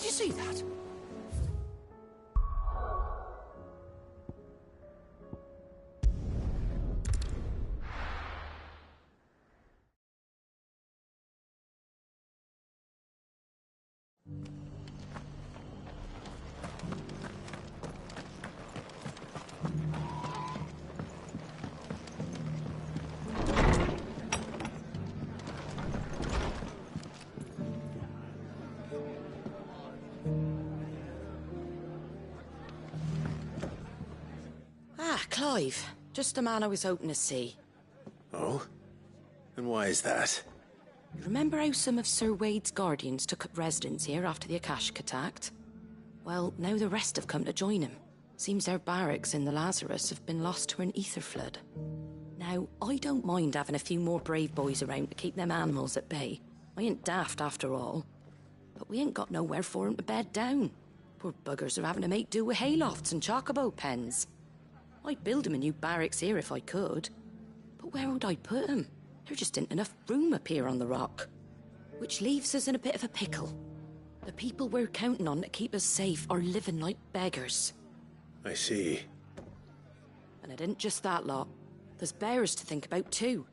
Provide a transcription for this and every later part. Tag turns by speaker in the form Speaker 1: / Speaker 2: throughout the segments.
Speaker 1: Did you see that?
Speaker 2: Clive, just the man I was hoping to see.
Speaker 3: Oh? And why is that?
Speaker 2: You remember how some of Sir Wade's guardians took up residence here after the Akashic attacked? Well, now the rest have come to join him. Seems their barracks in the Lazarus have been lost to an ether flood. Now, I don't mind having a few more brave boys around to keep them animals at bay. I ain't daft after all. But we ain't got nowhere for 'em to bed down. Poor buggers are having to make do with haylofts and chocobo pens. I'd build 'em a new barracks here if I could. But where would I put 'em? There just ain't enough room up here on the rock. Which leaves us in a bit of a pickle. The people we're counting on to keep us safe are living like beggars.
Speaker 3: I see.
Speaker 2: And it ain't just that lot. There's bears to think about too.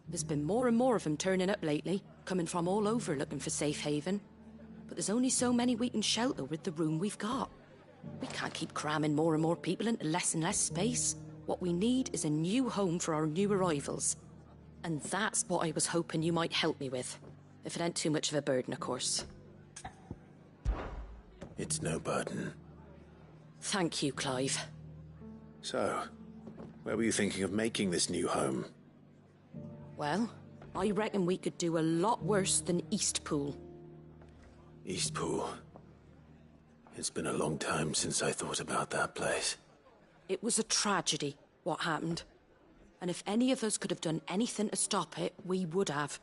Speaker 2: There's been more and more of them turning up lately, coming from all over looking for safe haven. But there's only so many we can shelter with the room we've got. We can't keep cramming more and more people into less and less space. What we need is a new home for our new arrivals. And that's what I was hoping you might help me with. If it ain't too much of a burden, of course.
Speaker 3: It's no burden.
Speaker 2: Thank you, Clive.
Speaker 3: So, where were you thinking of making this new home?
Speaker 2: Well, I reckon we could do a lot worse than Eastpool.
Speaker 3: Eastpool. It's been a long time since I thought about that place.
Speaker 2: It was a tragedy, what happened. And if any of us could have done anything to stop it, we would have.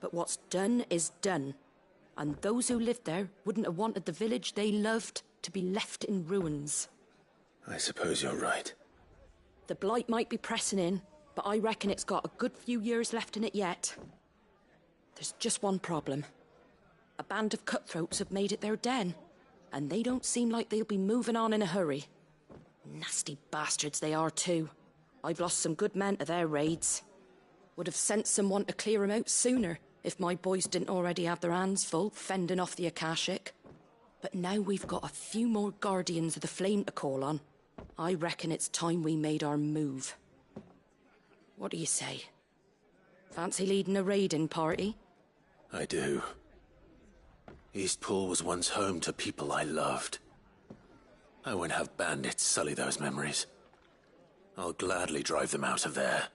Speaker 2: But what's done is done. And those who lived there wouldn't have wanted the village they loved to be left in ruins.
Speaker 3: I suppose you're right.
Speaker 2: The blight might be pressing in, but I reckon it's got a good few years left in it yet. There's just one problem. A band of cutthroats have made it their den, and they don't seem like they'll be moving on in a hurry. Nasty bastards they are too. I've lost some good men to their raids. Would have sent someone to clear 'em out sooner if my boys didn't already have their hands full fending off the Akashic. But now we've got a few more guardians of the flame to call on. I reckon it's time we made our move. What do you say? Fancy leading a raiding party?
Speaker 3: I do. Eastpool was once home to people I loved. I won't have bandits sully those memories. I'll gladly drive them out of there.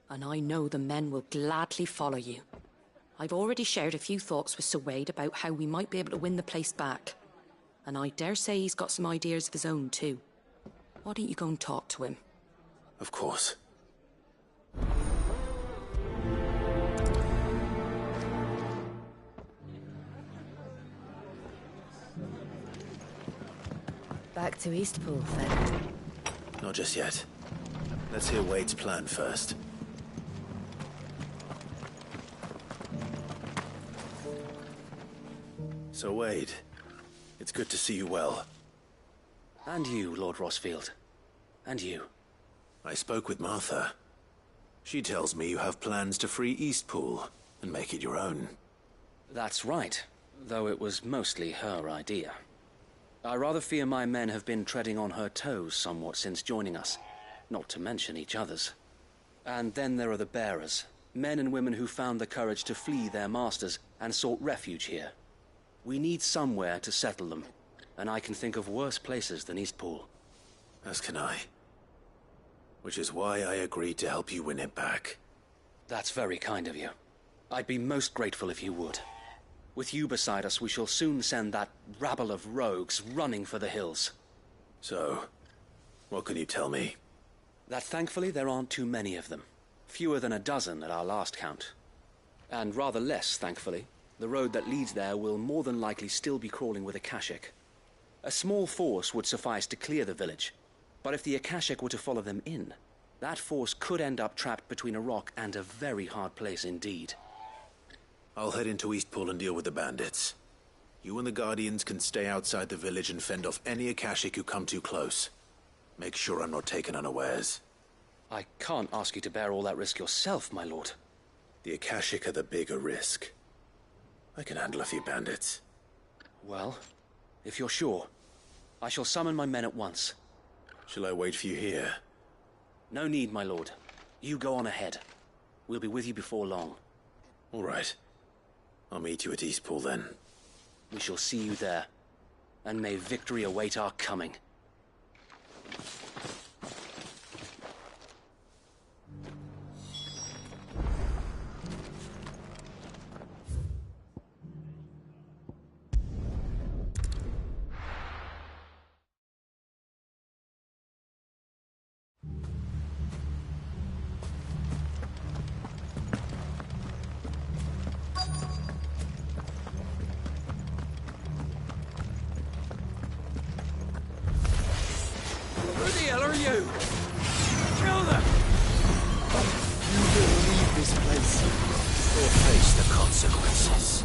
Speaker 2: And I know the men will gladly follow you. I've already shared a few thoughts with Sir Wade about how we might be able to win the place back. And I dare say he's got some ideas of his own too. Why don't you go and talk to him?
Speaker 3: Of course.
Speaker 4: Back to Eastpool, then.
Speaker 3: Not just yet. Let's hear Wade's plan first. So Wade, it's good to see you well.
Speaker 1: And you, Lord Rossfield. And you.
Speaker 3: I spoke with Martha. She tells me you have plans to free Eastpool and make it your own.
Speaker 1: That's right, though it was mostly her idea. I rather fear my men have been treading on her toes somewhat since joining us, not to mention each other's. And then there are the bearers, men and women who found the courage to flee their masters and sought refuge here. We need somewhere to settle them, and I can think of worse places than Eastpool.
Speaker 3: As can I. Which is why I agreed to help you win it back.
Speaker 1: That's very kind of you. I'd be most grateful if you would. With you beside us, we shall soon send that rabble of rogues running for the hills.
Speaker 3: So, what can you tell me?
Speaker 1: That thankfully there aren't too many of them. Fewer than a dozen at our last count. And rather less, thankfully. The road that leads there will more than likely still be crawling with Akashic. A small force would suffice to clear the village, but if the Akashic were to follow them in, that force could end up trapped between a rock and a very hard place indeed.
Speaker 3: I'll head into Eastpool and deal with the bandits. You and the Guardians can stay outside the village and fend off any Akashic who come too close. Make sure I'm not taken unawares.
Speaker 1: I can't ask you to bear all that risk yourself, my lord.
Speaker 3: The Akashic are the bigger risk. I can handle a few bandits.
Speaker 1: Well, if you're sure, I shall summon my men at once.
Speaker 3: Shall I wait for you here?
Speaker 1: No need, my lord. You go on ahead. We'll be with you before long.
Speaker 3: All right. I'll meet you at Eastpool then.
Speaker 1: We shall see you there. And may victory await our coming. Who the hell are you? Kill them!
Speaker 3: You will leave this place or face the consequences.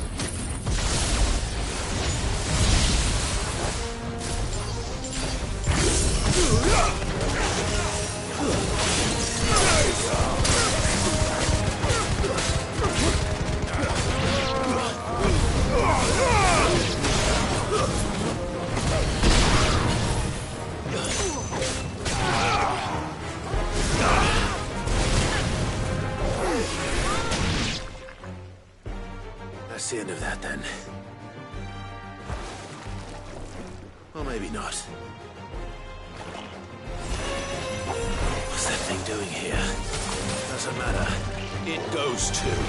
Speaker 3: That's the end of that, then. Well, maybe not. What's that thing doing here? Doesn't matter. It goes too.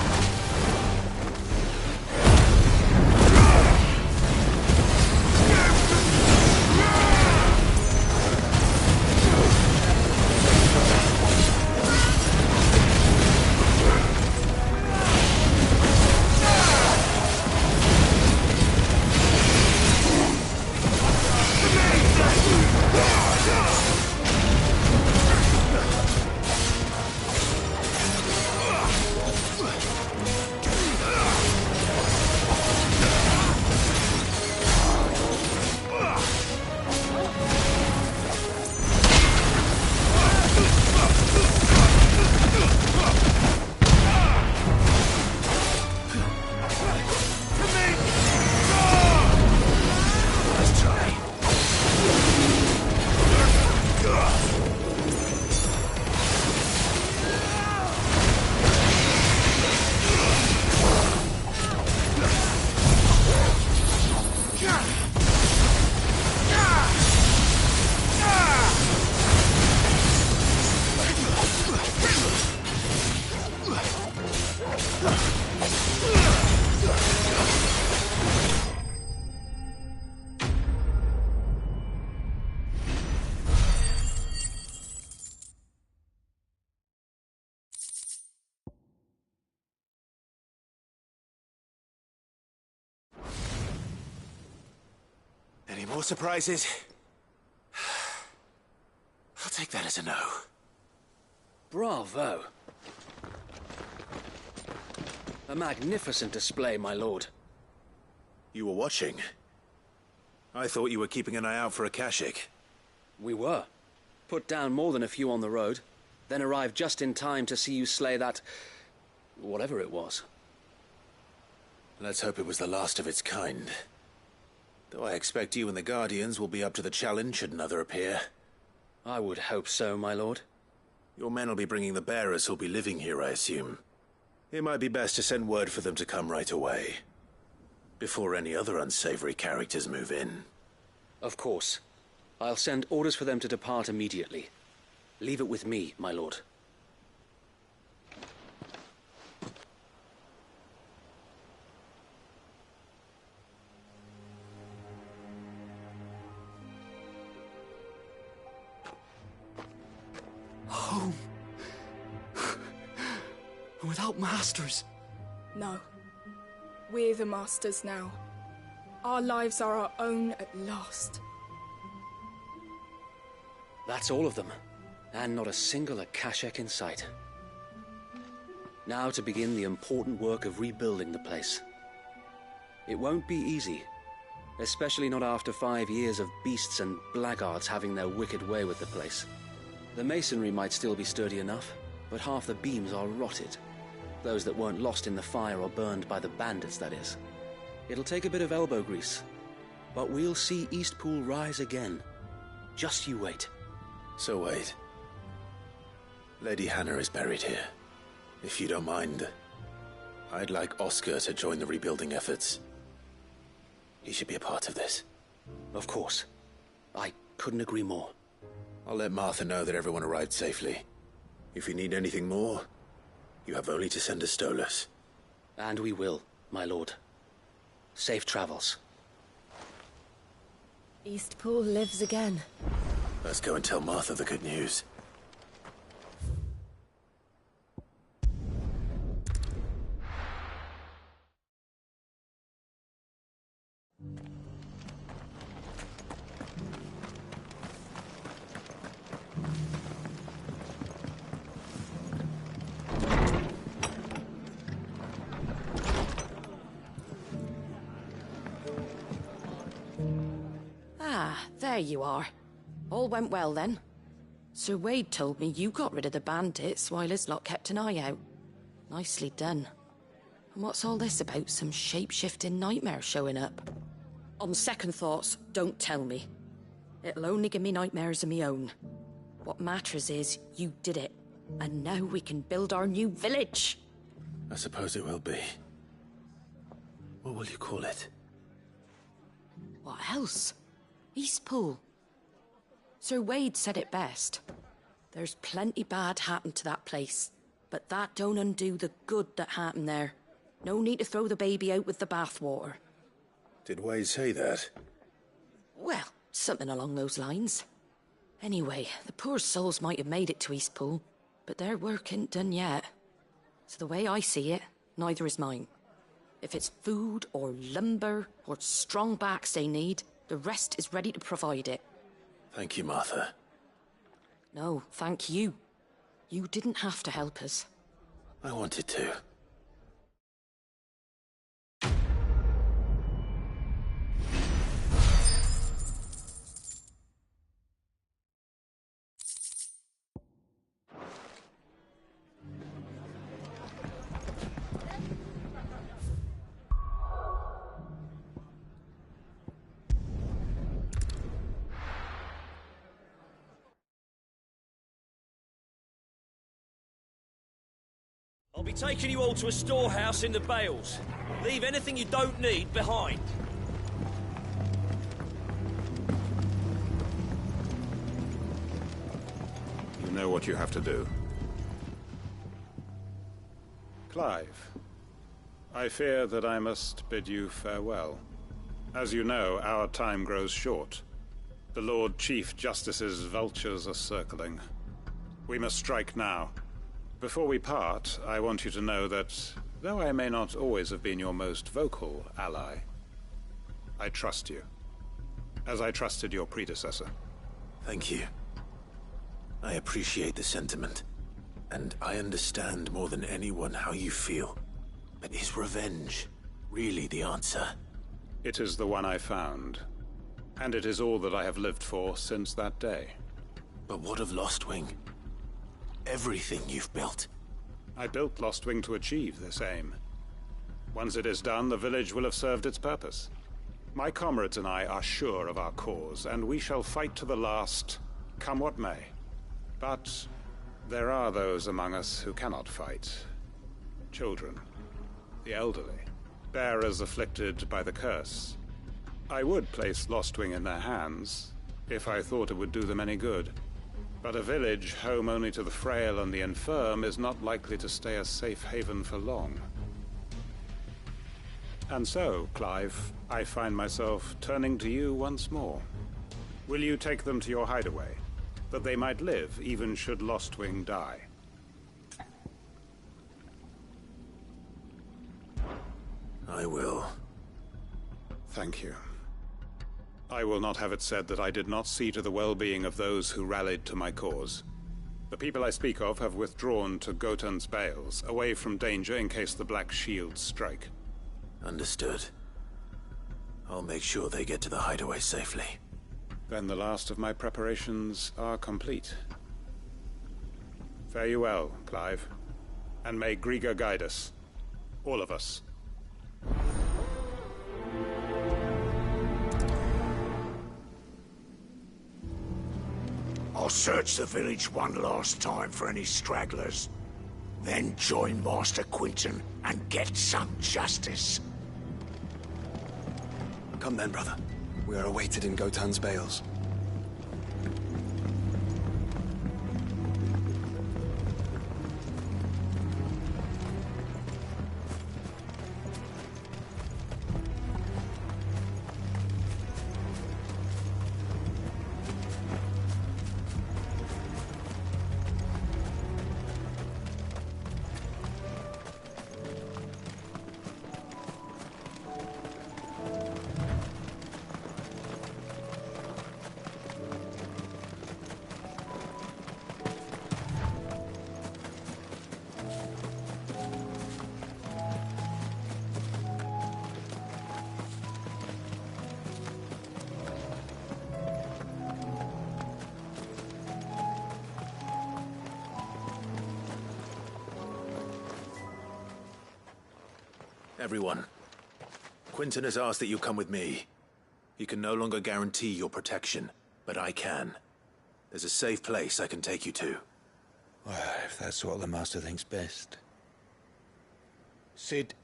Speaker 3: Any more surprises? I'll take that as a no.
Speaker 1: Bravo. A magnificent display, my lord.
Speaker 3: You were watching. I thought you were keeping an eye out for Akashic.
Speaker 1: We were. Put down more than a few on the road, then arrived just in time to see you slay that... whatever it was.
Speaker 3: Let's hope it was the last of its kind. Though I expect you and the Guardians will be up to the challenge should another appear.
Speaker 1: I would hope so, my lord.
Speaker 3: Your men will be bringing the bearers who'll be living here, I assume. It might be best to send word for them to come right away, before any other unsavory characters move in.
Speaker 1: Of course. I'll send orders for them to depart immediately. Leave it with me, my lord.
Speaker 5: Home. Without masters.
Speaker 6: No. We're the masters now. Our lives are our own at last.
Speaker 1: That's all of them. And not a single Akashic in sight. Now to begin the important work of rebuilding the place. It won't be easy, Especially not after 5 years of beasts and blackguards having their wicked way with the place. The masonry might still be sturdy enough, but half the beams are rotted. Those that weren't lost in the fire or burned by the bandits, that is. It'll take a bit of elbow grease, but we'll see Eastpool rise again. Just you wait.
Speaker 3: So wait. Lady Hannah is buried here. If you don't mind, I'd like Oscar to join the rebuilding efforts. He should be a part of this.
Speaker 1: Of course. I couldn't agree more.
Speaker 3: I'll let Martha know that everyone arrived safely. If you need anything more, you have only to send a Stolas.
Speaker 1: And we will, my lord. Safe travels.
Speaker 4: Eastpool lives again.
Speaker 3: Let's go and tell Martha the good news.
Speaker 2: There you are. All went well then. Sir Wade told me you got rid of the bandits while his lot kept an eye out. Nicely done. And what's all this about some shape-shifting nightmare showing up? On second thoughts, don't tell me. It'll only give me nightmares of me own. What matters is you did it. And now we can build our new village.
Speaker 3: I suppose it will be. What will you call it?
Speaker 2: What else? Eastpool. Sir Wade said it best. There's plenty bad happened to that place, but that don't undo the good that happened there. No need to throw the baby out with the bathwater.
Speaker 3: Did Wade say that?
Speaker 2: Well, something along those lines. Anyway, the poor souls might have made it to Eastpool, but their work ain't done yet. So the way I see it, neither is mine. If it's food or lumber or strong backs they need, the rest is ready to provide it.
Speaker 3: Thank you, Martha.
Speaker 2: No, thank you. You didn't have to help us.
Speaker 3: I wanted to.
Speaker 7: I'll be taking you all to a storehouse in the Bales. Leave anything you don't need behind.
Speaker 8: You know what you have to do. Clive, I fear that I must bid you farewell. As you know, our time grows short. The Lord Chief Justice's vultures are circling. We must strike now. Before we part, I want you to know that, though I may not always have been your most vocal ally, I trust you, as I trusted your predecessor.
Speaker 3: Thank you. I appreciate the sentiment, and I understand more than anyone how you feel. But is revenge really the answer?
Speaker 8: It is the one I found, and it is all that I have lived for since that day.
Speaker 3: But what of Lostwing? Everything you've built.
Speaker 8: I built Lostwing to achieve this aim. Once it is done, the village will have served its purpose. My comrades and I are sure of our cause, and we shall fight to the last, come what may. But there are those among us who cannot fight. Children, the elderly, bearers afflicted by the curse. I would place Lostwing in their hands, if I thought it would do them any good. But a village home only to the frail and the infirm is not likely to stay a safe haven for long. And so, Clive, I find myself turning to you once more. Will you take them to your hideaway, that they might live even should Lostwing die?
Speaker 3: I will.
Speaker 8: Thank you. I will not have it said that I did not see to the well-being of those who rallied to my cause. The people I speak of have withdrawn to Gotan's Bales, away from danger in case the Black Shields strike.
Speaker 3: Understood. I'll make sure they get to the hideaway safely.
Speaker 8: Then the last of my preparations are complete. Fare you well, Clive. And may Grieger guide us. All of us.
Speaker 9: I'll search the village one last time for any stragglers. Then join Master Quinton and get some justice.
Speaker 5: Come then, brother. We are awaited in Gotan's bales.
Speaker 3: Everyone, Quinton has asked that you come with me. He can no longer guarantee your protection, but I can. There's a safe place I can take you to.
Speaker 10: Well, if that's what the Master thinks best. Sid,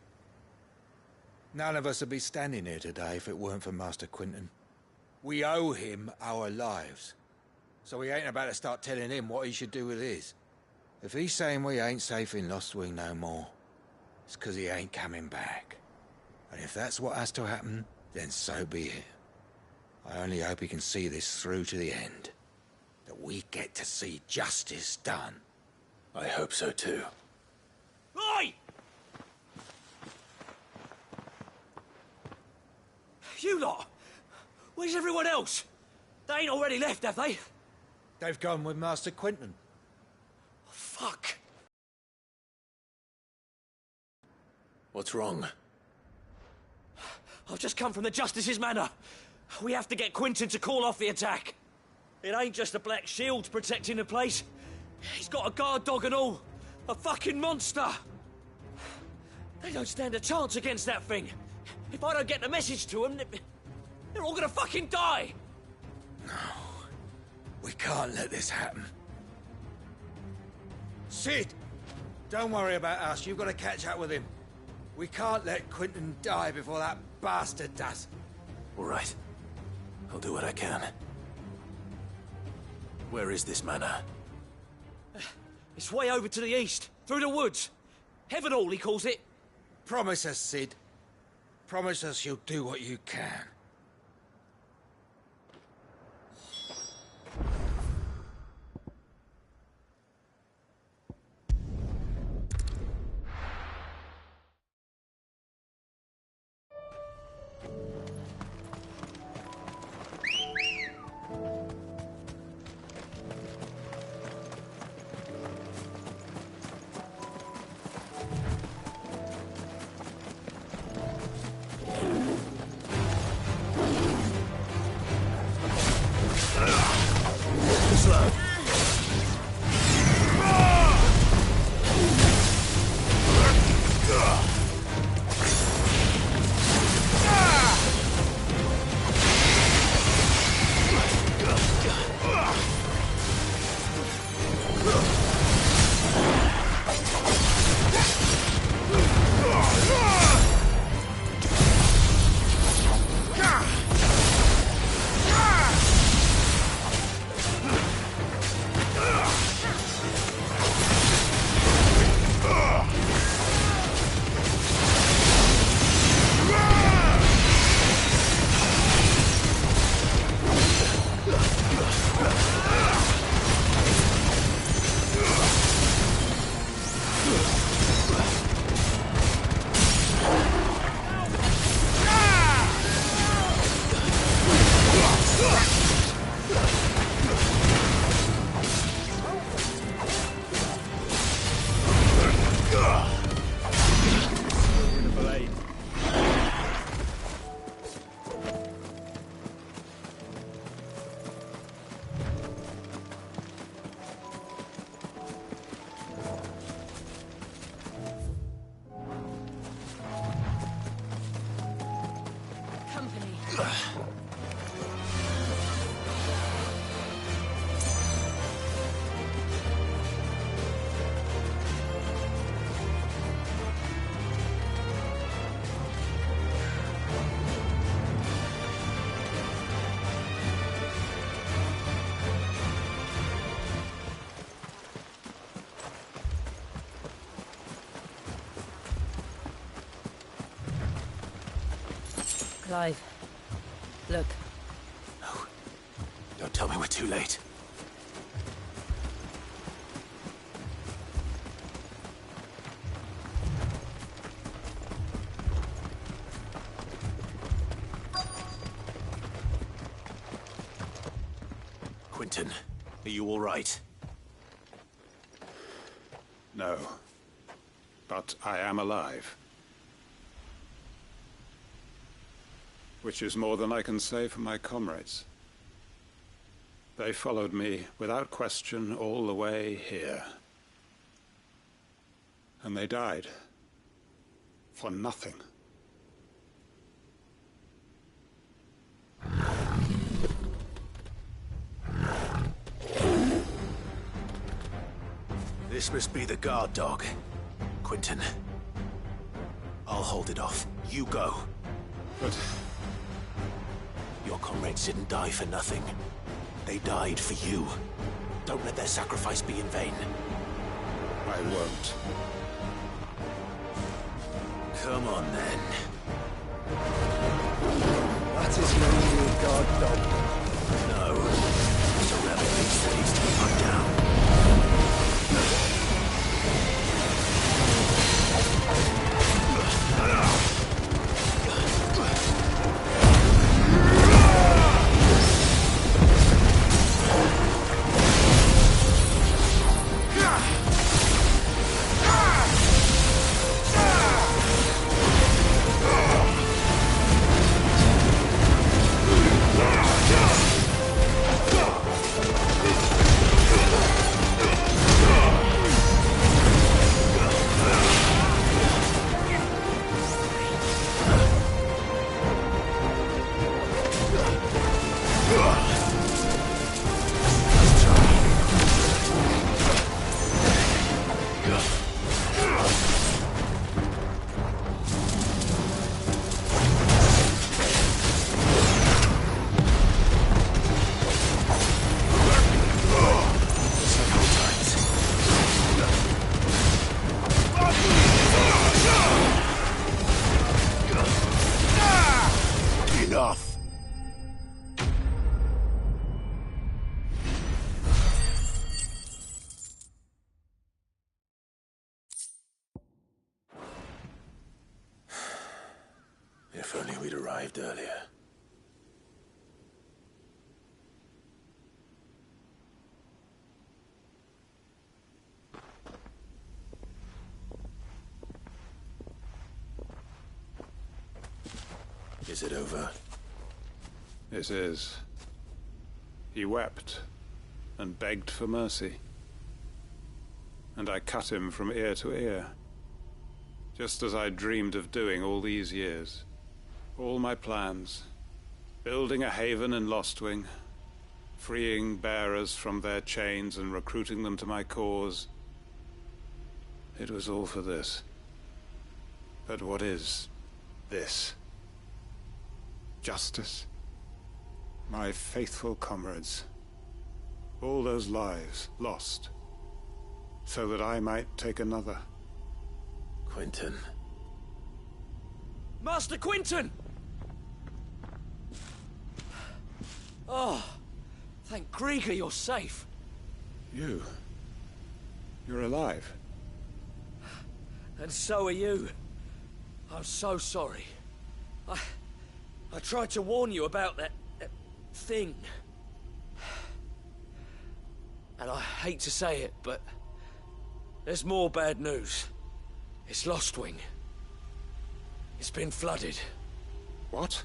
Speaker 10: none of us would be standing here today if it weren't for Master Quinton. We owe him our lives. So we ain't about to start telling him what he should do with his. If he's saying we ain't safe in Lost Wing no more, it's 'cause he ain't coming back. And if that's what has to happen, then so be it. I only hope he can see this through to the end. That we get to see justice done.
Speaker 3: I hope so too.
Speaker 7: Oi! You lot! Where's everyone else? They ain't already left, have they?
Speaker 10: They've gone with Master Quinton.
Speaker 7: Fuck!
Speaker 3: What's wrong?
Speaker 7: I've just come from the Justice's Manor. We have to get Quinton to call off the attack. It ain't just the Black Shields protecting the place. He's got a guard dog and all. A fucking monster. They don't stand a chance against that thing. If I don't get the message to them, they're all gonna fucking die.
Speaker 10: No. We can't let this happen. Sid! Don't worry about us. You've got to catch up with him. We can't let Quinton die before that bastard does.
Speaker 3: All right. I'll do what I can. Where is this manor?
Speaker 7: It's way over to the east, through the woods. Heaven Hall, he calls it.
Speaker 10: Promise us, Sid. Promise us you'll do what you can.
Speaker 4: Clive. Look.
Speaker 3: No. Don't tell me we're too late. Quentin, are you all right?
Speaker 8: No. But I am alive. Which is more than I can say for my comrades. They followed me without question all the way here. And they died. For nothing.
Speaker 3: This must be the guard dog. Quentin. I'll hold it off. You go.
Speaker 8: But
Speaker 3: your comrades didn't die for nothing. They died for you. Don't let their sacrifice be in vain.
Speaker 8: I won't.
Speaker 3: Come on, then.
Speaker 5: That is no real guard dog.
Speaker 3: No. It's a rebel beast that needs to be put down. If only we'd arrived earlier. Is it over?
Speaker 8: It is. He wept and begged for mercy. And I cut him from ear to ear. Just as I dreamed of doing all these years. All my plans. Building a haven in Lostwing. Freeing bearers from their chains and recruiting them to my cause. It was all for this. But what is this? Justice? My faithful comrades. All those lives lost. So that I might take another.
Speaker 3: Quentin.
Speaker 7: Master Quentin! Oh, thank Grieger you're safe.
Speaker 8: You're alive.
Speaker 7: And so are you. I'm so sorry. I tried to warn you about that thing. And I hate to say it, but there's more bad news. It's Lostwing. It's been flooded.
Speaker 8: What?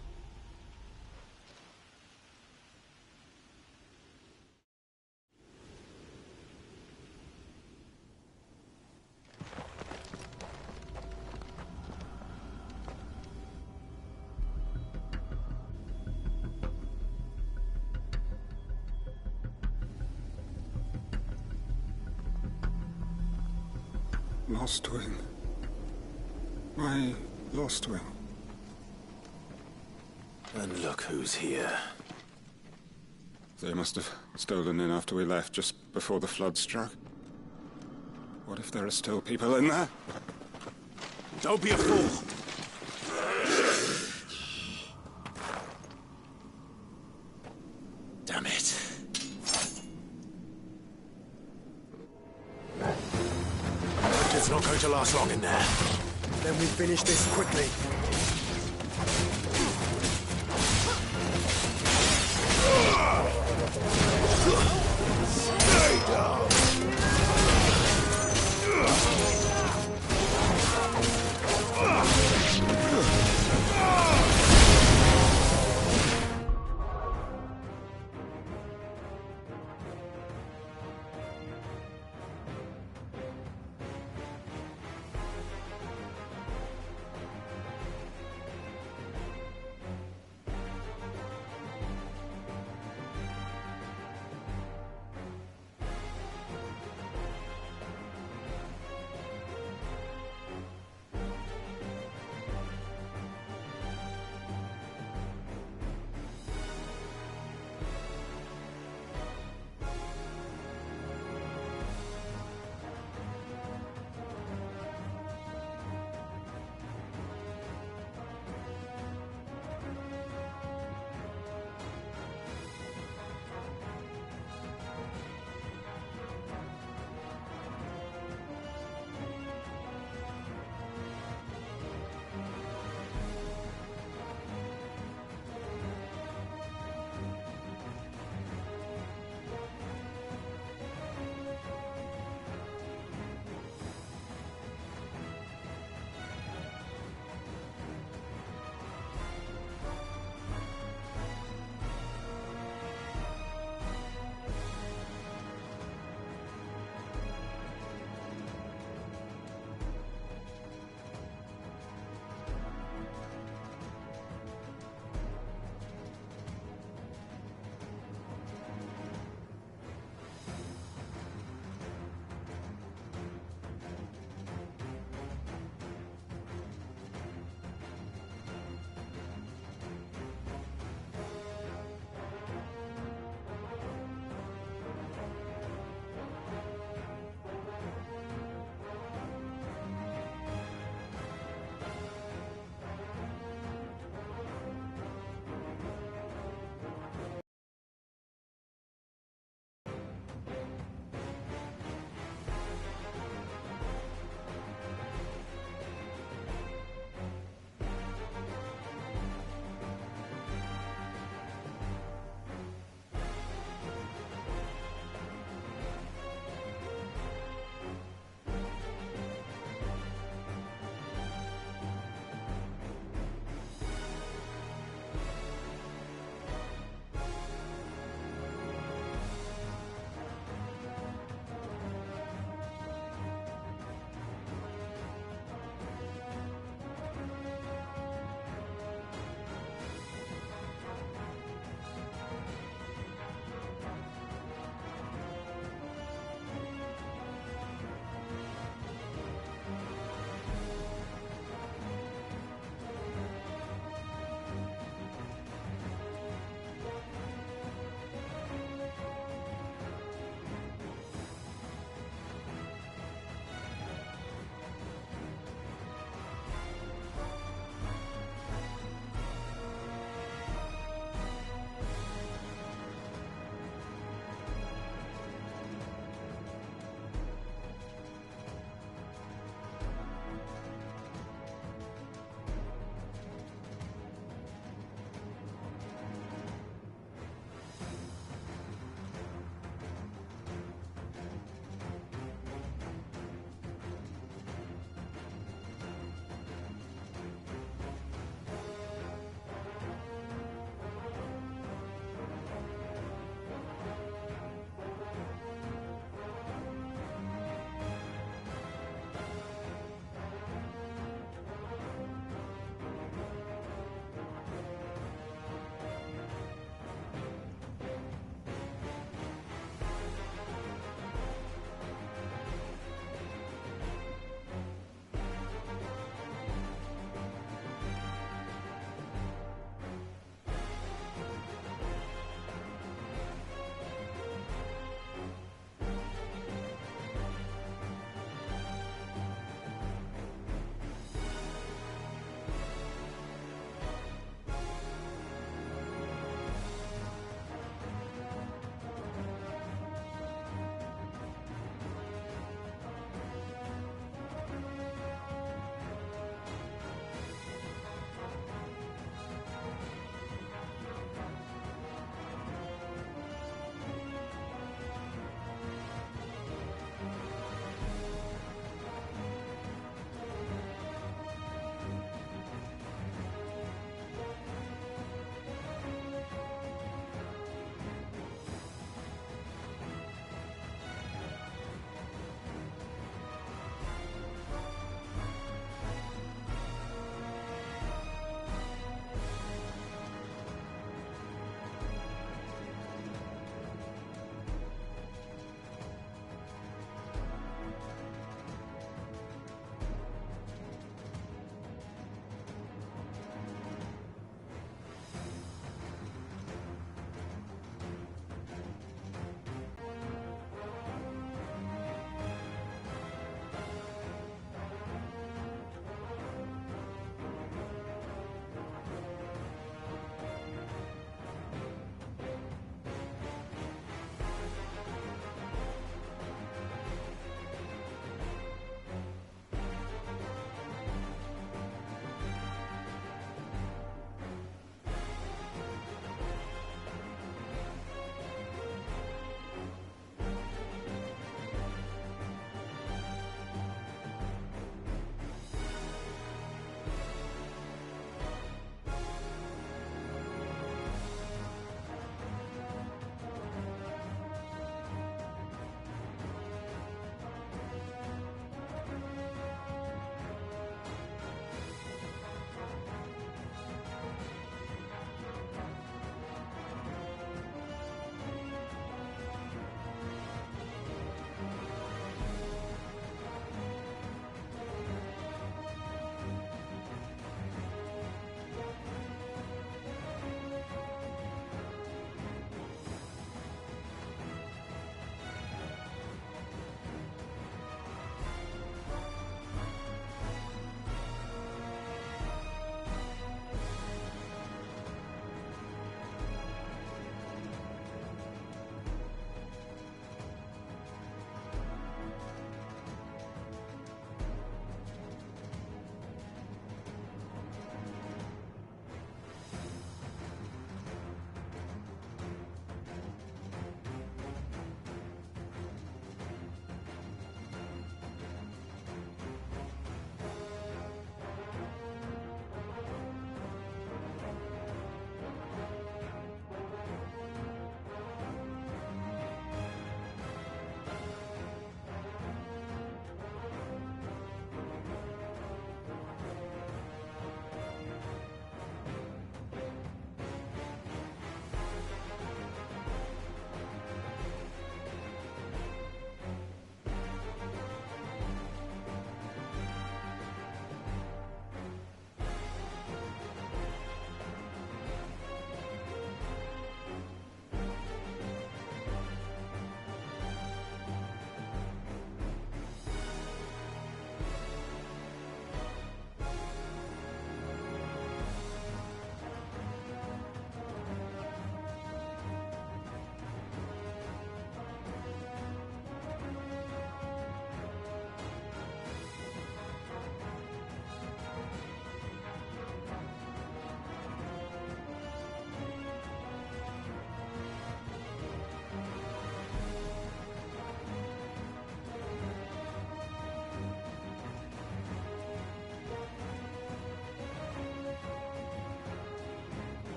Speaker 11: lost wing. My lost wing.
Speaker 3: And look who's here.
Speaker 11: They must have stolen in after we left, just before the flood struck. What if there are still people in there?
Speaker 9: Don't be a fool.
Speaker 3: Damn it. It's not going to last long in there.
Speaker 5: Then we finish this quickly.
Speaker 9: Stay down.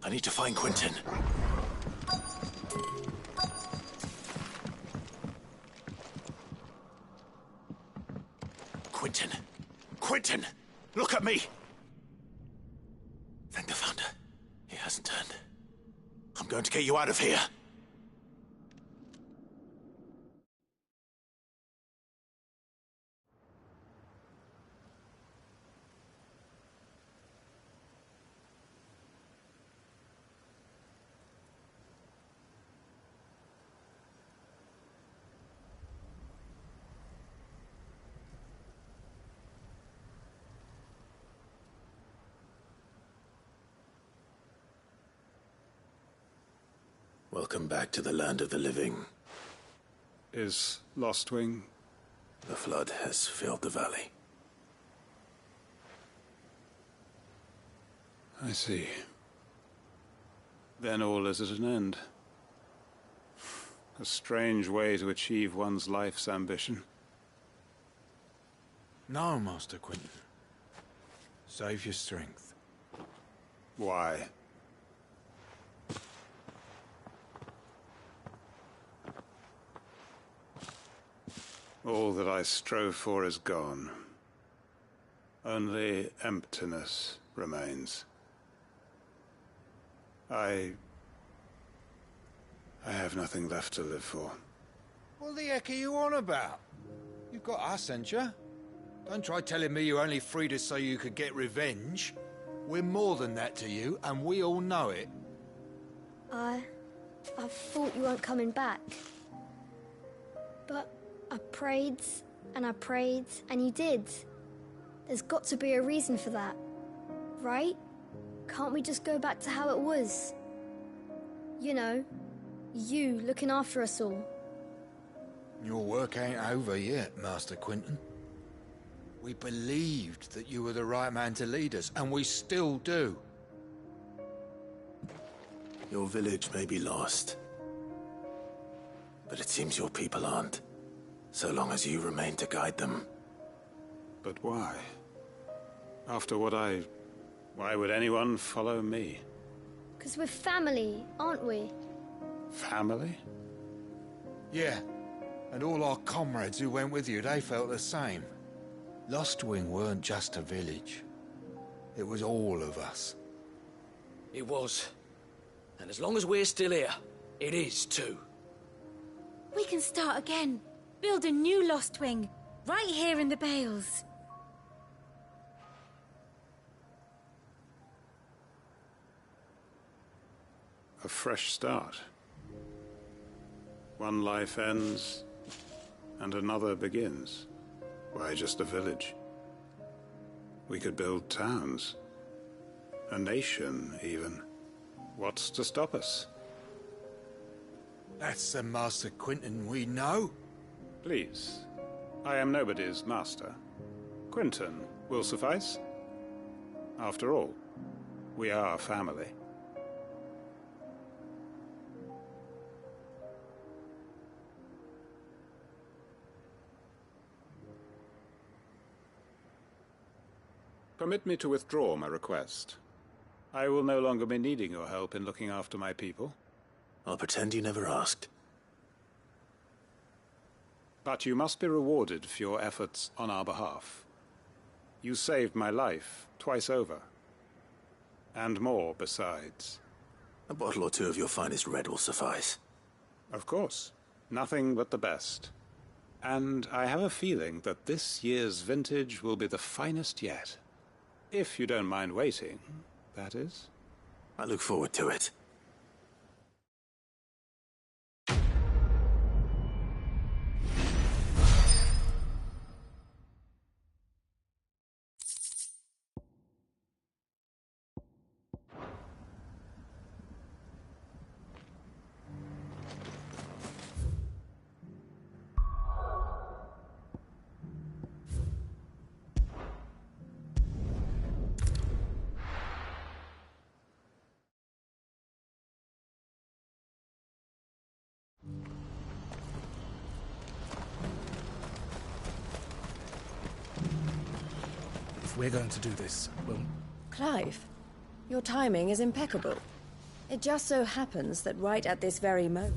Speaker 3: I need to find Quentin. Quentin! Quentin! Look at me! Thank the Founder. He hasn't turned. I'm going to get you out of here. Welcome back to the land of the living.
Speaker 8: Is Lostwing?
Speaker 3: The flood has filled the valley.
Speaker 8: I see. Then all is at an end. A strange way to achieve one's life's ambition.
Speaker 10: No, Master Quentin. Save your strength.
Speaker 8: Why? All that I strove for is gone. Only emptiness remains. I have nothing left to live for.
Speaker 10: What the heck are you on about? You've got us, ain't you? Don't try telling me you only freed us so you could get revenge. We're more than that to you, and we all know it.
Speaker 12: I thought you weren't coming back. But I prayed, and you did. There's got to be a reason for that, right? Can't we just go back to how it was? You know, you looking after us all.
Speaker 10: Your work ain't over yet, Master Quentin. We believed that you were the right man to lead us, and we still do.
Speaker 3: Your village may be lost, but it seems your people aren't, so long as you remain to guide them.
Speaker 8: But why? After what why would anyone follow me?
Speaker 12: 'Cause we're family, aren't we?
Speaker 8: Family?
Speaker 10: Yeah, and all our comrades who went with you, they felt the same. Lostwing weren't just a village. It was all of us.
Speaker 7: It was. And as long as we're still here, it is too.
Speaker 13: We can start again. Build a new Lostwing, right here in the Bales.
Speaker 8: A fresh start. One life ends, and another begins. Why just a village? We could build towns. A nation, even. What's to stop us?
Speaker 10: That's the Master Quentin we know.
Speaker 8: Please. I am nobody's master. Quentin will suffice. After all, we are family. Permit me to withdraw my request. I will no longer be needing your help in looking after my people.
Speaker 3: I'll pretend you never asked.
Speaker 8: But you must be rewarded for your efforts on our behalf. You saved my life twice over. And more besides.
Speaker 3: A bottle or two of your finest red will suffice.
Speaker 8: Of course. Nothing but the best. And I have a feeling that this year's vintage will be the finest yet. If you don't mind waiting, that is.
Speaker 3: I look forward to it.
Speaker 5: we're going to do this,
Speaker 4: Clive, your timing is impeccable. It just so happens that right at this very moment...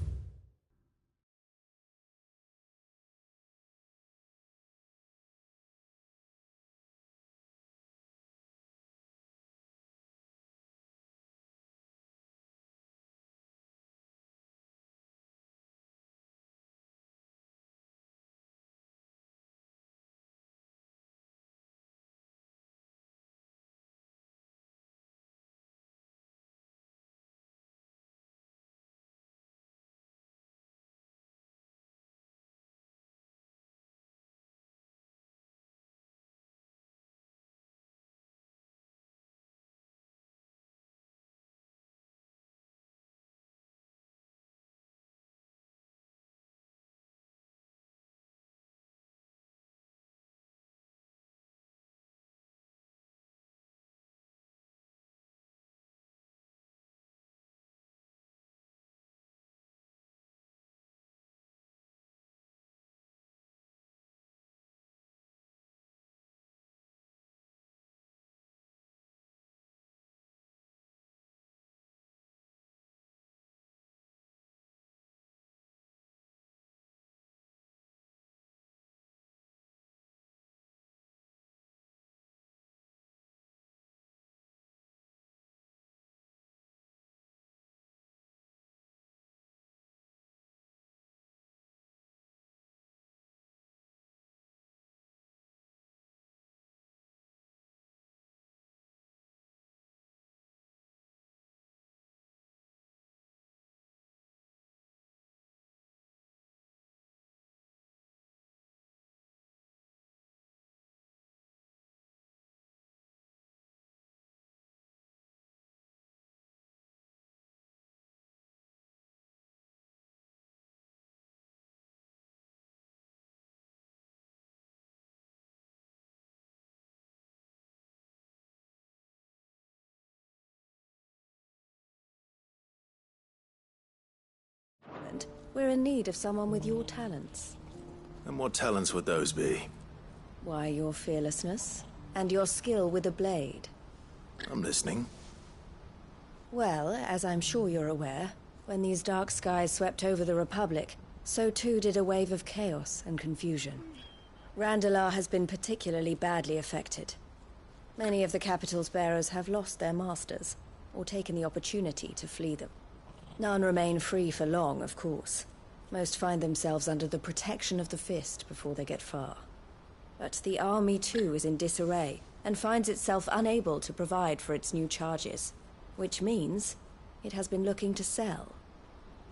Speaker 4: We're in need of someone with your talents.
Speaker 3: And what talents would those be?
Speaker 4: Why, your fearlessness and your skill with a blade.
Speaker 3: I'm listening.
Speaker 4: Well, as I'm sure you're aware, when these dark skies swept over the Republic, so too did a wave of chaos and confusion. Randalar has been particularly badly affected. Many of the capital's bearers have lost their masters, or taken the opportunity to flee them. None remain free for long, of course. Most find themselves under the protection of the Fist before they get far. But the army too is in disarray, and finds itself unable to provide for its new charges. Which means it has been looking to sell.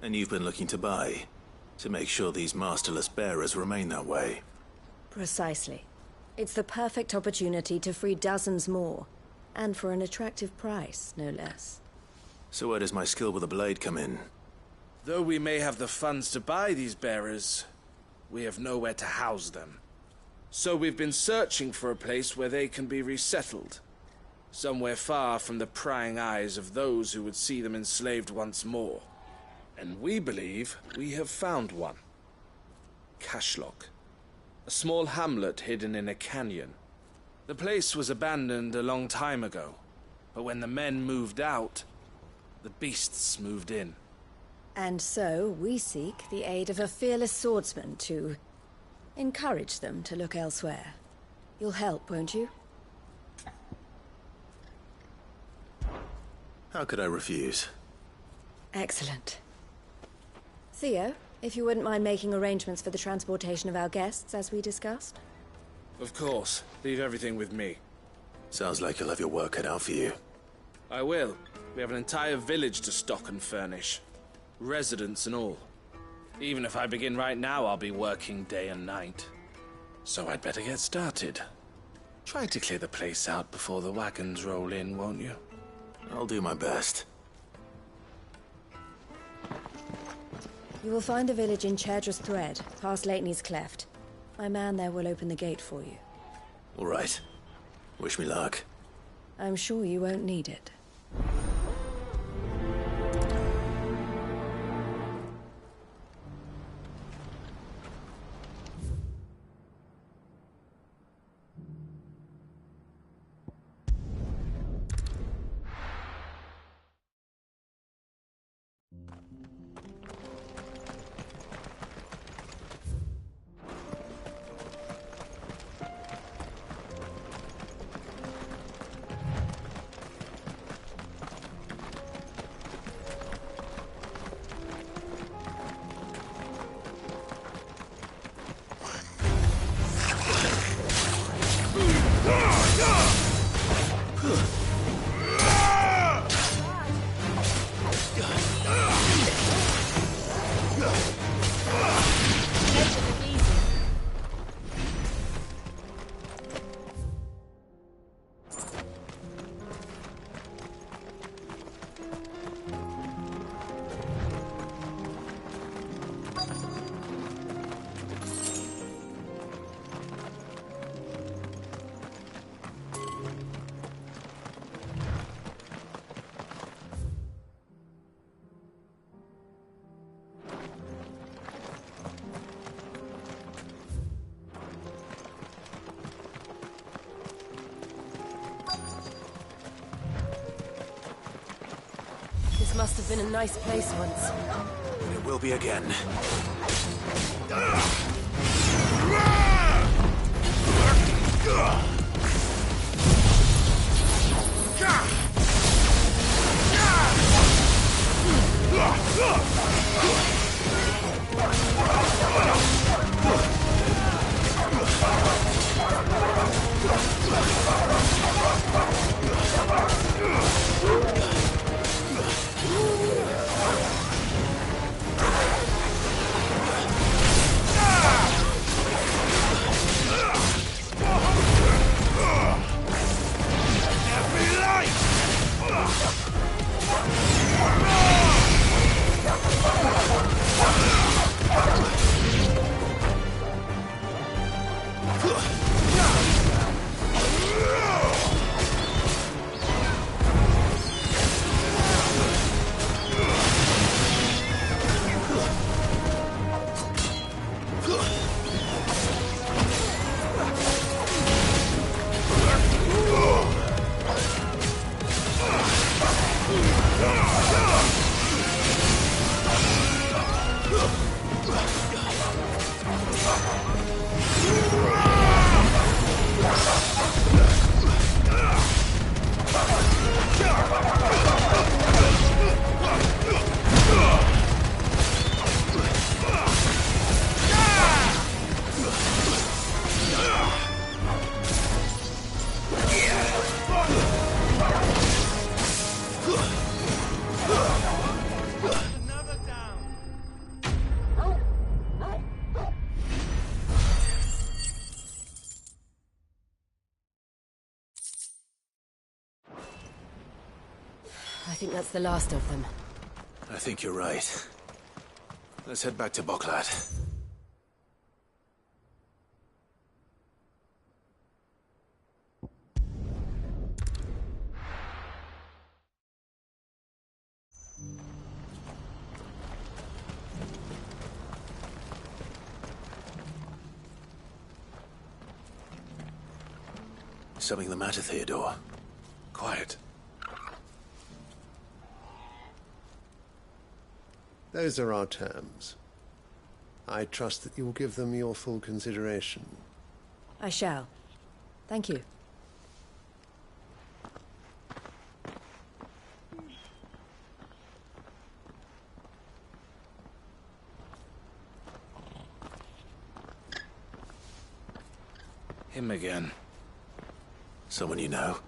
Speaker 3: And you've been looking to buy, to make sure these masterless bearers remain that way.
Speaker 4: Precisely. It's the perfect opportunity to free dozens more, and for an attractive price, no less.
Speaker 3: So where does my skill with a blade come in?
Speaker 14: Though we may have the funds to buy these bearers, we have nowhere to house them. So we've been searching for a place where they can be resettled. Somewhere far from the prying eyes of those who would see them enslaved once more. And we believe we have found one. Cashlock. A small hamlet hidden in a canyon. The place was abandoned a long time ago, but when the men moved out, the beasts moved in.
Speaker 4: And so we seek the aid of a fearless swordsman to encourage them to look elsewhere. You'll help, won't you?
Speaker 3: How could I refuse?
Speaker 4: Excellent. Theo, if you wouldn't mind making arrangements for the transportation of our guests, as we discussed?
Speaker 14: Of course. Leave everything with me.
Speaker 3: Sounds like you'll have your work cut out for you.
Speaker 14: I will. We have an entire village to stock and furnish. Residents and all. Even if I begin right now, I'll be working day and night. So I'd better get started. Try to clear the place out before the wagons roll in, won't you?
Speaker 3: I'll do my best.
Speaker 4: You will find the village in Chaidra's Thread, past Lateney's Cleft. My man there will open the gate for you.
Speaker 3: All right. Wish me luck.
Speaker 4: I'm sure you won't need it. been a nice place once.
Speaker 3: It will be again.
Speaker 4: I think that's the last of them.
Speaker 3: I think you're right. Let's head back to Boklat. Something the matter, Theodore? Quiet.
Speaker 15: Those are our terms. I trust that you will give them your full consideration.
Speaker 4: I shall. Thank you.
Speaker 14: Him again.
Speaker 3: Someone you know?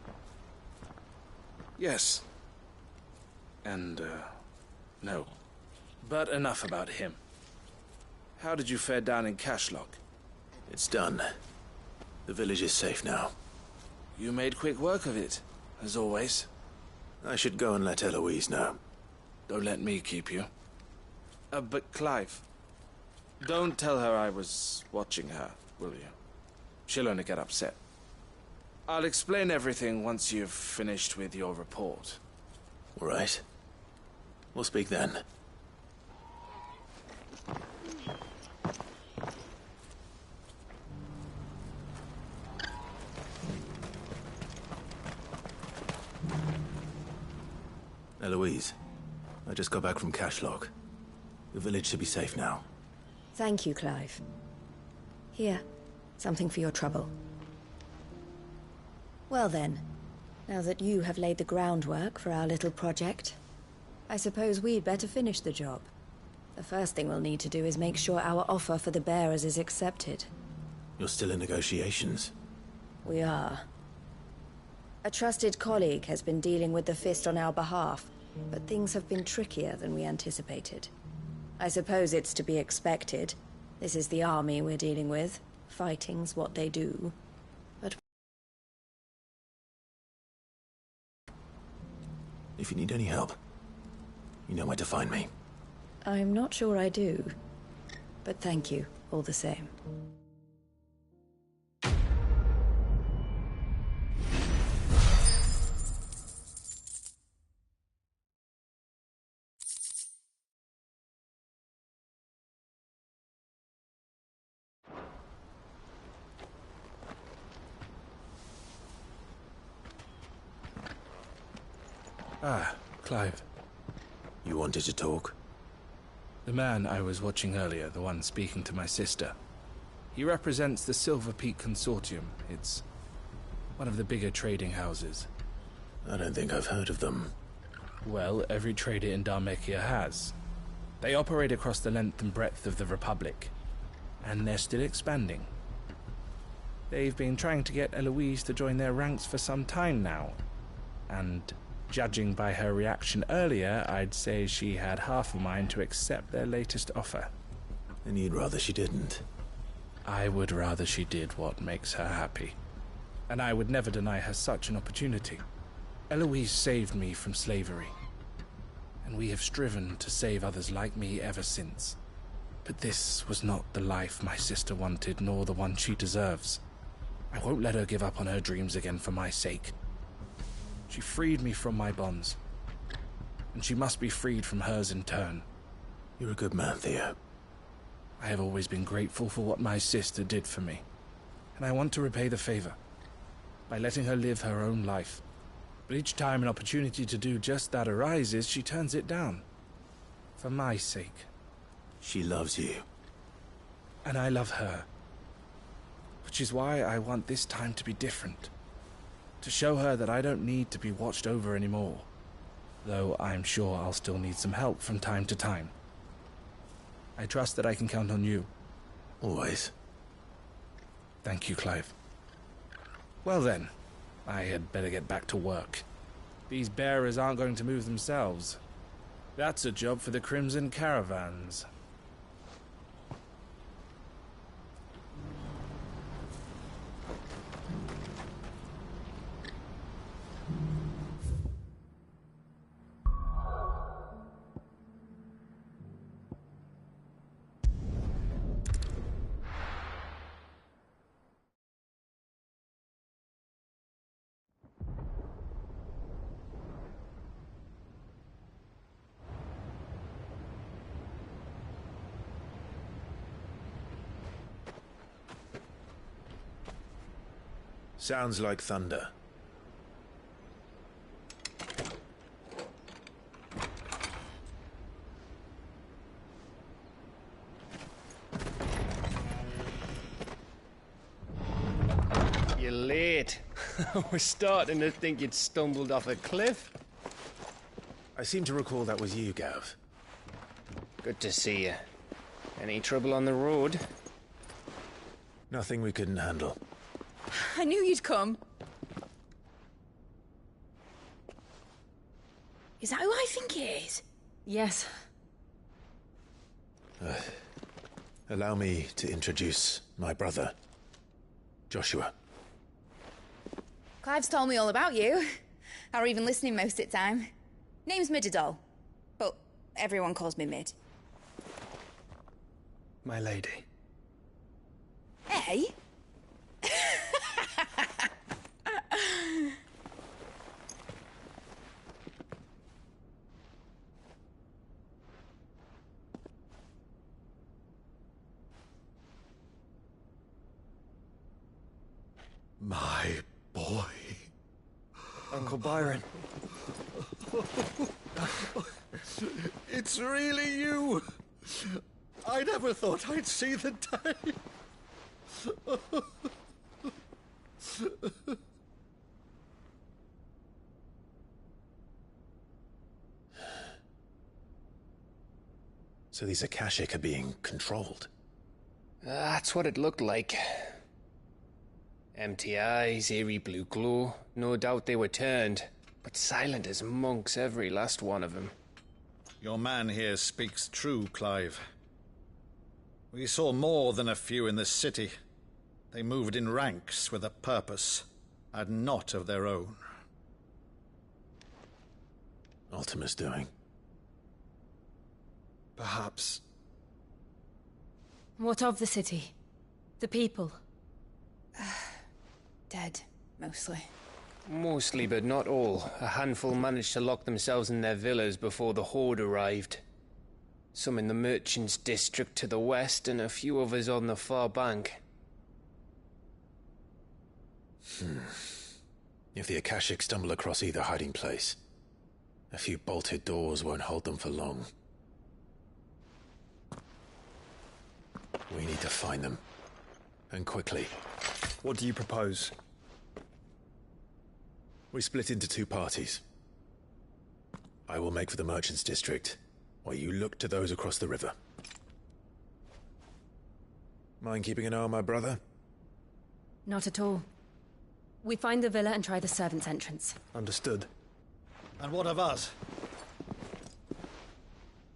Speaker 14: Yes. And, no. But enough about him. How did you fare down in Cashlock?
Speaker 3: It's done. The village is safe now.
Speaker 14: You made quick work of it, as always.
Speaker 3: I should go and let Eloise know.
Speaker 14: Don't let me keep you. But Clive, don't tell her I was watching her, will you? She'll only get upset. I'll explain everything once you've finished with your report.
Speaker 3: All right. We'll speak then. Eloise, I just got back from Cashlock. The village should be safe now.
Speaker 4: Thank you, Clive. Here, something for your trouble. Well then, now that you have laid the groundwork for our little project, I suppose we'd better finish the job. The first thing we'll need to do is make sure our offer for the bearers is accepted.
Speaker 3: You're still in negotiations?
Speaker 4: We are. A trusted colleague has been dealing with the Fist on our behalf, but things have been trickier than we anticipated. I suppose it's to be expected. This is the army we're dealing with. Fighting's what they do. But
Speaker 3: if you need any help, you know where to find me.
Speaker 4: I'm not sure I do. But thank you, all the same.
Speaker 10: Ah, Clive.
Speaker 3: You wanted to talk?
Speaker 14: The man I was watching earlier, the one speaking to my sister. He represents the Silver Peak Consortium. It's one of the bigger trading houses.
Speaker 3: I don't think I've heard of them.
Speaker 14: Well, every trader in Dharmekia has. They operate across the length and breadth of the Republic, and they're still expanding. They've been trying to get Eloise to join their ranks for some time now, and judging by her reaction earlier, I'd say she had half a mind to accept their latest offer.
Speaker 3: And you'd rather she didn't?
Speaker 14: I would rather she did what makes her happy, and I would never deny her such an opportunity. Eloise saved me from slavery, and we have striven to save others like me ever since. But this was not the life my sister wanted, nor the one she deserves. I won't let her give up on her dreams again for my sake. She freed me from my bonds, and she must be freed from hers in turn.
Speaker 3: You're a good man, Theo.
Speaker 14: I have always been grateful for what my sister did for me, and I want to repay the favor by letting her live her own life. But each time an opportunity to do just that arises, she turns it down. For my sake.
Speaker 3: She loves you.
Speaker 14: And I love her. Which is why I want this time to be different. To show her that I don't need to be watched over anymore. Though I'm sure I'll still need some help from time to time. I trust that I can count on you.
Speaker 3: Always.
Speaker 14: Thank you, Clive. Well then, I had better get back to work. These bearers aren't going to move themselves. That's a job for the Crimson Caravans.
Speaker 3: Sounds like thunder.
Speaker 16: You're late. I was starting to think you'd stumbled off a cliff.
Speaker 3: I seem to recall that was you, Gav.
Speaker 16: Good to see you. Any trouble on the road?
Speaker 3: Nothing we couldn't handle.
Speaker 6: I knew you'd come. Is that who I think it is?
Speaker 4: Yes.
Speaker 3: Allow me to introduce my brother, Joshua.
Speaker 17: Clive's told me all about you. Or even listening most of the time. Name's Midadol, but everyone calls me Mid.
Speaker 16: My lady.
Speaker 17: Hey?
Speaker 3: My boy.
Speaker 16: Uncle Byron.
Speaker 10: It's really you. I never thought I'd see the day.
Speaker 3: So these Akashic are being controlled?
Speaker 16: That's what it looked like. Empty eyes, eerie blue glow. No doubt they were turned, but silent as monks, every last one of them.
Speaker 10: Your man here speaks true, Clive. We saw more than a few in this city. They moved in ranks with a purpose, and not of their own.
Speaker 3: Ultima's doing.
Speaker 10: Perhaps.
Speaker 13: What of the city? The people?
Speaker 17: Dead, mostly.
Speaker 16: Mostly, but not all. A handful managed to lock themselves in their villas before the Horde arrived. Some in the Merchants' District to the west, and a few others on the far bank.
Speaker 3: If the Akashic stumble across either hiding place, A few bolted doors won't hold them for long. We need to find them. And quickly.
Speaker 5: What do you propose?
Speaker 3: We split into two parties. I will make for the Merchants District, while you look to those across the river. Mind keeping an eye on my brother?
Speaker 18: Not at all. We find the villa and try the servants' entrance.
Speaker 5: Understood.
Speaker 19: And what of us?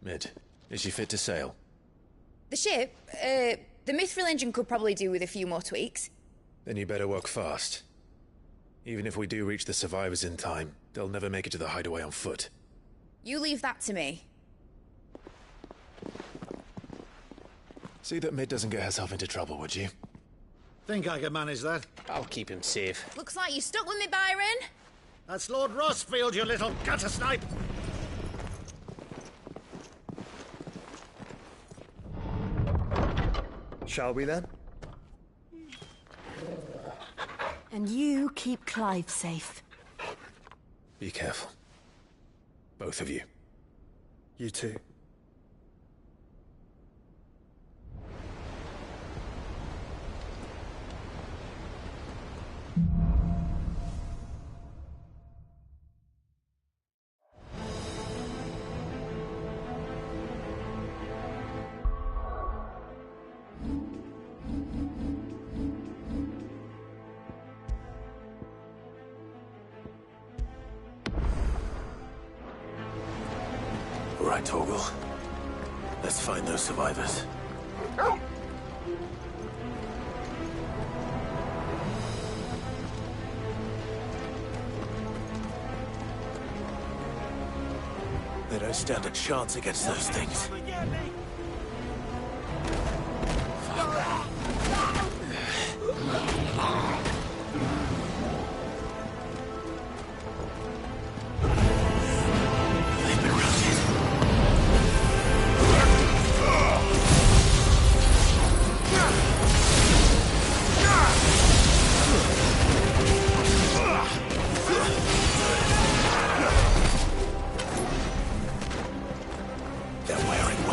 Speaker 3: Mid, is she fit to sail?
Speaker 17: The ship, the Mithril engine could probably do with a few more tweaks.
Speaker 3: Then you better work fast. Even if we do reach the survivors in time, they'll never make it to the hideaway on foot.
Speaker 17: You leave that to me.
Speaker 3: See that Mid doesn't get herself into trouble, would you?
Speaker 19: Think I can manage that.
Speaker 16: I'll keep him safe.
Speaker 17: Looks like you stuck with me, Byron.
Speaker 19: That's Lord Rossfield, you little gutter snipe!
Speaker 5: Shall we then?
Speaker 13: And you keep Clive safe.
Speaker 3: Be careful. Both of you.
Speaker 5: You too.
Speaker 3: Right, Torgal. Let's find those survivors. They don't stand a chance against those things. They're wearing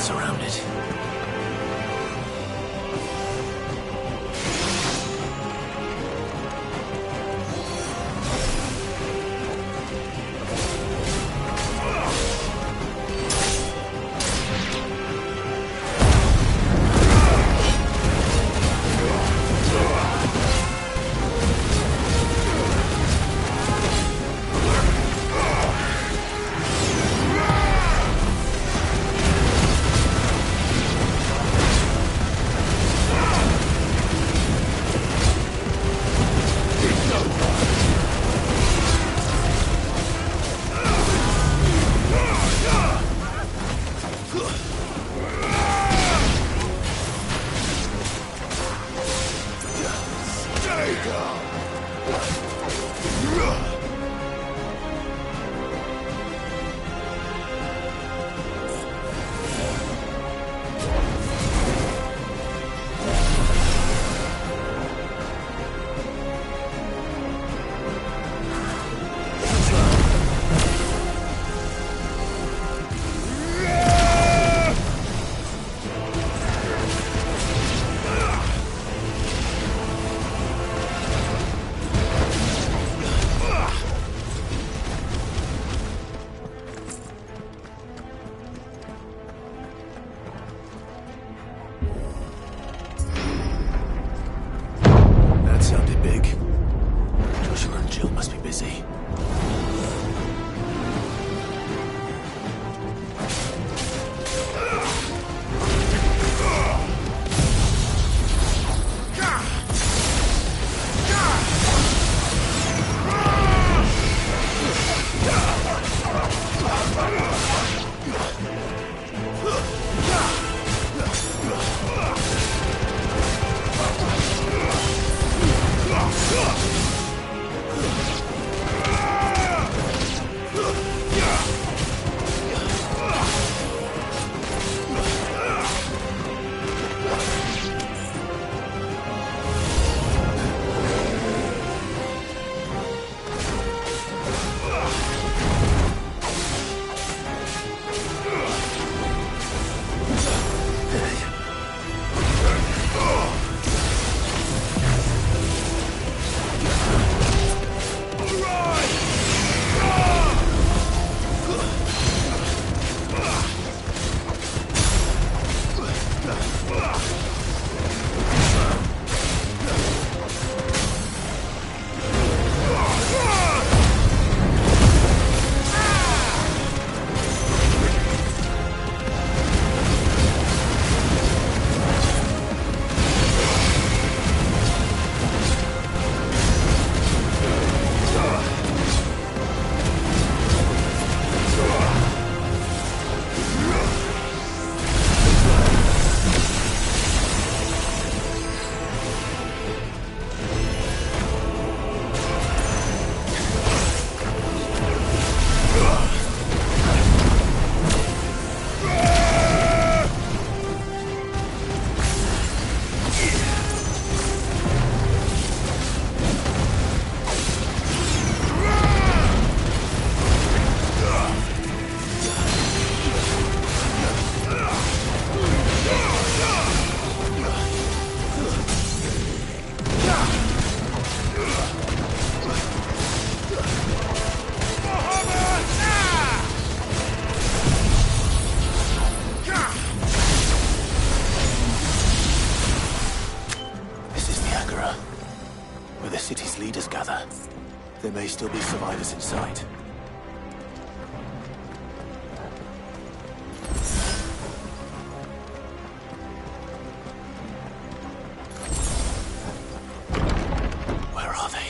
Speaker 3: surrounded. There may still be survivors inside. Where are they?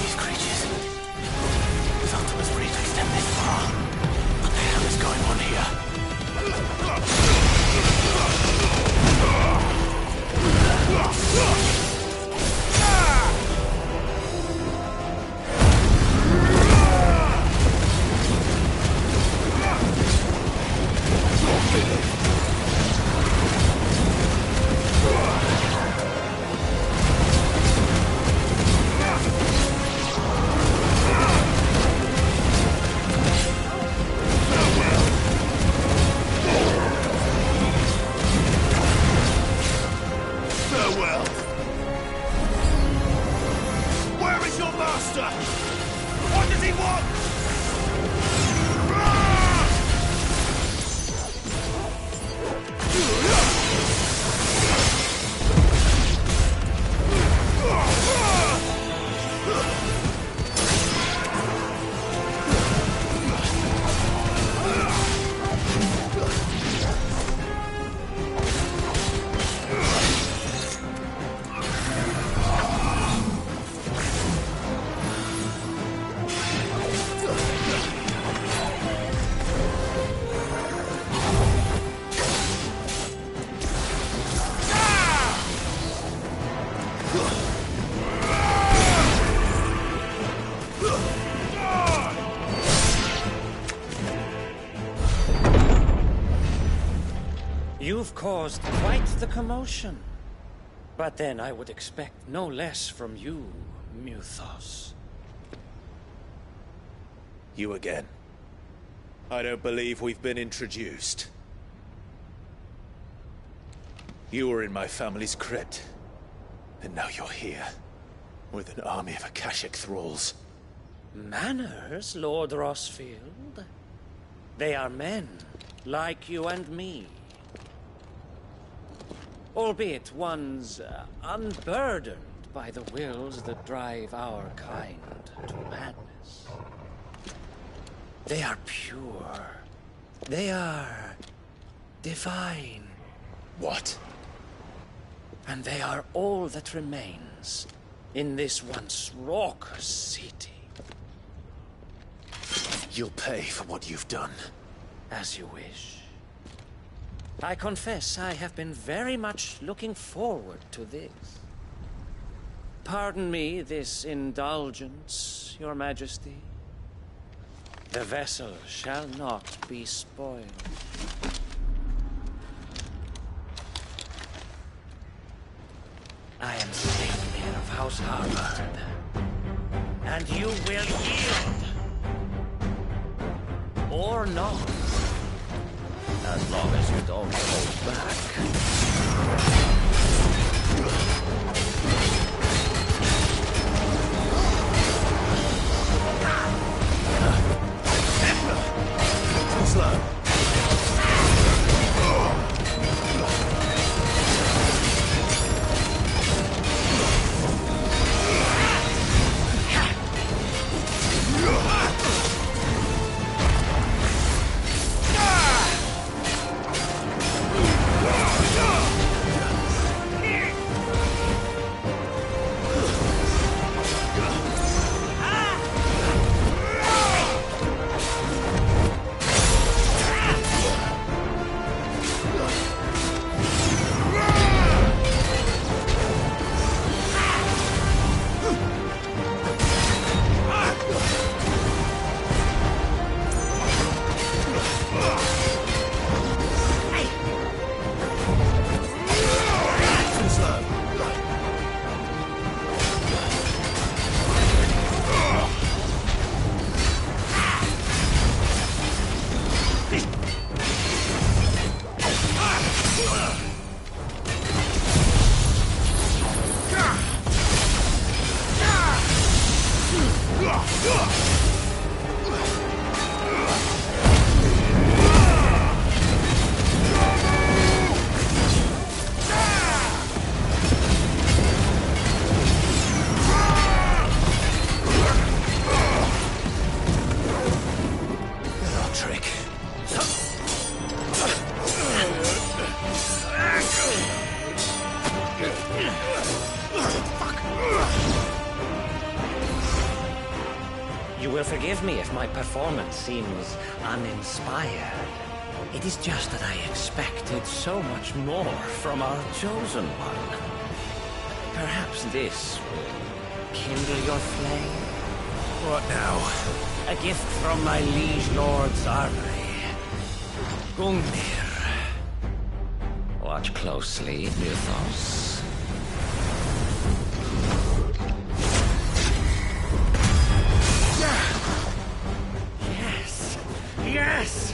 Speaker 3: These creatures. His ultimate's reach extend this far. What the hell is going on here?
Speaker 9: master! What does he want?
Speaker 7: You've caused quite the commotion. But then I would expect no less from you, Muthos.
Speaker 9: You again. I don't believe we've been introduced. You were in my family's crypt. And now you're here. With an army of Akashic thralls.
Speaker 7: Manners, Lord Rossfield? They are men, like you and me. Albeit ones unburdened by the wills that drive our kind to madness. They are pure. They are divine.
Speaker 9: What?
Speaker 7: And they are all that remains in this once raucous city.
Speaker 9: You'll pay for what you've done.
Speaker 7: As you wish. I confess I have been very much looking forward to this. Pardon me this indulgence, Your Majesty. The vessel shall not be spoiled. I am Savior of House Harvard, and you will yield. Or not. As long as you don't hold back.
Speaker 9: Too slow.
Speaker 7: You will forgive me if my performance seems uninspired. It is just that I expected so much more from our chosen one. Perhaps this will kindle your flame?
Speaker 9: What now?
Speaker 7: A gift from my liege lord's armory. Gungnir. Watch closely, Muthos. Yes! Yes!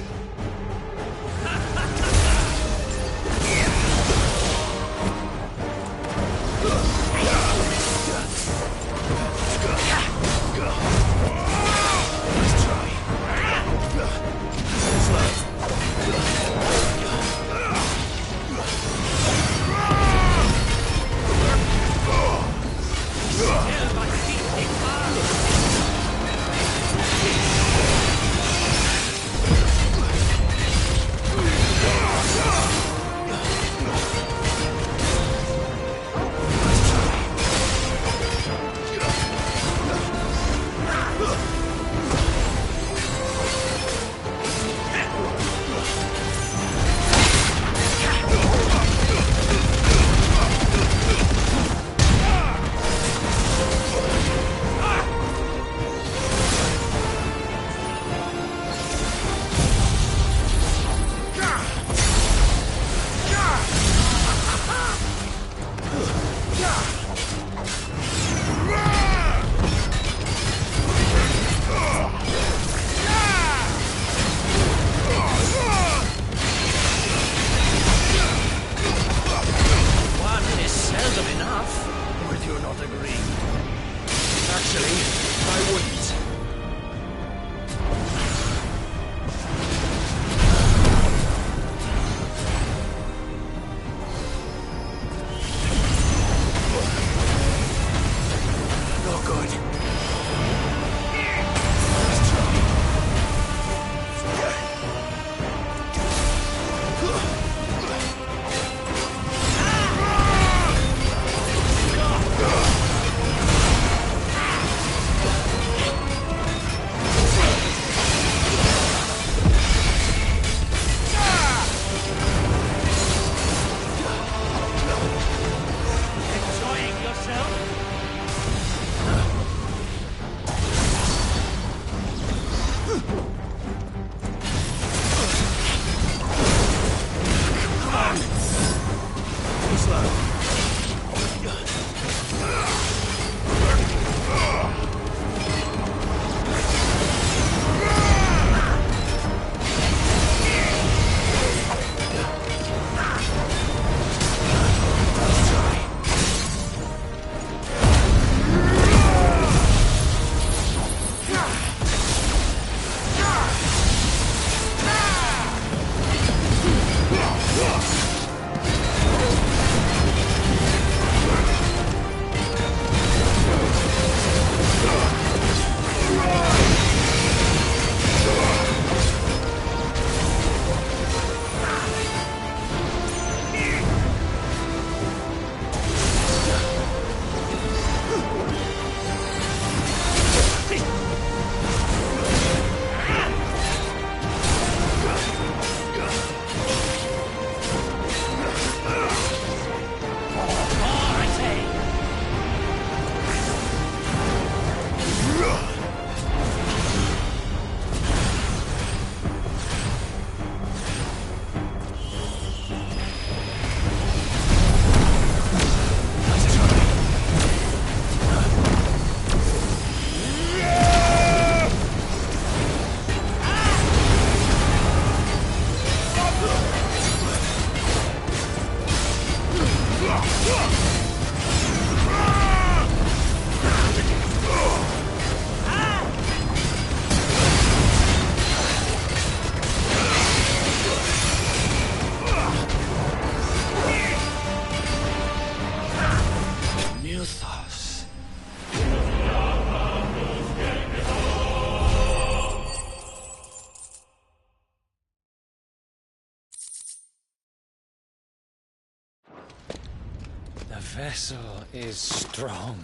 Speaker 16: vessel is strong.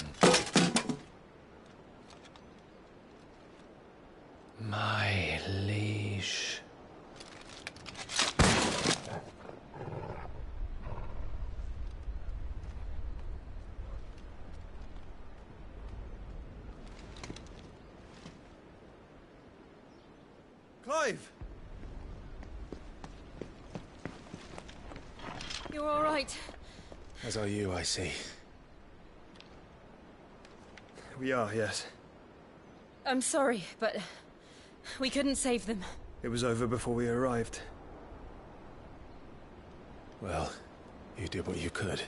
Speaker 16: My liege.
Speaker 5: Clive!
Speaker 18: You're all right.
Speaker 10: As are you, I see.
Speaker 5: We are, yes.
Speaker 18: I'm sorry, but we couldn't save them.
Speaker 5: It was over before we arrived.
Speaker 3: Well, you did what you could.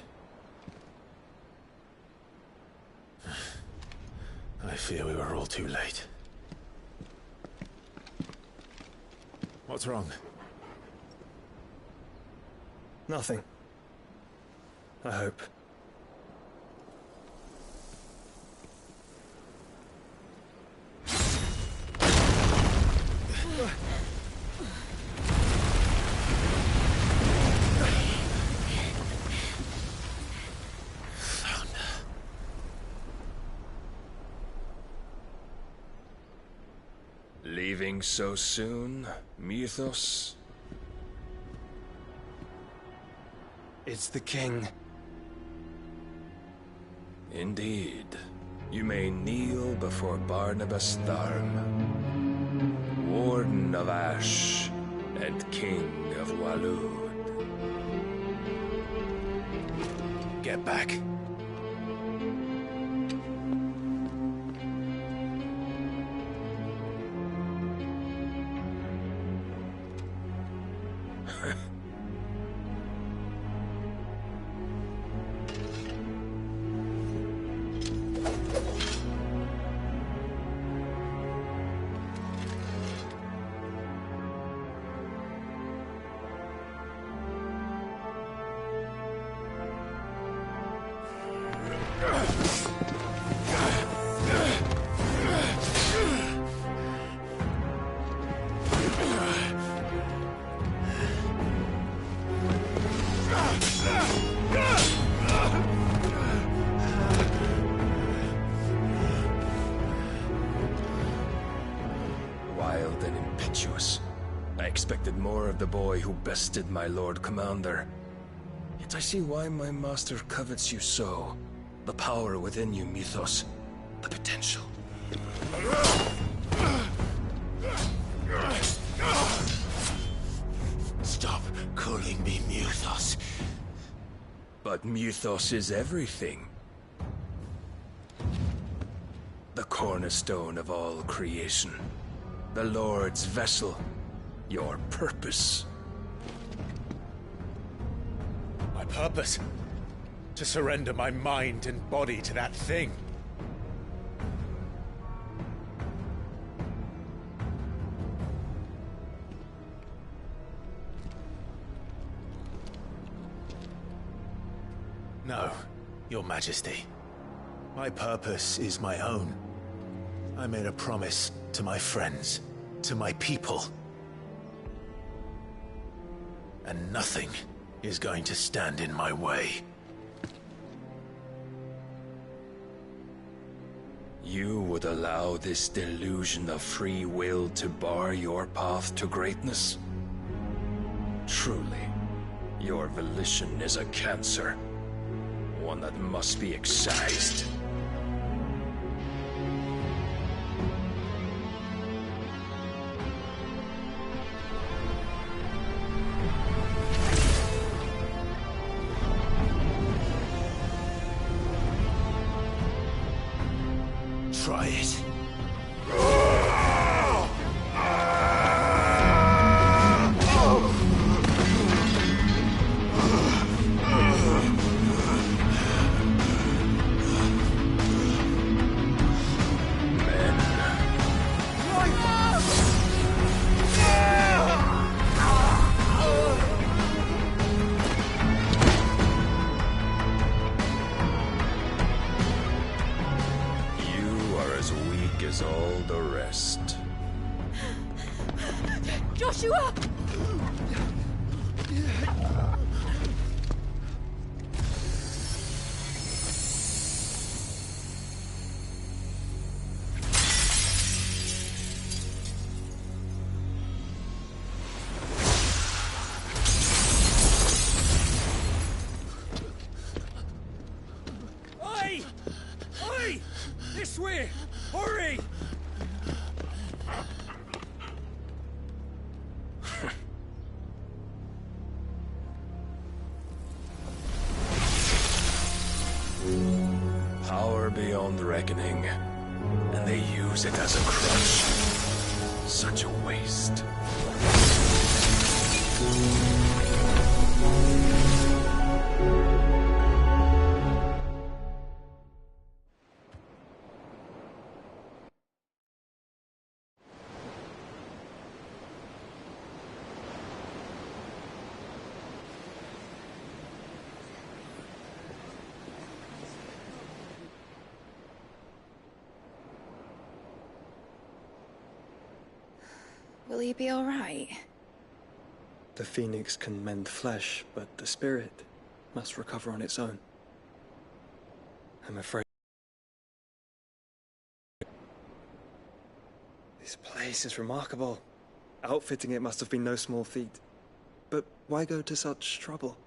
Speaker 3: I fear we were all too late. What's wrong?
Speaker 5: Nothing. I hope.
Speaker 20: Leaving so soon, Mythos?
Speaker 5: It's the king.
Speaker 20: Indeed. You may kneel before Barnabas Tharm, Warden of Ash and King of Waloed.
Speaker 5: Get back.
Speaker 20: Wild and impetuous. I expected more of the boy who bested my Lord Commander. Yet I see why my master covets you so. The power within you, Mythos. The potential.
Speaker 3: Stop calling me Mythos.
Speaker 20: But Mythos is everything. The cornerstone of all creation. The Lord's vessel. Your purpose.
Speaker 10: My purpose? To surrender my mind and body to that thing. No, Your Majesty. My purpose is my own. I made a promise to my friends, to my people. And nothing is going to stand in my way.
Speaker 20: You would allow this delusion of free will to bar your path to greatness? Truly, your volition is a cancer. One that must be excised.
Speaker 3: Try it.
Speaker 20: As all the rest.
Speaker 13: Joshua!
Speaker 7: Oi! Oi! This way! Hurry!
Speaker 20: Power beyond reckoning, and they use it as a crutch. Such a waste.
Speaker 17: Will he be all right?
Speaker 5: The phoenix can mend flesh, but the spirit must recover on its own. I'm afraid This place is remarkable. Outfitting it must have been no small feat. But why go to such trouble?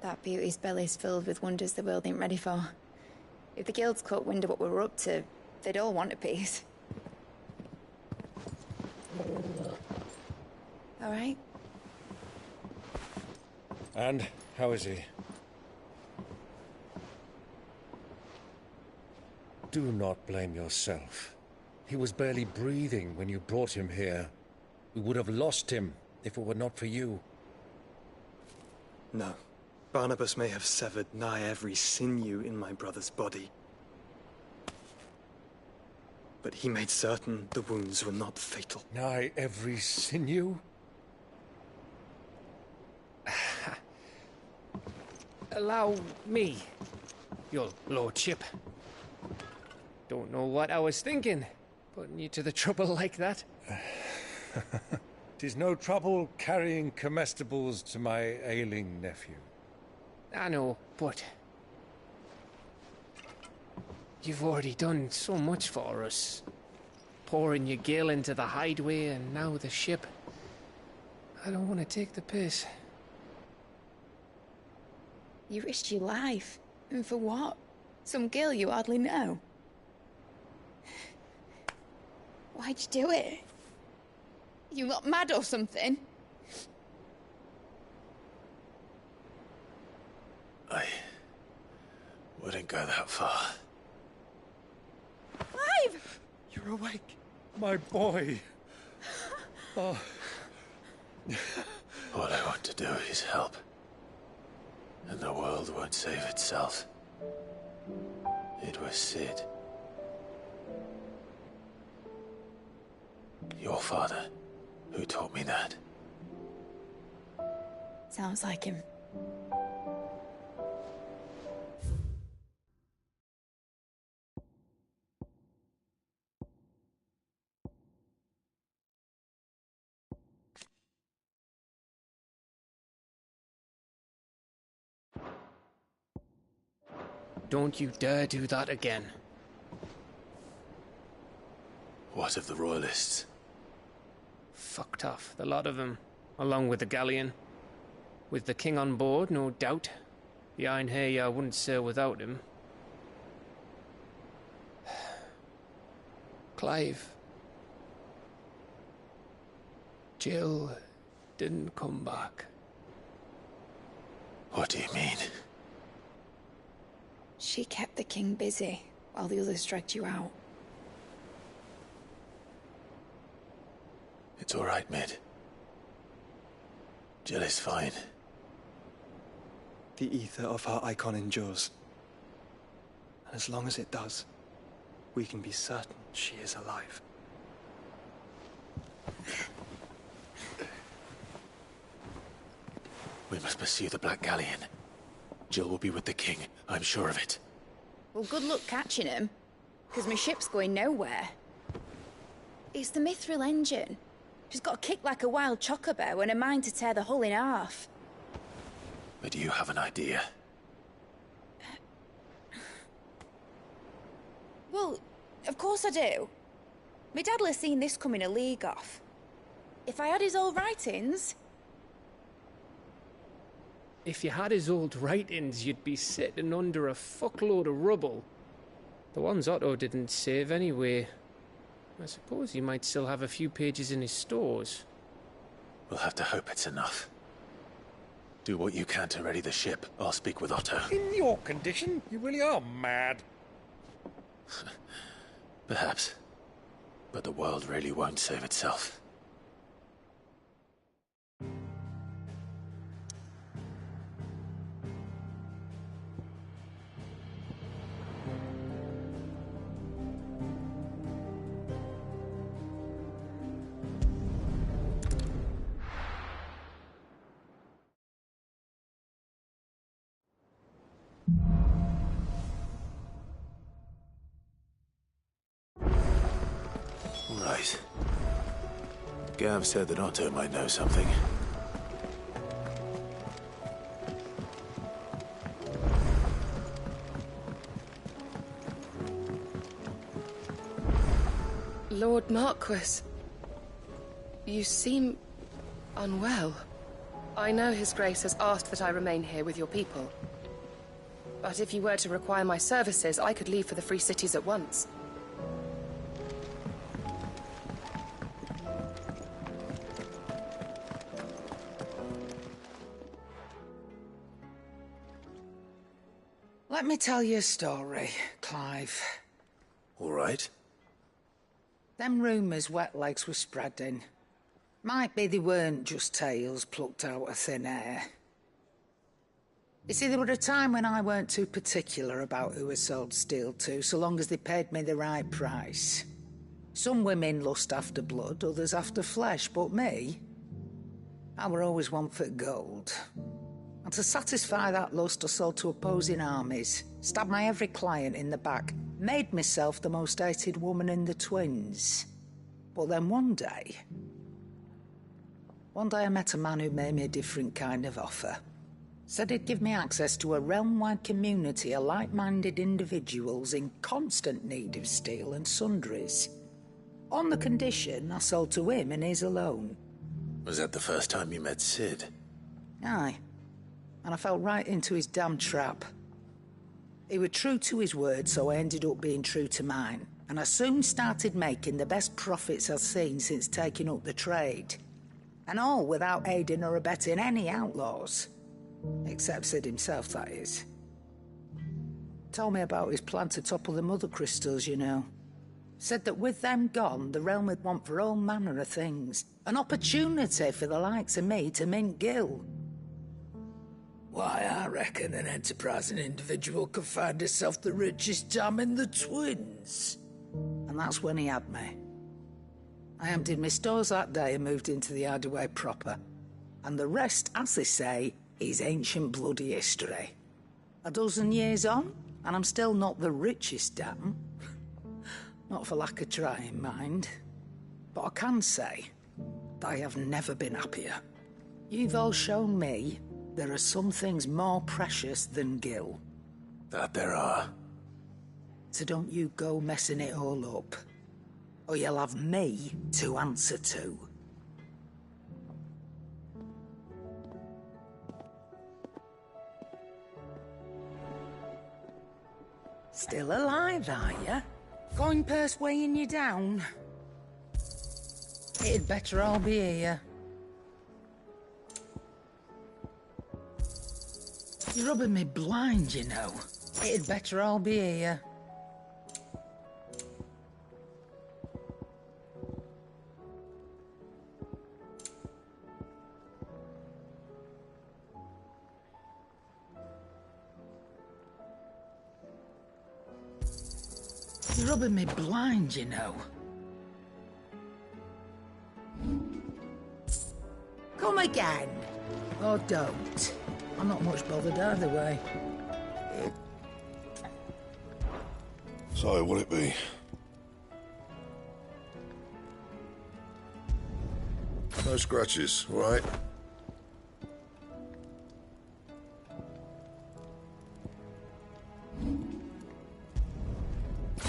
Speaker 17: That beauty's belly's filled with wonders the world ain't ready for. If the guilds caught wind of what we were up to, they'd all want a piece. All right?
Speaker 10: And how is he? Do not blame yourself. He was barely breathing when you brought him here. We would have lost him if it were not for you.
Speaker 5: No. Barnabas may have severed nigh every sinew in my brother's body. But he made certain the wounds were not fatal.
Speaker 10: Nigh every sinew?
Speaker 16: Allow me, your lordship. Don't know what I was thinking, putting you to the trouble like that.
Speaker 10: 'Tis no trouble carrying comestibles to my ailing nephew.
Speaker 16: I know, but you've already done so much for us. Pouring your gil into the hideaway and now the ship. I don't want to take the piss.
Speaker 17: You risked your life. And for what? Some girl you hardly know. Why'd you do it? You not mad or something?
Speaker 3: I wouldn't go that far.
Speaker 17: Clive!
Speaker 10: You're awake, my boy. Oh.
Speaker 3: All I want to do is help. And the world won't save itself. It was Sid. Your father, who taught me that.
Speaker 17: Sounds like him.
Speaker 16: Don't you dare do that again.
Speaker 3: What of the Royalists?
Speaker 16: Fucked off, the lot of them, along with the galleon. With the king on board, no doubt. The Iron Hair wouldn't sail without him. Clive. Jill didn't come back.
Speaker 3: What do you mean?
Speaker 17: She kept the king busy while the others dragged you out.
Speaker 3: It's all right, Mid. Jill is fine.
Speaker 5: The ether of her icon endures. And as long as it does, we can be certain she is alive.
Speaker 3: We must pursue the Black Galleon. Jill will be with the king, I'm sure of it.
Speaker 17: Well, good luck catching him, because my ship's going nowhere. It's the Mithril engine. She's got a kick like a wild chocobo and a mind to tear the hull in half.
Speaker 3: But you have an idea.
Speaker 17: Well, of course I do. My dad'll have seen this coming a league off. If I had his old writings...
Speaker 16: If you had his old writings, you'd be sitting under a fuckload of rubble. The ones Otto didn't save anyway. I suppose he might still have a few pages in his stores.
Speaker 3: We'll have to hope it's enough. Do what you can to ready the ship. I'll speak with Otto.
Speaker 10: In your condition, you really are mad.
Speaker 3: Perhaps. But the world really won't save itself. Right. Gav said that Otto might know something.
Speaker 21: Lord Marquis, you seem unwell. I know His Grace has asked that I remain here with your people. But if you were to require my services, I could leave for the Free Cities at once.
Speaker 22: Let me tell you a story, Clive.
Speaker 3: All right.
Speaker 22: Them rumours Wetlegs were spreading. Might be they weren't just tales plucked out of thin air. You see, there were a time when I weren't too particular about who I sold steel to, so long as they paid me the right price. Some women lust after blood, others after flesh, but me, I were always one for gold. And to satisfy that lust, I sold to opposing armies, stabbed my every client in the back, made myself the most hated woman in the twins. But then one day I met a man who made me a different kind of offer. Said he'd give me access to a realm-wide community of like-minded individuals in constant need of steel and sundries. On the condition I sold to him and his alone.
Speaker 3: Was that the first time you met Sid?
Speaker 22: Aye. And I fell right into his damn trap. He was true to his word, so I ended up being true to mine. And I soon started making the best profits I've seen since taking up the trade. And all without aiding or abetting any outlaws. Except Sid himself, that is. Told me about his plan to topple the mother crystals, you know. Said that with them gone, the realm would want for all manner of things. An opportunity for the likes of me to mint gil. Why, I reckon an enterprising individual could find himself the richest dam in the twins. And that's when he had me. I emptied my stores that day and moved into the Hideaway proper. And the rest, as they say, is ancient bloody history. A dozen years on, and I'm still not the richest dam. Not for lack of trying, mind. But I can say that I have never been happier. You've all shown me there are some things more precious than gil.
Speaker 3: That there are.
Speaker 22: So don't you go messing it all up, or you'll have me to answer to. Still alive, are you? Coin purse weighing you down? It'd better all be here. You're rubbing me blind, you know. It'd better all be here. You're rubbing me blind, you know. Come again. Or don't. I'm not much bothered either way.
Speaker 23: So, what'll it be? No scratches, all right?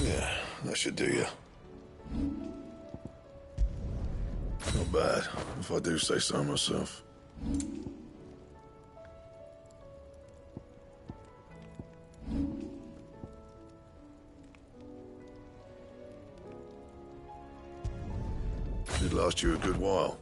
Speaker 23: Yeah, that should do you. Not bad, if I do say so myself. Should last you a good while.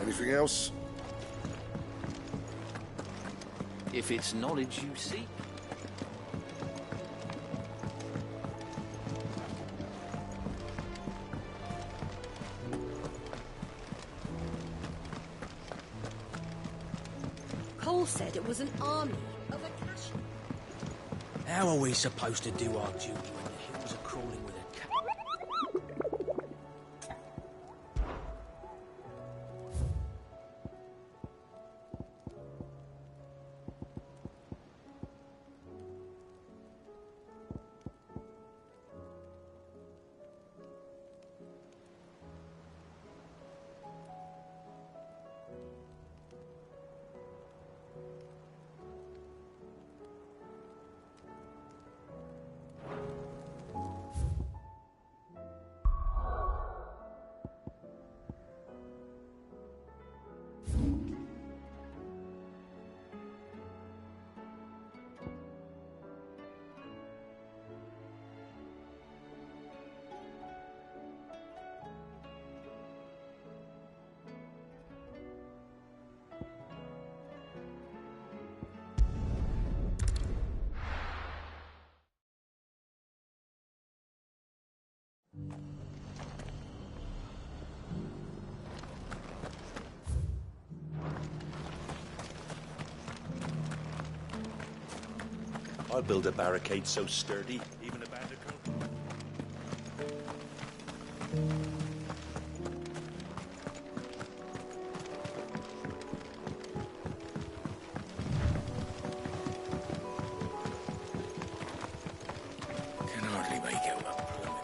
Speaker 23: Anything else?
Speaker 7: If it's knowledge you seek.
Speaker 24: Cole said it was an army of Akashi.
Speaker 7: How are we supposed to do our duty when the hills are crawling with a cat?
Speaker 1: I'll build a barricade so sturdy, even a bandicoot.
Speaker 14: Can hardly make out that plumbing.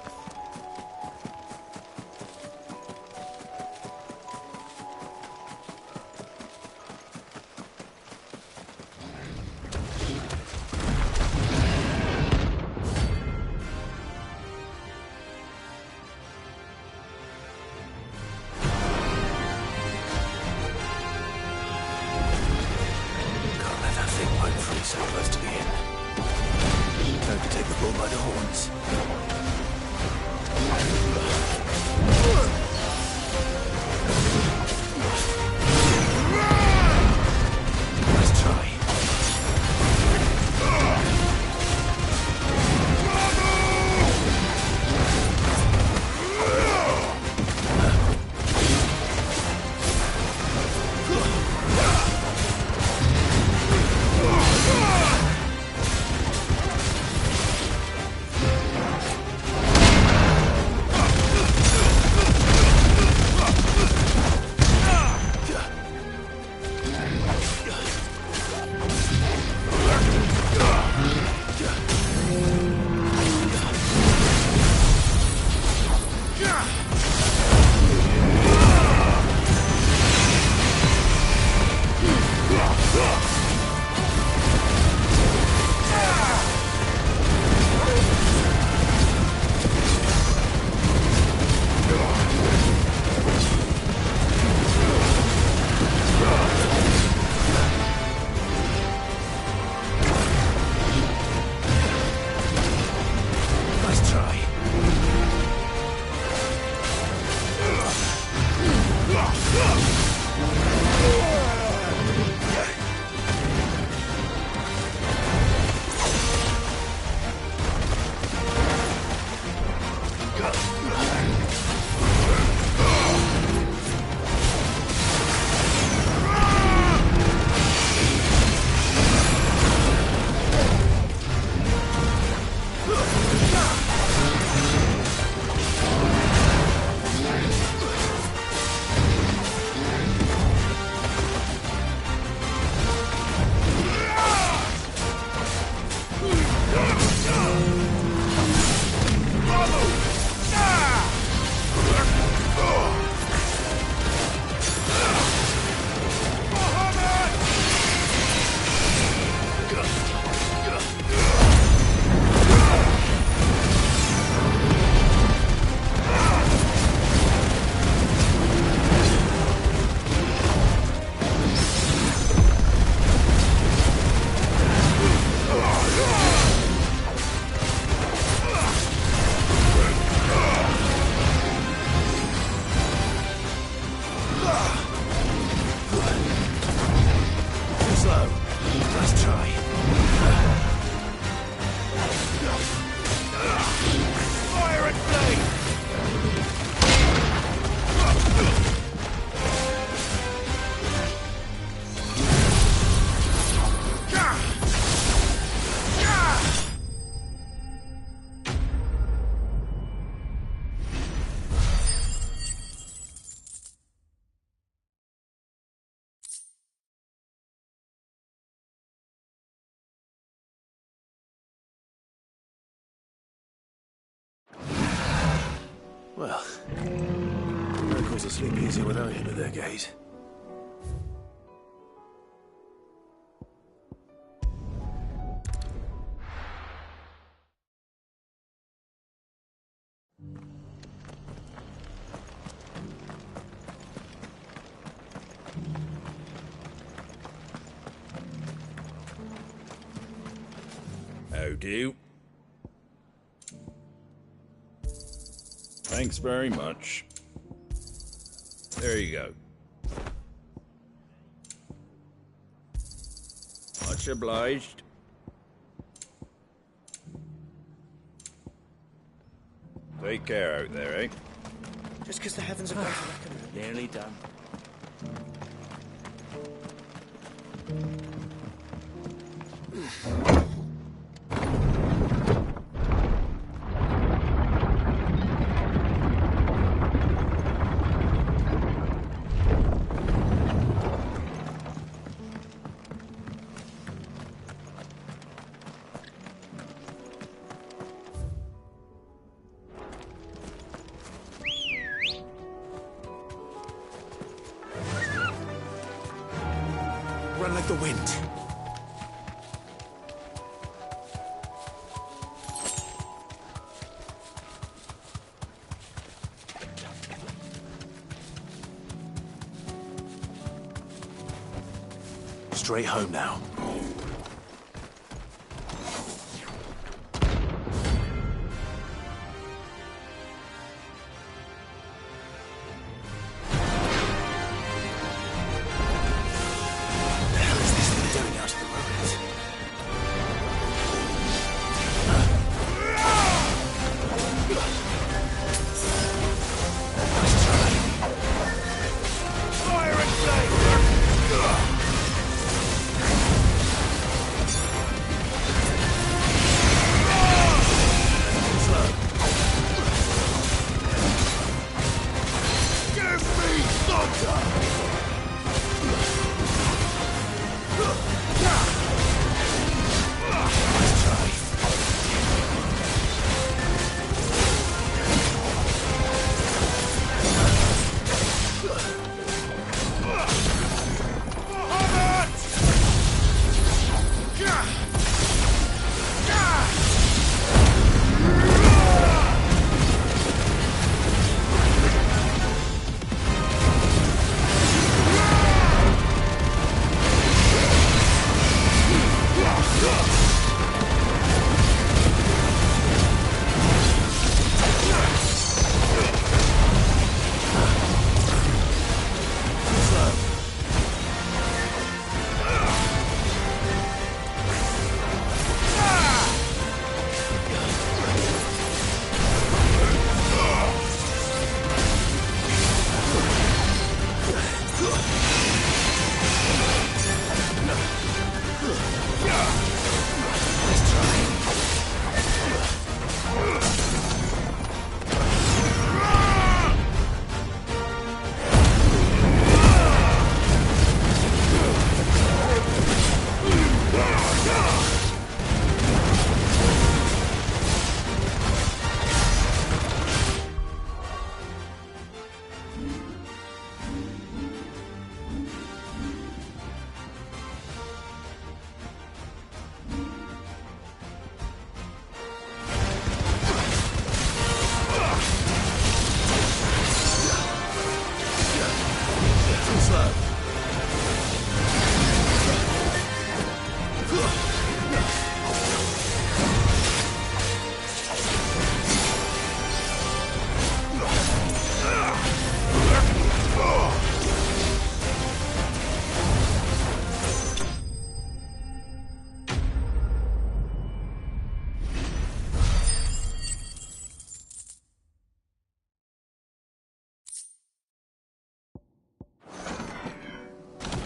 Speaker 3: Can't let that thing poke free so close to the inn. Time to take the bull by the horns. Let's try. Let's try. Slow. Let's try. Fire and flame! Well, locals will sleep easier without him at their gate.
Speaker 1: How do? Thanks very much. There you go. Much obliged. Take care out there, eh?
Speaker 2: Just because the heavens are going to reckon.
Speaker 7: Nearly done.
Speaker 3: run like the wind. Straight home now.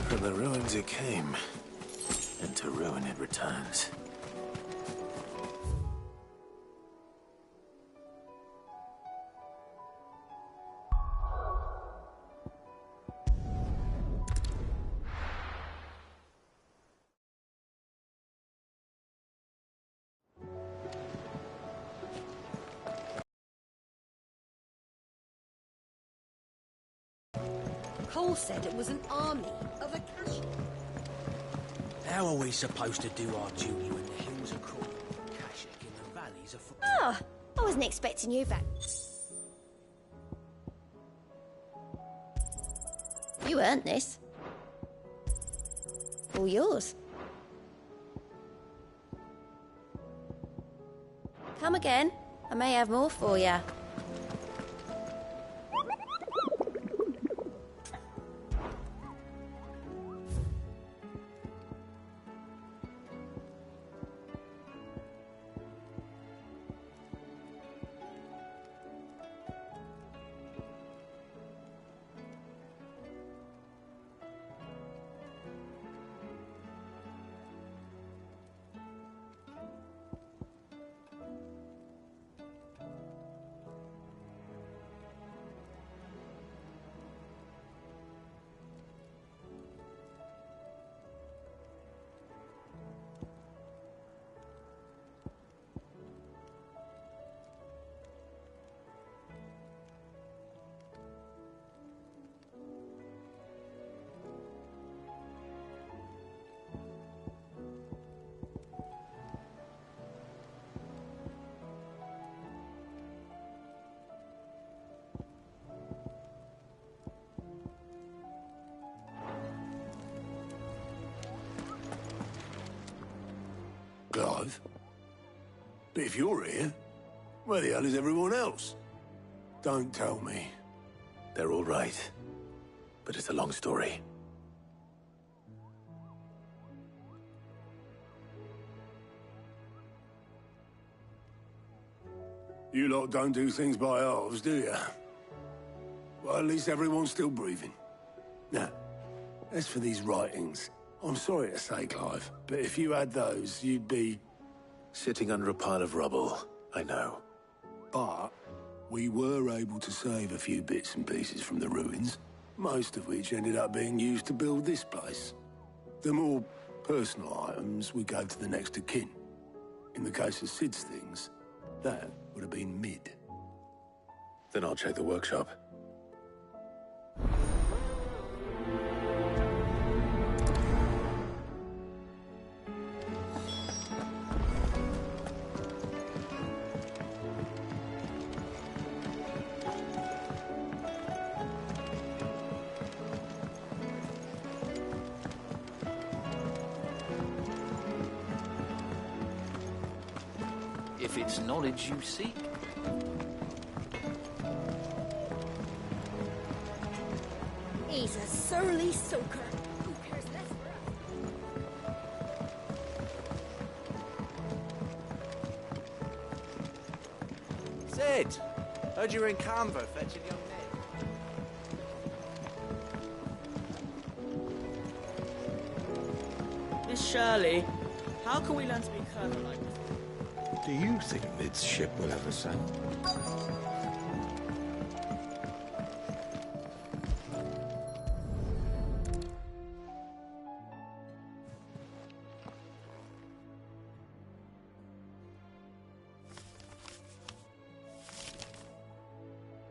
Speaker 3: From the ruins it came, and to ruin it returns.
Speaker 24: Cole said it was an army of Akashi.
Speaker 7: How are we supposed to do our duty when the hills are crawling with Kashik in the valleys of...
Speaker 24: Oh, I wasn't expecting you back. You earned this. All yours. Come again. I may have more for ya.
Speaker 9: Clive. But if you're here, where the hell is everyone else? Don't tell me.
Speaker 3: They're all right. But it's a long story.
Speaker 9: You lot don't do things by halves, do you? Well, at least everyone's still breathing. Now, as for these writings, I'm sorry to say, Clive, but if you had those, you'd be...
Speaker 3: Sitting under a pile of rubble, I know.
Speaker 9: But we were able to save a few bits and pieces from the ruins, most of which ended up being used to build this place. The more personal items we gave to the next of kin. In the case of Sid's things, that would have been mid.
Speaker 3: Then I'll check the workshop.
Speaker 8: If it's knowledge you seek.
Speaker 24: He's a surly soaker. Who cares less for us?
Speaker 11: Sid! Heard you were in Canva fetching young Ned.
Speaker 2: Miss Shirley, how can we learn to be clever like this?
Speaker 10: Do you think Mid's ship will ever sail?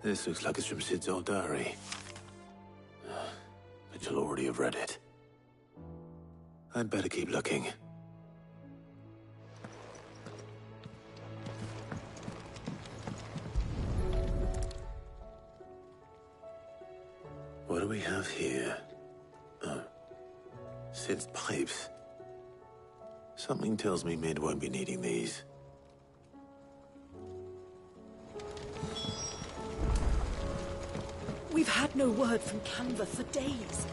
Speaker 3: This looks like it's from Sid's old diary. But you'll already have read it. I'd better keep looking. What do we have here? Oh. Sid's pipes. Something tells me Mid won't be needing these.
Speaker 2: We've had no word from Canva for days.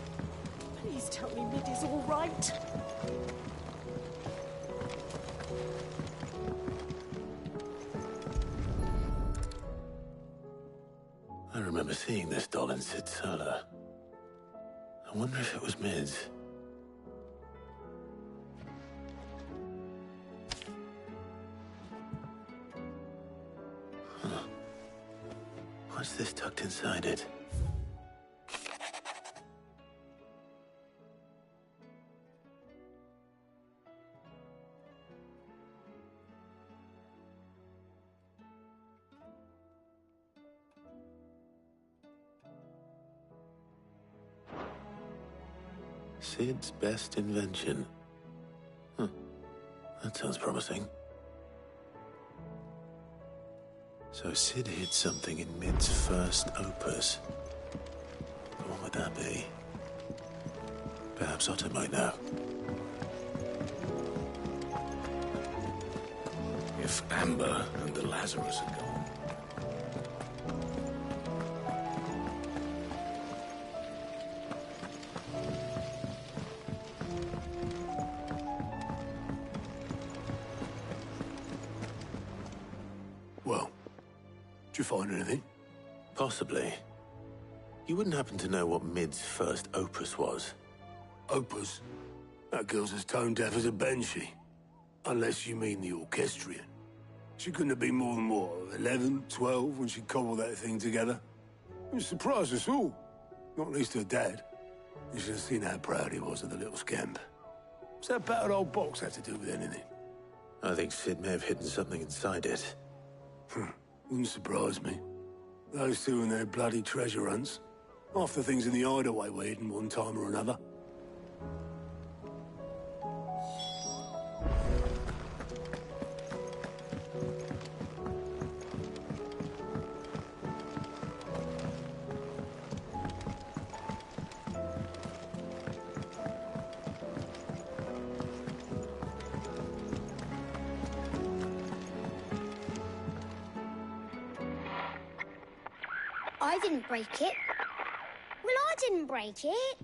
Speaker 2: Please tell me Mid is all right.
Speaker 3: I remember seeing this doll in Sid's cellar. I wonder if it was Mid's. Huh. What's this tucked inside it? Sid's best invention. Huh. That sounds promising. So Sid hid something in Mid's first opus. But what would that be? Perhaps Otto might know.
Speaker 9: If Amber and the Lazarus are gone. Well, did you find anything?
Speaker 3: Possibly. You wouldn't happen to know what Mid's first opus was?
Speaker 9: Opus? That girl's as tone deaf as a banshee. Unless you mean the orchestrion. She couldn't have been more than, what, 11, 12 when she cobbled that thing together? It surprised us all. Not least her dad. You should have seen how proud he was of the little scamp. What's that battered old box have to do with anything?
Speaker 3: I think Sid may have hidden something inside it.
Speaker 9: Wouldn't surprise me. Those two and their bloody treasure hunts. Half the things in the hideaway were hidden one time or another.
Speaker 24: I didn't break it. Well, I didn't break it.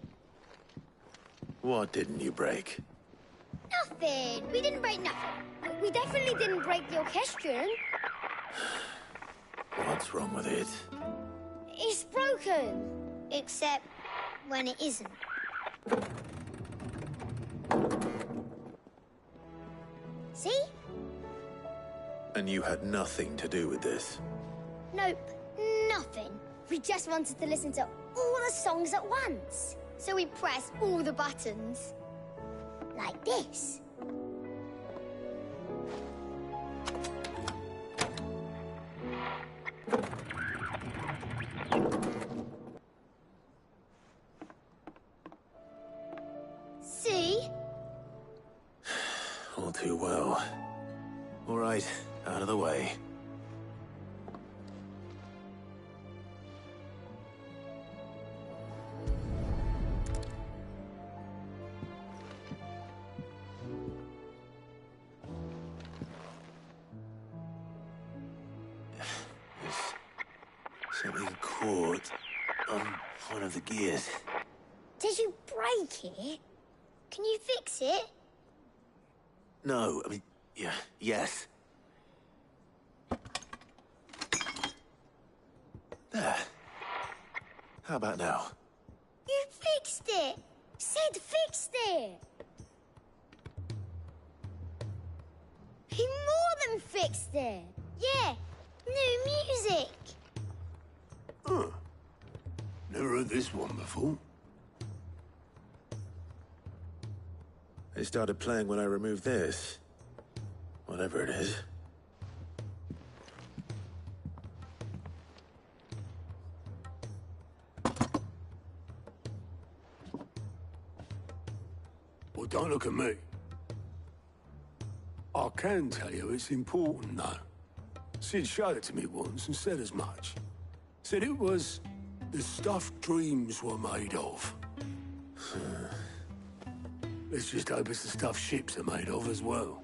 Speaker 3: What didn't you break?
Speaker 24: Nothing. We didn't break nothing. We definitely didn't break the orchestrion.
Speaker 3: What's wrong with it?
Speaker 24: It's broken. Except when it isn't. See?
Speaker 3: And you had nothing to do with this?
Speaker 24: Nope, nothing. We just wanted to listen to all the songs at once. So we pressed all the buttons. Like this. See?
Speaker 3: All too well. All right, out of the way. There's something caught on one of the gears.
Speaker 24: Did you break it? Can you fix it?
Speaker 3: No, I mean, yeah, yes. There. How about now?
Speaker 24: You fixed it! Sid fixed it! He more than fixed it! Yeah, new music!
Speaker 9: Huh. Never heard this one before.
Speaker 3: They started playing when I removed this. Whatever it is.
Speaker 9: Well, don't look at me. I can tell you it's important, though. Sid showed it to me once and said as much. Said it was the stuff dreams were made of. Let's just hope it's the stuff ships are made of as well.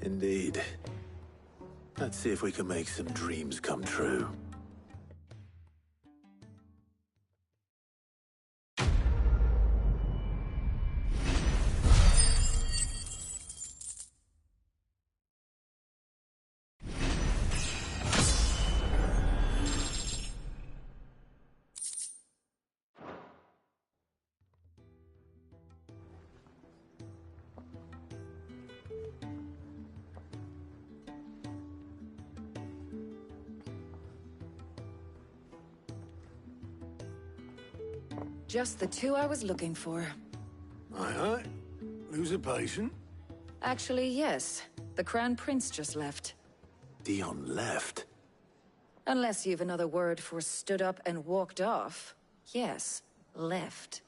Speaker 3: Indeed. Let's see if we can make some dreams come true.
Speaker 4: Just the two I was looking for.
Speaker 9: Aye. Lose a patient?
Speaker 4: Actually, yes. The Crown Prince just left.
Speaker 3: Dion left?
Speaker 4: Unless you've another word for stood up and walked off. Yes, left.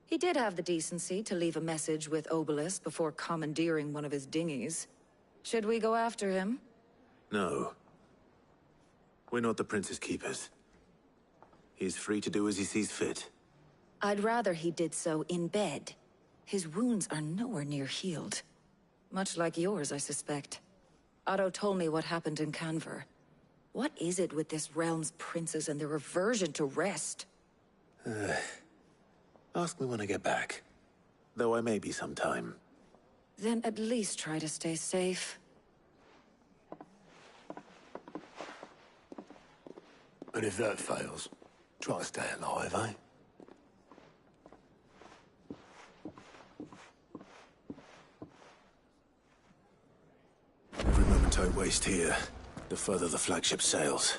Speaker 4: He did have the decency to leave a message with Obelisk before commandeering one of his dinghies. Should we go after him?
Speaker 3: No. We're not the Prince's keepers. He's free to do as he sees fit.
Speaker 4: I'd rather he did so in bed. His wounds are nowhere near healed. Much like yours, I suspect. Otto told me what happened in Canver. What is it with this realm's princes and their aversion to rest?
Speaker 3: Ask me when I get back. Though I may be sometime.
Speaker 4: Then at least try to stay safe.
Speaker 9: And if that fails, try to stay alive, eh?
Speaker 3: Every moment I waste here, the further the flagship sails.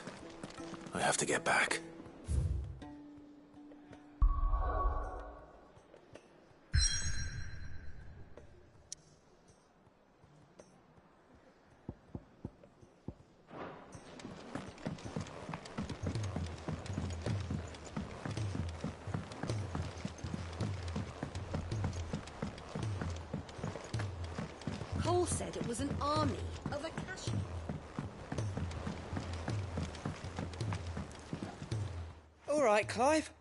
Speaker 3: I have to get back.
Speaker 2: Cole said it was an army of Akashi.
Speaker 6: All right, Clive.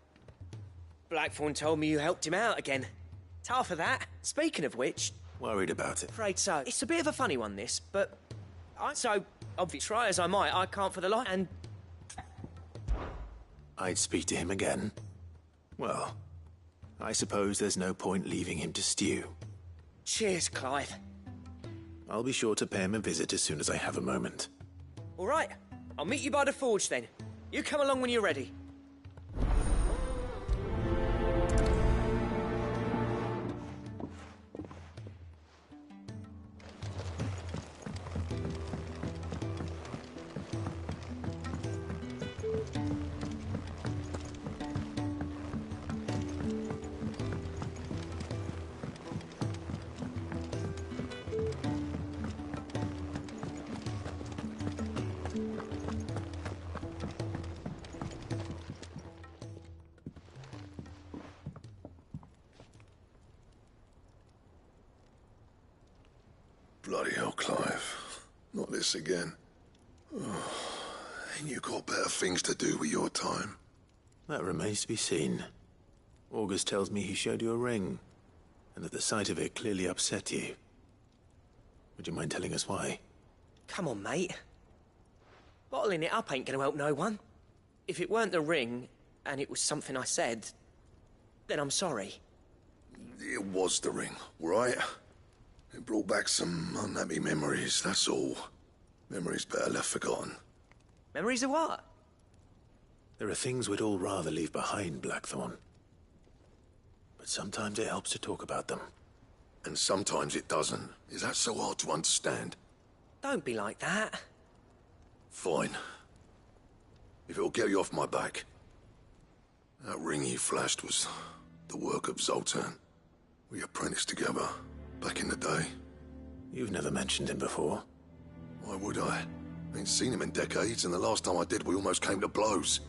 Speaker 6: Blackthorn told me you helped him out again. Tough for that. Speaking of which...
Speaker 3: Worried about it.
Speaker 6: Afraid so. It's a bit of a funny one, this, but... So, obviously, try as I might, I can't for the life, and...
Speaker 3: I'd speak to him again. Well, I suppose there's no point leaving him to stew.
Speaker 6: Cheers, Clive.
Speaker 3: I'll be sure to pay him a visit as soon as I have a moment.
Speaker 6: All right, I'll meet you by the forge then. You come along when you're ready.
Speaker 23: Bloody hell, Clive. Not this again. Oh, ain't you got better things to do with your time?
Speaker 3: That remains to be seen. August tells me he showed you a ring, and that the sight of it clearly upset you. Would you mind telling us why?
Speaker 6: Come on, mate. Bottling it up ain't gonna help no one. If it weren't the ring, and it was something I said, then I'm sorry.
Speaker 23: It was the ring, right? It brought back some unhappy memories, that's all. Memories better left forgotten.
Speaker 6: Memories of what?
Speaker 3: There are things we'd all rather leave behind, Blackthorn. But sometimes it helps to talk about them.
Speaker 23: And sometimes it doesn't. Is that so hard to understand?
Speaker 6: Don't be like that.
Speaker 23: Fine. If it'll get you off my back. That ring you flashed was the work of Zoltan. We apprenticed together. Back in the day.
Speaker 3: You've never mentioned him before.
Speaker 23: Why would I? Ain't seen him in decades, and the last time I did, we almost came to blows.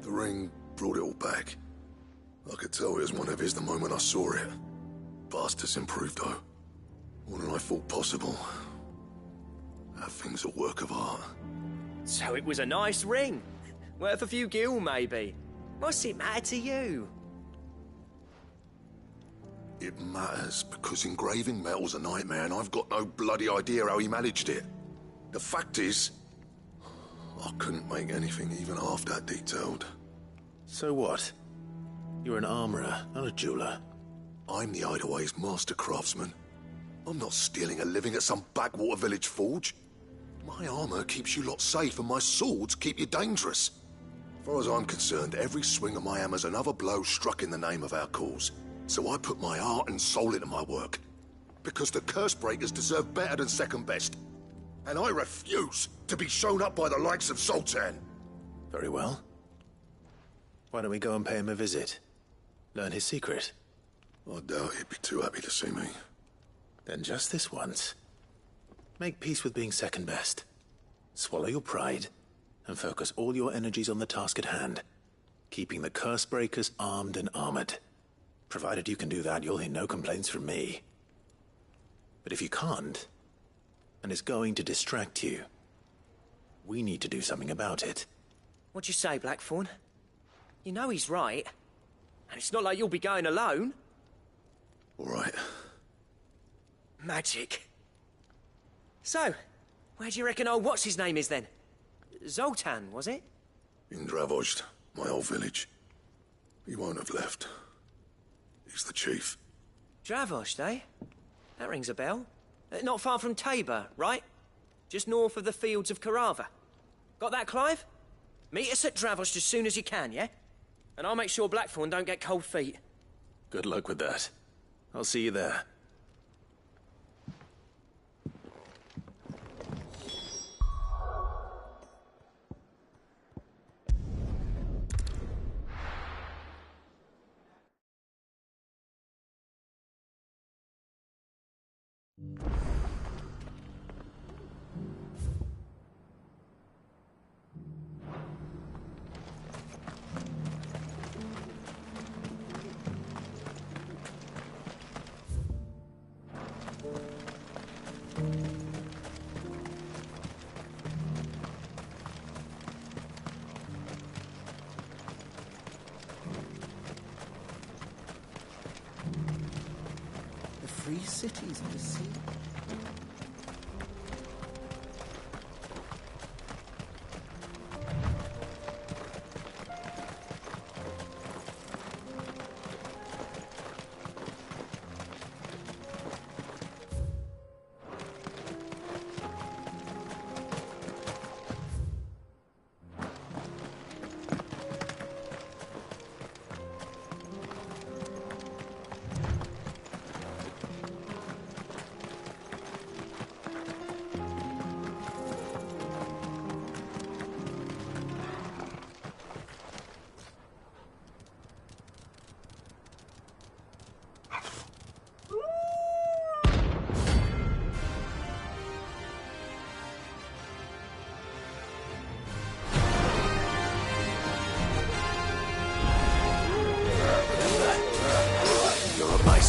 Speaker 23: The ring brought it all back. I could tell it was one of his the moment I saw it. Bastard's improved, though. More than I thought possible. That thing's a work of art.
Speaker 6: So it was a nice ring. Worth a few gil, maybe. What's it matter to you?
Speaker 23: It matters because engraving metal's a nightmare and I've got no bloody idea how he managed it. The fact is, I couldn't make anything even half that detailed.
Speaker 3: So what? You're an armorer, not a jeweler.
Speaker 23: I'm the Hideaway's master craftsman. I'm not stealing a living at some backwater village forge. My armor keeps you lot safe and my swords keep you dangerous. As far as I'm concerned, every swing of my hammer's another blow struck in the name of our cause. So I put my heart and soul into my work. Because the curse breakers deserve better than second best. And I refuse to be shown up by the likes of Zoltan.
Speaker 3: Very well. Why don't we go and pay him a visit? Learn his secret.
Speaker 23: I doubt he'd be too happy to see me.
Speaker 3: Then just this once. Make peace with being second best. Swallow your pride, and focus all your energies on the task at hand. Keeping the curse breakers armed and armored. Provided you can do that, you'll hear no complaints from me. But if you can't, and it's going to distract you, we need to do something about it.
Speaker 6: What'd you say, Blackthorn? You know he's right. And it's not like you'll be going alone.
Speaker 23: All right.
Speaker 6: Magic. So, where do you reckon old what's-his-name is then? Zoltan, was it?
Speaker 23: In Dravozd, my old village. He won't have left. He's the chief.
Speaker 6: Dravozd, eh? That rings a bell. Not far from Tabor, right? Just north of the fields of Carava. Got that, Clive? Meet us at Dravozd as soon as you can, yeah? And I'll make sure Blackthorn don't get cold feet.
Speaker 3: Good luck with that. I'll see you there.
Speaker 2: Free cities of the sea.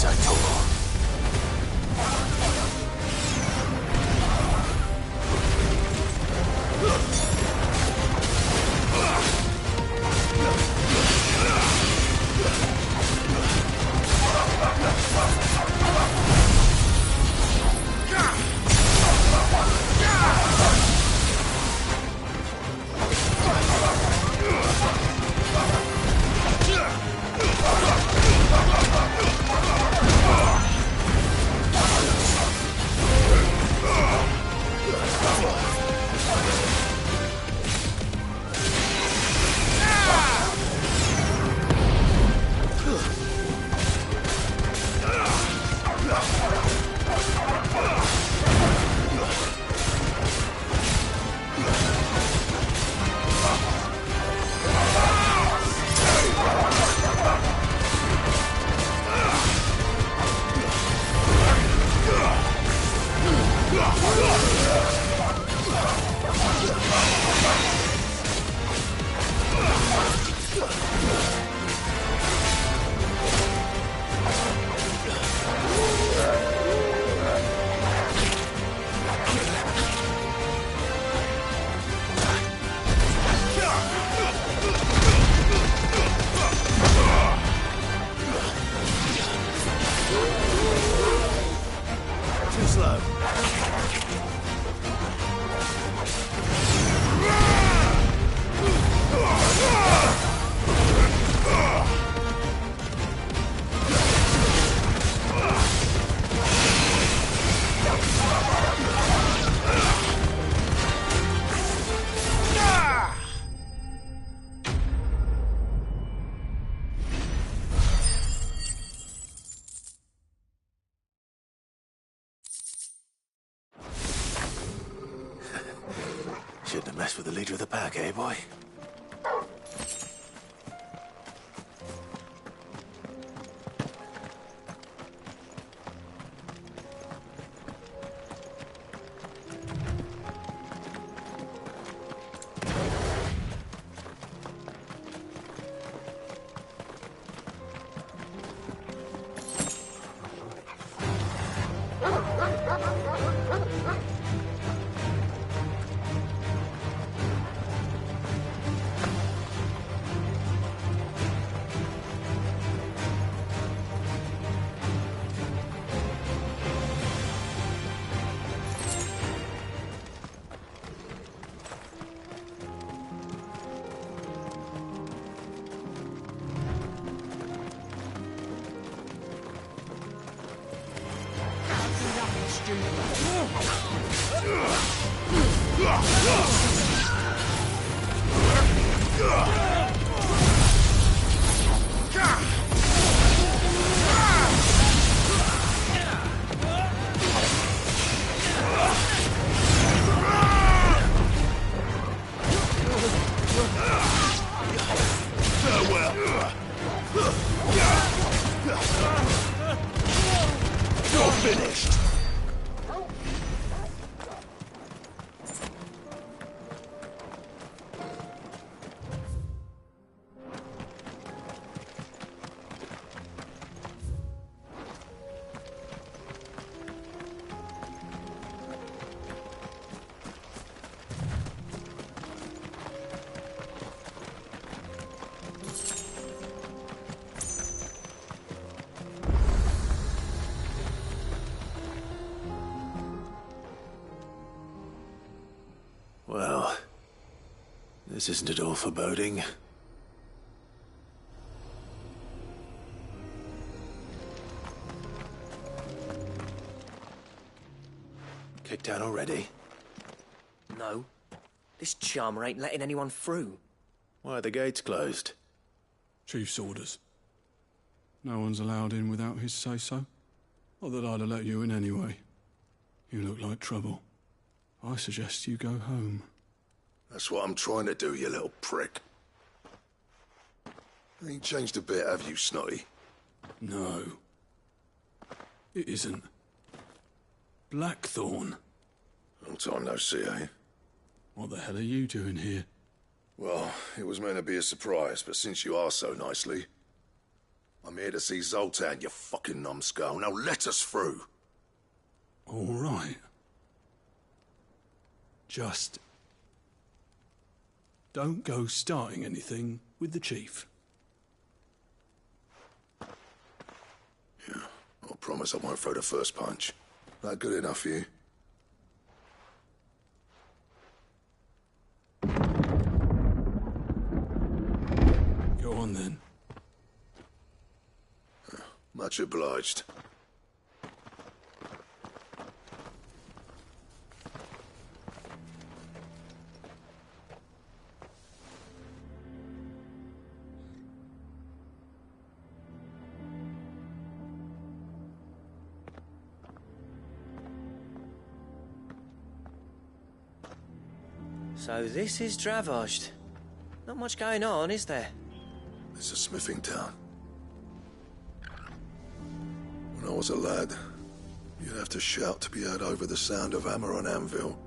Speaker 3: as I thought.
Speaker 23: Too slow. Shouldn't have messed with the leader of the pack, eh, boy? You're finished! Well, this isn't at all foreboding. Kicked out already?
Speaker 6: No. This charmer ain't letting anyone through.
Speaker 23: Why are the gates closed?
Speaker 12: Chief's orders. No one's allowed in without his say-so. Not that I'd have let you in anyway. You look like trouble. I suggest you go home.
Speaker 23: That's what I'm trying to do, you little prick. Ain't changed a bit, have you, Snotty?
Speaker 12: No. It isn't. Blackthorn.
Speaker 23: Long time no see, eh?
Speaker 12: What the hell are you doing here?
Speaker 23: Well, it was meant to be a surprise, but since you asked so nicely... I'm here to see Zoltan, you fucking numbskull. Now let us through.
Speaker 12: All right. Just don't go starting anything with the chief.
Speaker 23: Yeah, I promise I won't throw the first punch. That good enough for you?
Speaker 12: Go on then.
Speaker 23: Much obliged.
Speaker 6: So this is Dravozd. Not much going on, is there?
Speaker 23: It's a smithing town. When I was a lad, you'd have to shout to be heard over the sound of hammer on anvil.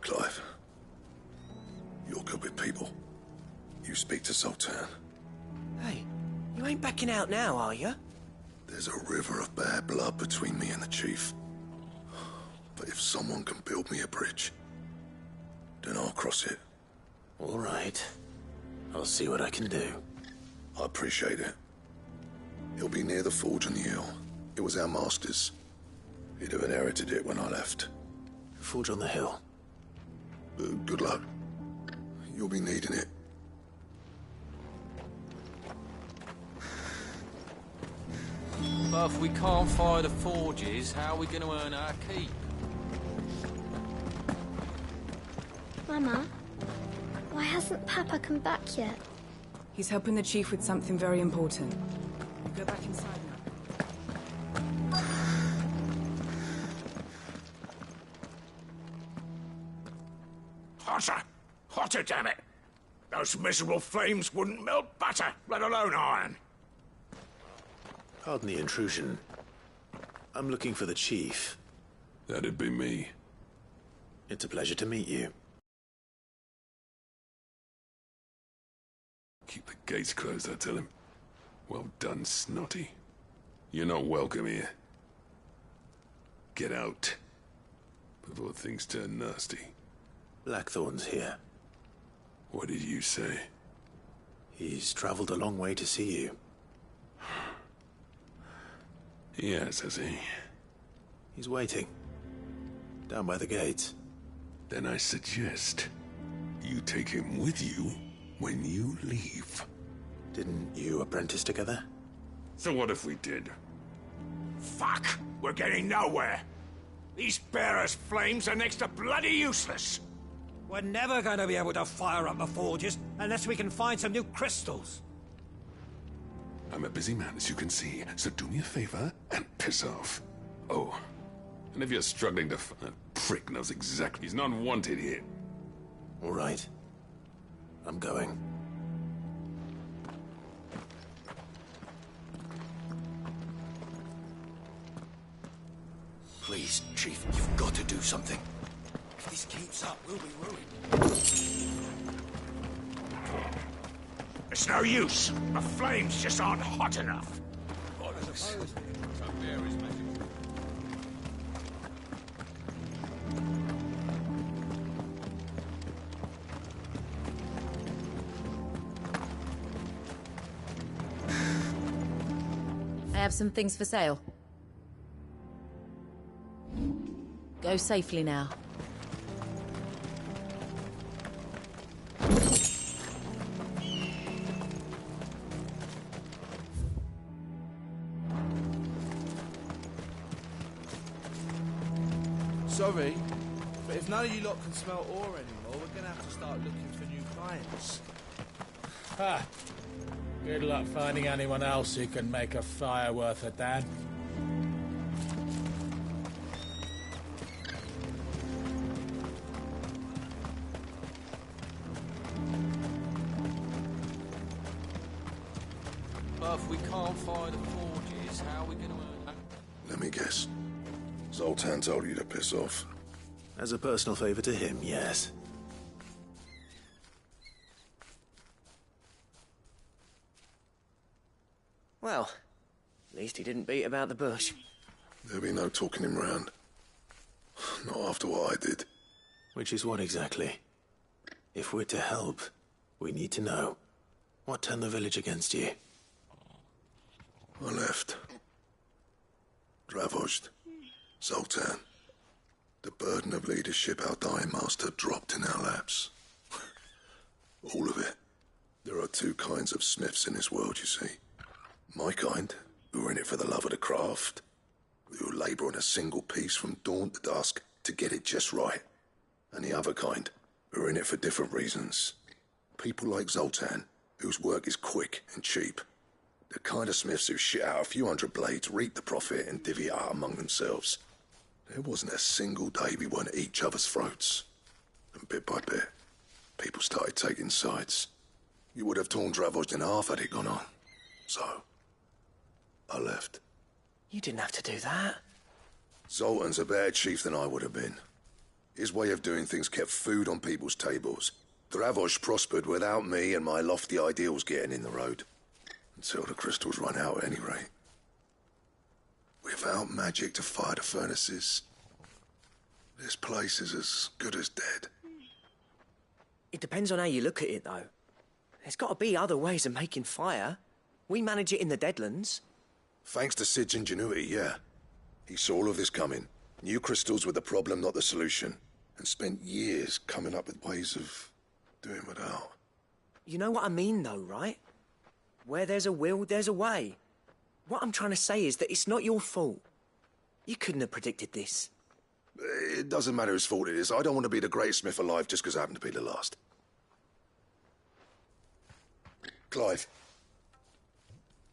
Speaker 23: Clive, you're good with people. You speak to Zoltan.
Speaker 6: Hey, you ain't backing out now, are you?
Speaker 23: There's a river of bad blood between me and the chief. But if someone can build me a bridge, then I'll cross it.
Speaker 3: All right. I'll see what I can do.
Speaker 23: I appreciate it. He'll be near the forge on the hill. It was our master's. He'd have inherited it when I left.
Speaker 3: Forge on the hill.
Speaker 23: Good luck. You'll be needing it.
Speaker 8: But if we can't fire the forges, how are we going to earn our keep?
Speaker 24: Mama, why hasn't Papa come back yet?
Speaker 13: He's helping the chief with something very important. Go back inside now.
Speaker 9: Hotter! Hotter, damn it! Those miserable flames wouldn't melt butter, let alone iron.
Speaker 3: Pardon the intrusion. I'm looking for the chief.
Speaker 23: That'd be me.
Speaker 3: It's a pleasure to meet you.
Speaker 23: Keep the gates closed, I tell him. Well done, Snotty. You're not welcome here. Get out. Before things turn nasty.
Speaker 3: Blackthorn's here.
Speaker 23: What did you say?
Speaker 3: He's traveled a long way to see you.
Speaker 23: Yes, has he?
Speaker 3: He's waiting. Down by the gates.
Speaker 23: Then I suggest you take him with you when you leave.
Speaker 3: Didn't you apprentice together?
Speaker 9: So what if we did? Fuck! We're getting nowhere! These bearers' flames are next to bloody useless!
Speaker 7: We're never going to be able to fire up the forges unless we can find some new crystals.
Speaker 23: I'm a busy man, as you can see, so do me a favor and piss off. Oh, and if you're struggling to find that prick knows exactly he's not wanted here.
Speaker 3: All right. I'm going.
Speaker 15: Please, Chief, you've got to do something. If this keeps up, we'll be ruined.
Speaker 9: It's no use. The flames just aren't hot enough.
Speaker 18: I have some things for sale. Go safely now.
Speaker 11: Sorry, but if none of you lot can smell ore anymore, we're gonna have to start looking for new clients.
Speaker 19: Ha! Good luck finding anyone else who can make a fire worth a damn.
Speaker 8: But if we can't fire the forges, how are we going to earn that?
Speaker 23: Let me guess. Zoltan told you to piss off.
Speaker 3: As a personal favor to him, yes.
Speaker 6: Well, at least he didn't beat about the bush.
Speaker 23: There'll be no talking him round. Not after what I did.
Speaker 3: Which is what exactly? If we're to help, we need to know. What turned the village against you?
Speaker 23: I left. Dravozd. Zoltan. The burden of leadership our dying master dropped in our laps. All of it. There are two kinds of smiths in this world, you see. My kind, who are in it for the love of the craft, who labour on a single piece from dawn to dusk to get it just right. And the other kind, who are in it for different reasons. People like Zoltan, whose work is quick and cheap. The kind of smiths who shit out a few hundred blades, reap the profit, and divvy it out among themselves. There wasn't a single day we weren't at each other's throats. And bit by bit, people started taking sides. You would have torn Dravozd in half had it gone on. So, I left.
Speaker 6: You didn't have to do that.
Speaker 23: Zoltan's a better chief than I would have been. His way of doing things kept food on people's tables. Dravozd prospered without me and my lofty ideals getting in the road. Until the crystals run out at any rate. Without magic to fire the furnaces, this place is as good as dead.
Speaker 6: It depends on how you look at it, though. There's got to be other ways of making fire. We manage it in the Deadlands.
Speaker 23: Thanks to Sid's ingenuity, yeah. He saw all of this coming. Knew crystals were the problem, not the solution. And spent years coming up with ways of doing without.
Speaker 6: You know what I mean, though, right? Where there's a will, there's a way. What I'm trying to say is that it's not your fault. You couldn't have predicted this.
Speaker 23: It doesn't matter whose fault it is. I don't want to be the greatest smith alive just because I happen to be the last. Clive.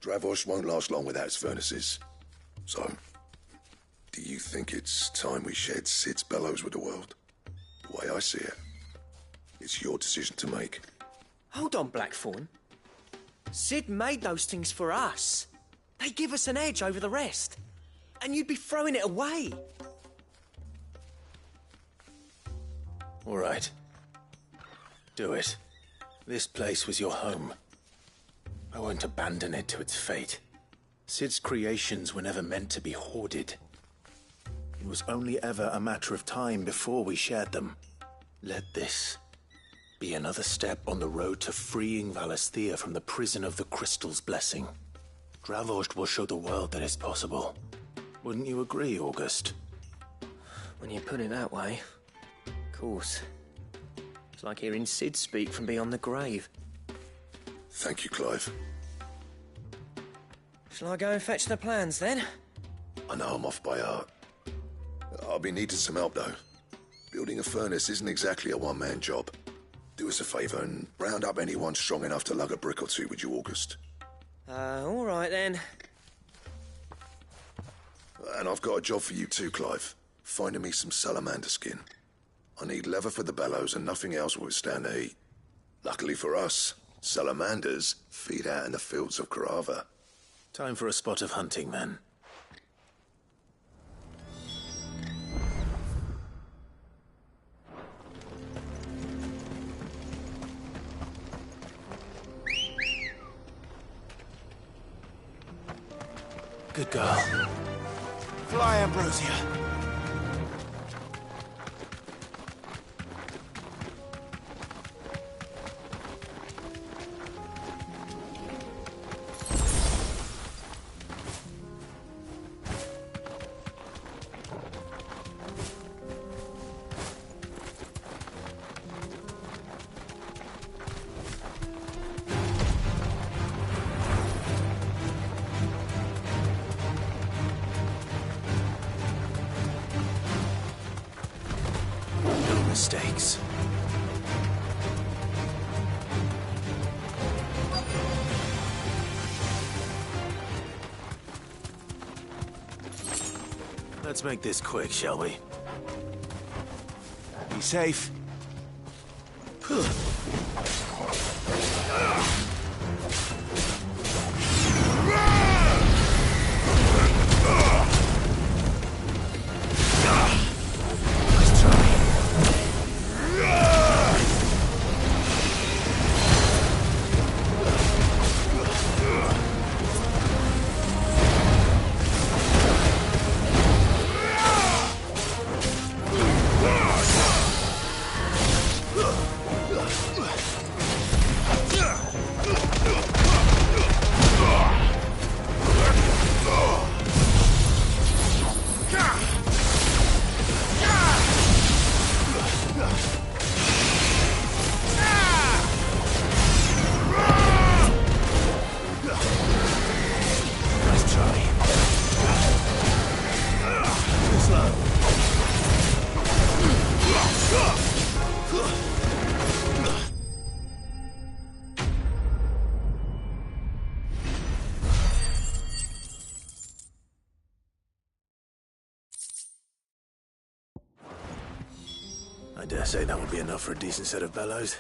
Speaker 23: Dravozd won't last long without its furnaces. So, do you think it's time we shared Sid's bellows with the world? The way I see it, it's your decision to make.
Speaker 6: Hold on, Blackthorn. Sid made those things for us. They give us an edge over the rest. And you'd be throwing it away.
Speaker 3: All right. Do it. This place was your home. I won't abandon it to its fate. Sid's creations were never meant to be hoarded. It was only ever a matter of time before we shared them. Let this be another step on the road to freeing Valisthea from the prison of the Crystal's blessing. Dravozd will show the world that it's possible. Wouldn't you agree, August?
Speaker 6: When you put it that way, of course. It's like hearing Sid speak from beyond the grave.
Speaker 23: Thank you, Clive.
Speaker 6: Shall I go and fetch the plans, then?
Speaker 23: I know I'm off by heart. I'll be needing some help, though. Building a furnace isn't exactly a one-man job. Do us a favour and round up anyone strong enough to lug a brick or two, would you, August?
Speaker 6: All right, then.
Speaker 23: And I've got a job for you too, Clive. Finding me some salamander skin. I need leather for the bellows and nothing else will withstand the heat. Luckily for us, salamanders feed out in the fields of Carava.
Speaker 3: Time for a spot of hunting, then. Good girl.
Speaker 15: Fly, Ambrosia.
Speaker 3: Mistakes. Let's make this quick, shall we?
Speaker 15: Be safe.
Speaker 3: dare say that would be enough for a decent set of bellows.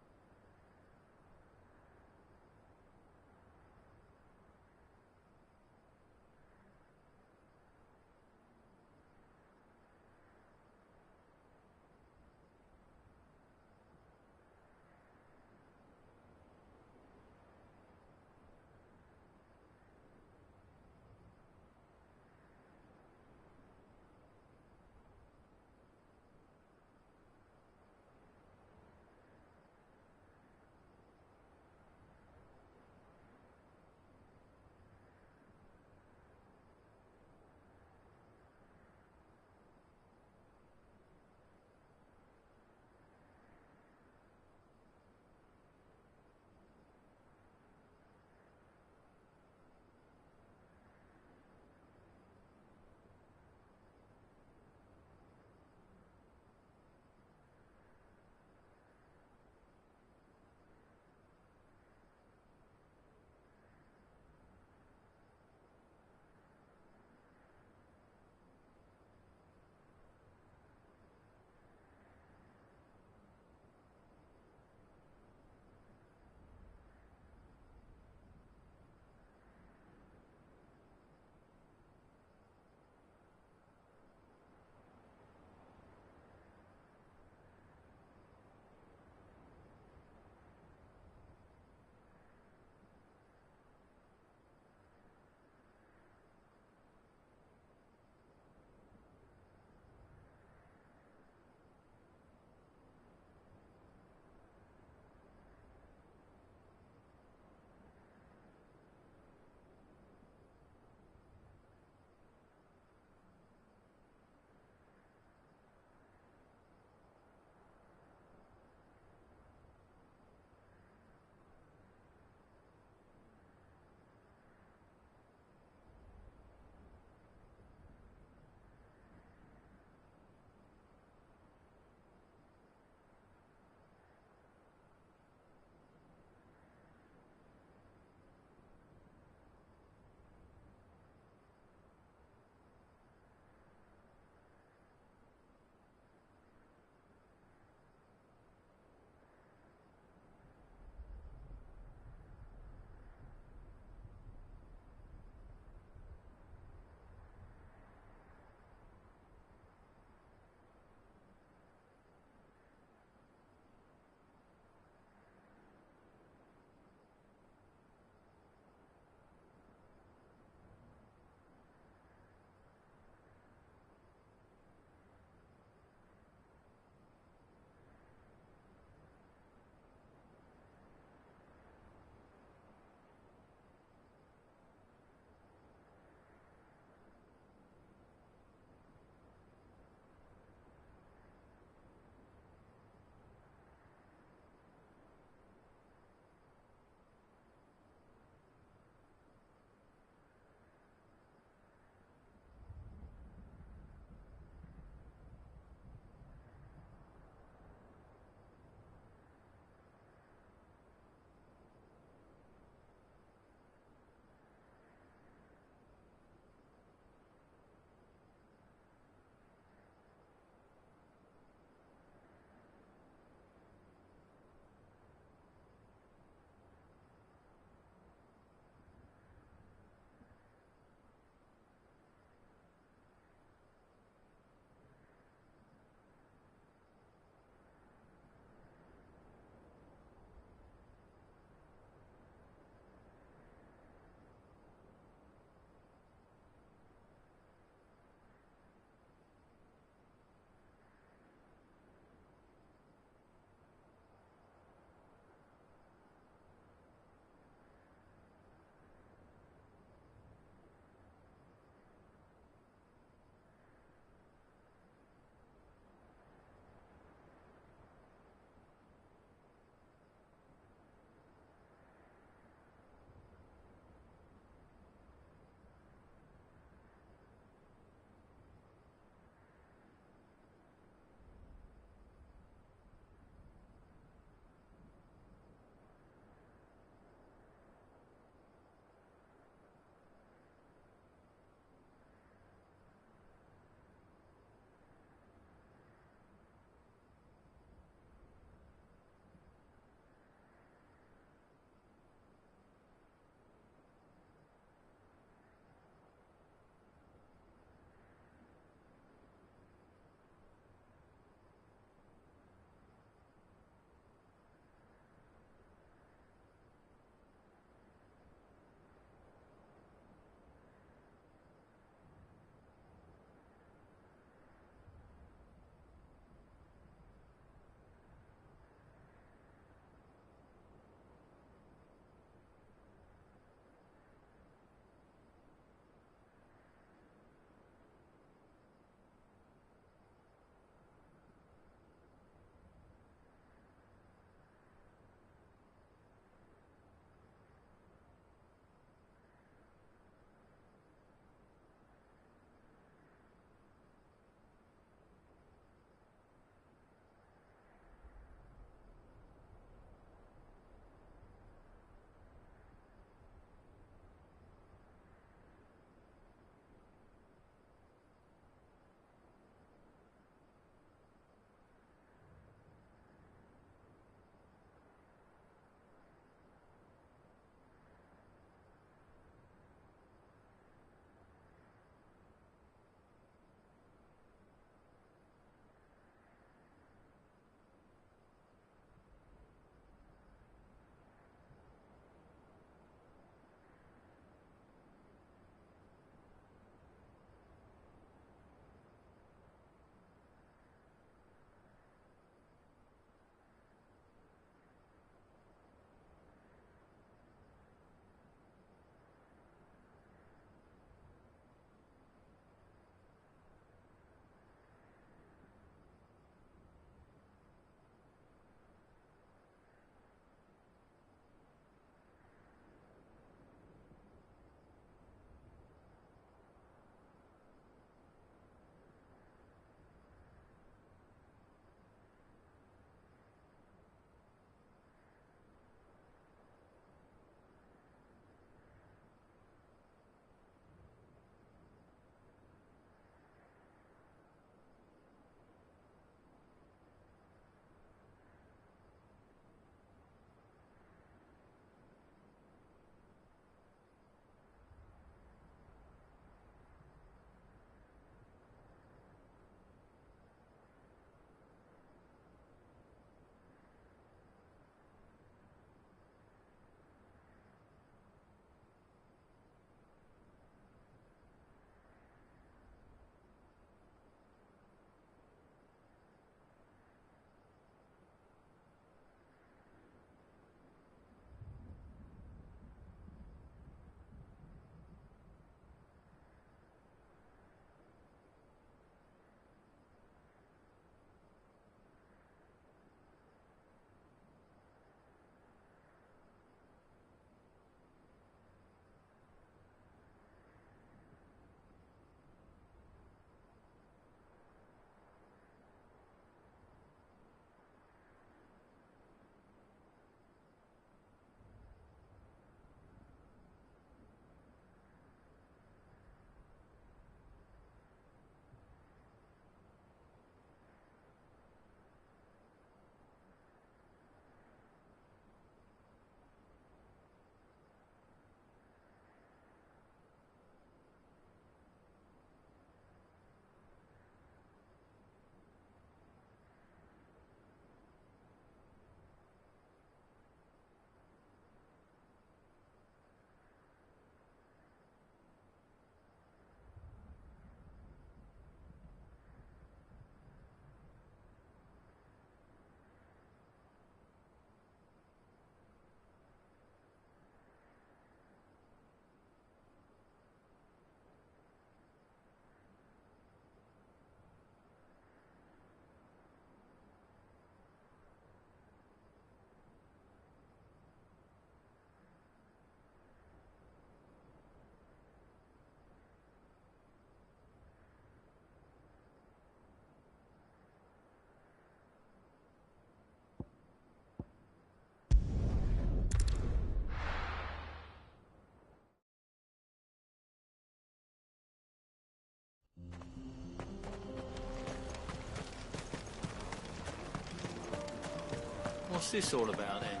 Speaker 8: What's this all about, then?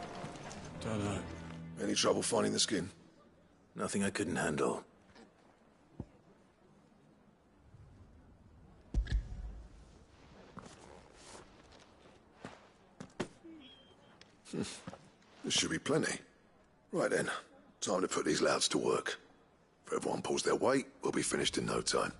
Speaker 12: Don't know.
Speaker 23: Any trouble finding the skin?
Speaker 3: Nothing I couldn't handle.
Speaker 23: This should be plenty. Right then, time to put these louds to work. If everyone pulls their weight, we'll be finished in no time.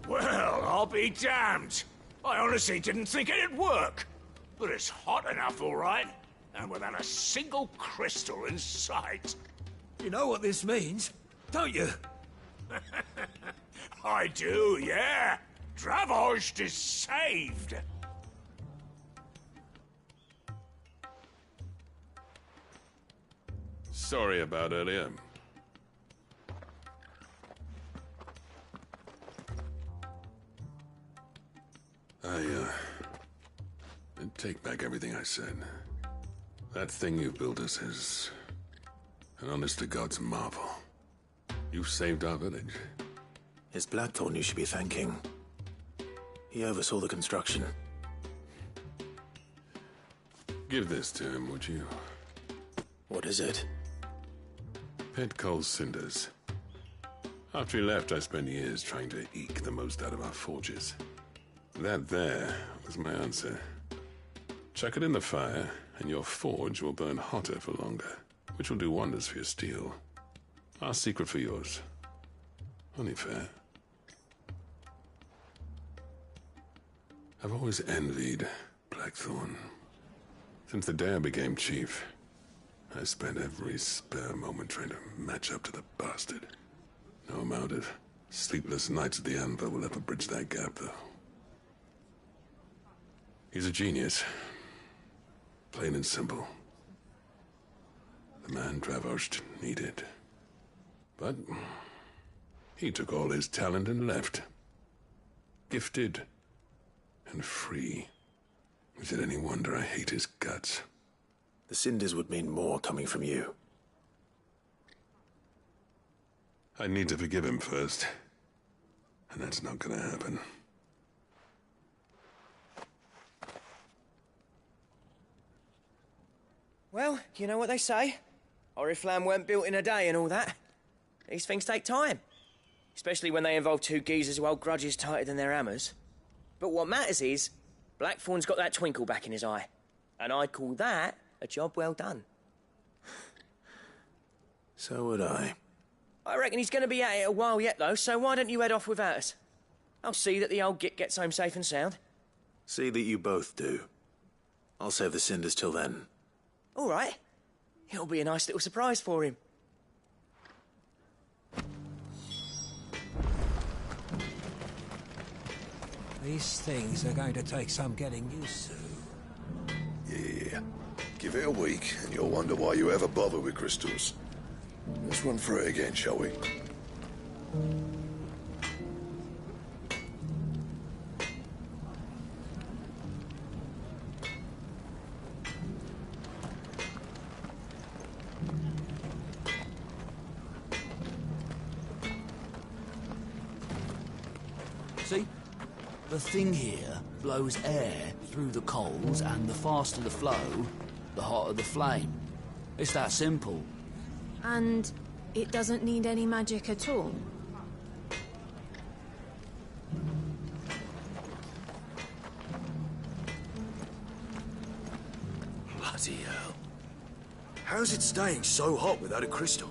Speaker 5: Well, I'll be damned. I honestly didn't think it'd work. But it's hot enough, all right. And without a single crystal in sight.
Speaker 15: You know what this means, don't you?
Speaker 5: I do, yeah. Dravost is saved.
Speaker 1: Sorry about earlier.
Speaker 23: I take back everything I said. That thing you built us is an honest-to-God's marvel. You saved our village.
Speaker 3: It's Blackthorn you should be thanking. He oversaw the construction.
Speaker 23: Give this to him, would you?
Speaker 3: What is it?
Speaker 23: Pet Cole's cinders. After he left, I spent years trying to eke the most out of our forges. That there was my answer. Chuck it in the fire, and your forge will burn hotter for longer, which will do wonders for your steel. Our secret for yours. Only fair. I've always envied Blackthorn. Since the day I became chief, I spent every spare moment trying to match up to the bastard. No amount of sleepless nights at the anvil will ever bridge that gap, though. He's a genius. Plain and simple. The man Dravost needed. But he took all his talent and left. Gifted and free. Is it any wonder I hate his guts?
Speaker 3: The cinders would mean more coming from you.
Speaker 23: I need to forgive him first. And that's not gonna happen.
Speaker 6: Well, you know what they say. Oriflamme weren't built in a day and all that. These things take time. Especially when they involve two geezers who hold grudges tighter than their hammers. But what matters is, Blackthorn's got that twinkle back in his eye. And I'd call that a job well done.
Speaker 3: So would I.
Speaker 6: I reckon he's going to be at it a while yet, though, so why don't you head off without us? I'll see that the old git gets home safe and sound.
Speaker 3: See that you both do. I'll save the cinders till then.
Speaker 6: All right. It'll be a nice little surprise for him.
Speaker 15: These things are going to take some getting used to.
Speaker 23: Yeah. Give it a week, and you'll wonder why you ever bother with crystals. Let's run through it again, shall we?
Speaker 15: See? The thing here blows air through the coals, and the faster the flow, the hotter the flame. It's that simple.
Speaker 13: And it doesn't need any magic at all?
Speaker 15: Bloody hell. How's it staying so hot without a crystal?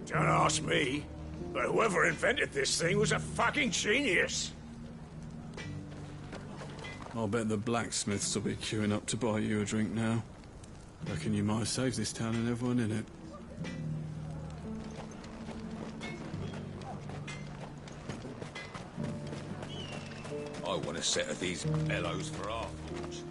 Speaker 5: Don't ask me, but whoever invented this thing was a fucking genius.
Speaker 12: I'll bet the blacksmiths will be queuing up to buy you a drink now. Reckon you might save this town and everyone in it.
Speaker 15: I want a set of these bellows for our forge.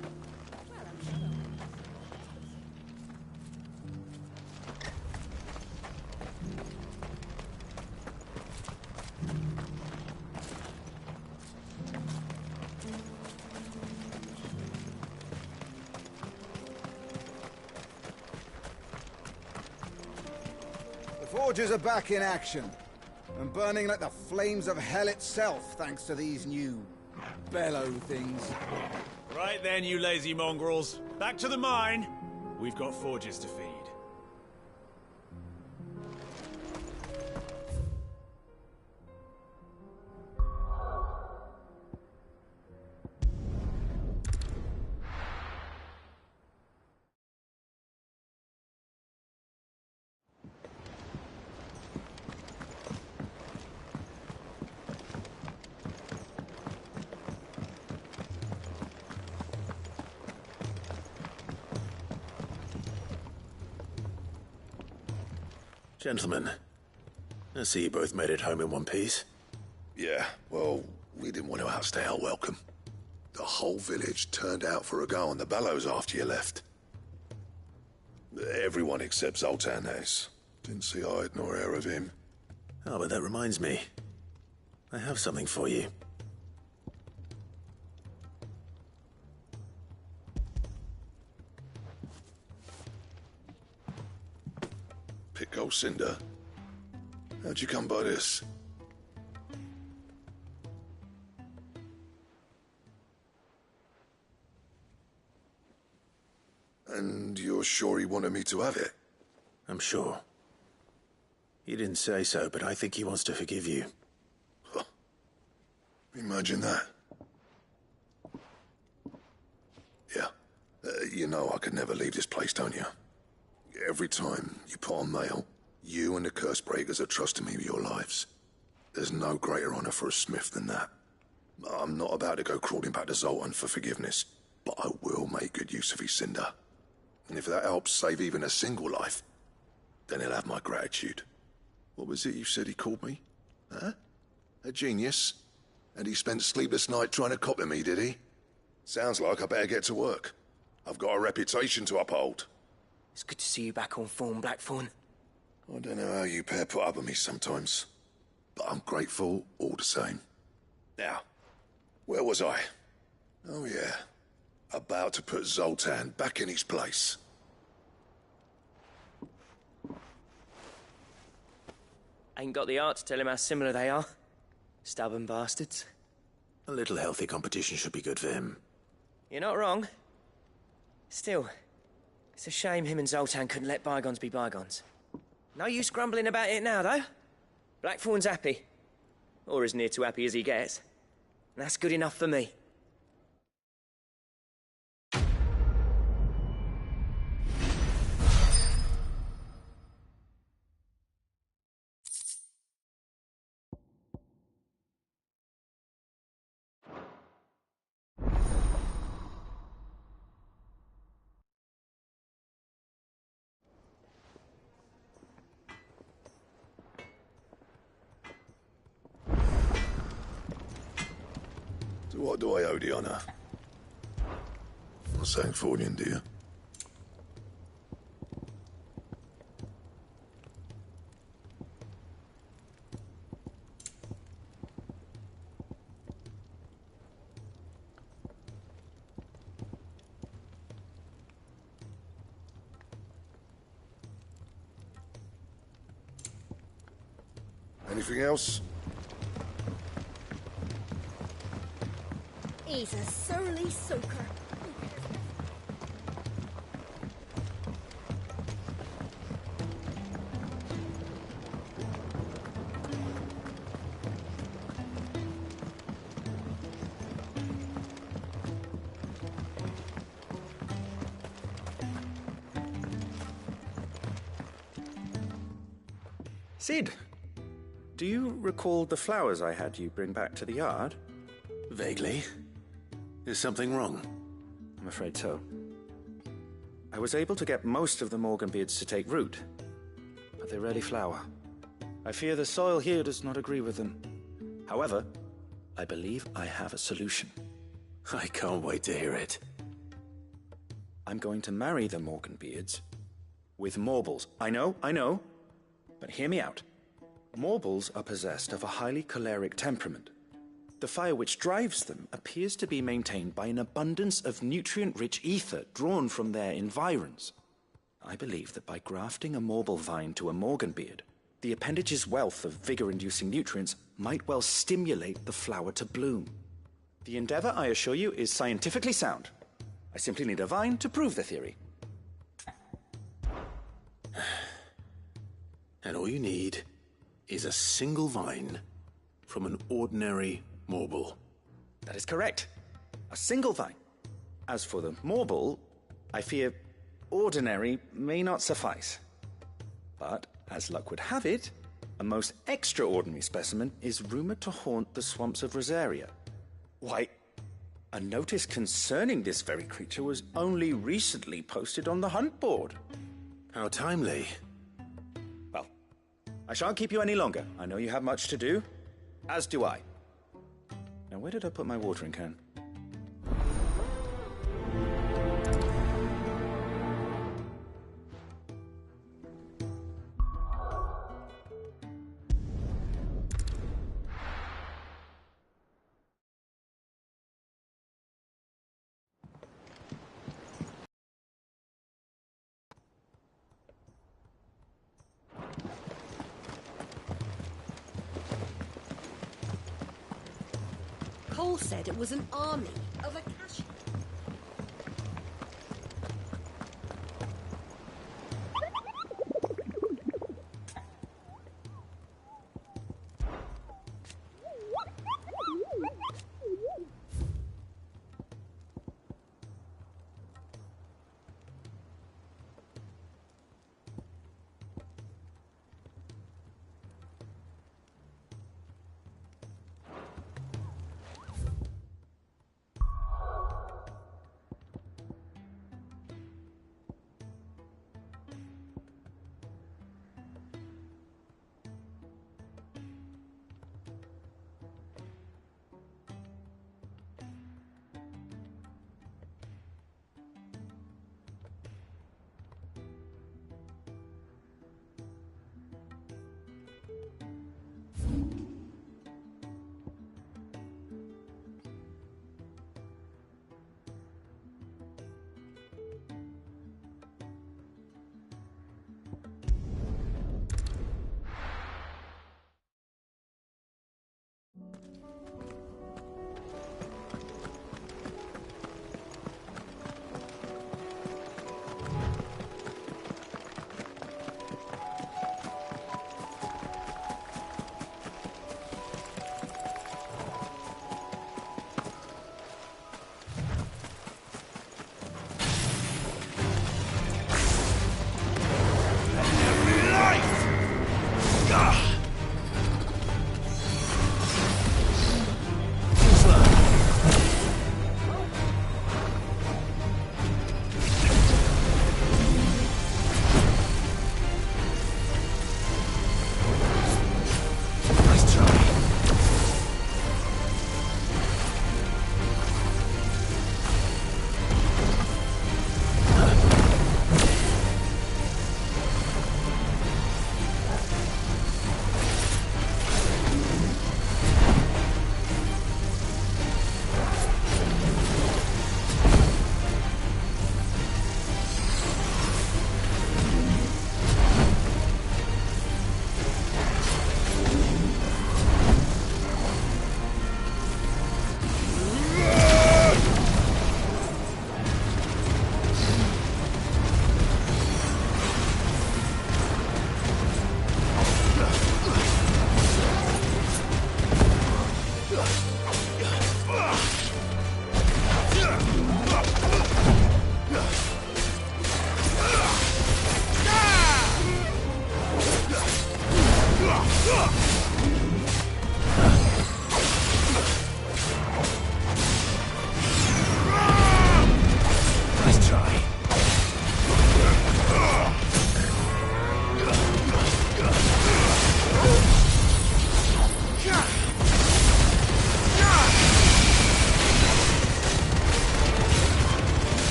Speaker 16: Before forges are back in action. And burning like the flames of hell itself, thanks to these new bellow things.
Speaker 1: Right then, you lazy mongrels. Back to the mine. We've got forges to feed.
Speaker 3: Gentlemen, I see you both made it home in one piece.
Speaker 23: Yeah, well, we didn't want to outstay our welcome. The whole village turned out for a go on the bellows after you left. Everyone except Zoltan has. Didn't see hide nor hair of him.
Speaker 3: Oh, but that reminds me. I have something for you.
Speaker 23: Pick old Cinder. How'd you come by this? And you're sure he wanted me to have it?
Speaker 3: I'm sure. He didn't say so, but I think he wants to forgive you.
Speaker 23: Huh. Imagine that. Yeah. You know I could never leave this place, don't you? Every time you put on mail, you and the curse breakers are trusting me with your lives. There's no greater honor for a smith than that. I'm not about to go crawling back to Zoltan for forgiveness, but I will make good use of his cinder. And if that helps save even a single life, then he'll have my gratitude. What was it you said he called me? Huh? A genius? And he spent sleepless night trying to copy me, did he? Sounds like I better get to work. I've got a reputation to uphold.
Speaker 6: It's good to see you back on form, Blackthorn.
Speaker 23: I don't know how you pair put up with me sometimes, but I'm grateful all the same. Now, where was I? Oh yeah, about to put Zoltan back in his place.
Speaker 6: Ain't got the art to tell him how similar they are. Stubborn bastards.
Speaker 3: A little healthy competition should be good for him.
Speaker 6: You're not wrong. Still, it's a shame him and Zoltan couldn't let bygones be bygones. No use grumbling about it now, though. Blackthorn's happy. Or as near to happy as he gets. And that's good enough for me.
Speaker 23: To what do I owe the honor? Not saying fortune, do you? Anything else?
Speaker 24: He's a surly soaker.
Speaker 17: Sid, do you recall the flowers I had you bring back to the yard?
Speaker 3: Vaguely. Is something wrong?
Speaker 17: I'm afraid so. I was able to get most of the Morganbeards to take root, but they rarely flower. I fear the soil here does not agree with them. However, I believe I have a solution.
Speaker 3: I can't wait to hear it.
Speaker 17: I'm going to marry the Morganbeards with Morbles. I know, but hear me out. Morbles are possessed of a highly choleric temperament. The fire which drives them appears to be maintained by an abundance of nutrient-rich ether drawn from their environs. I believe that by grafting a Morble vine to a Morganbeard, The appendage's wealth of vigor-inducing nutrients might well stimulate the flower to bloom. The endeavor, I assure you, is scientifically sound. I simply need a vine to prove the theory.
Speaker 3: And all you need is a single vine from an ordinary morble.
Speaker 17: That is correct. A single vine. As for the morble, I fear ordinary may not suffice. But, as luck would have it, a most extraordinary specimen is rumored to haunt the swamps of Rosaria. Why, a notice concerning this very creature was only recently posted on the hunt board.
Speaker 3: How timely.
Speaker 17: Well, I shan't keep you any longer. I know you have much to do, as do I. Now, where did I put my watering can?
Speaker 2: Cole said it was an army of Akashi.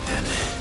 Speaker 3: right then.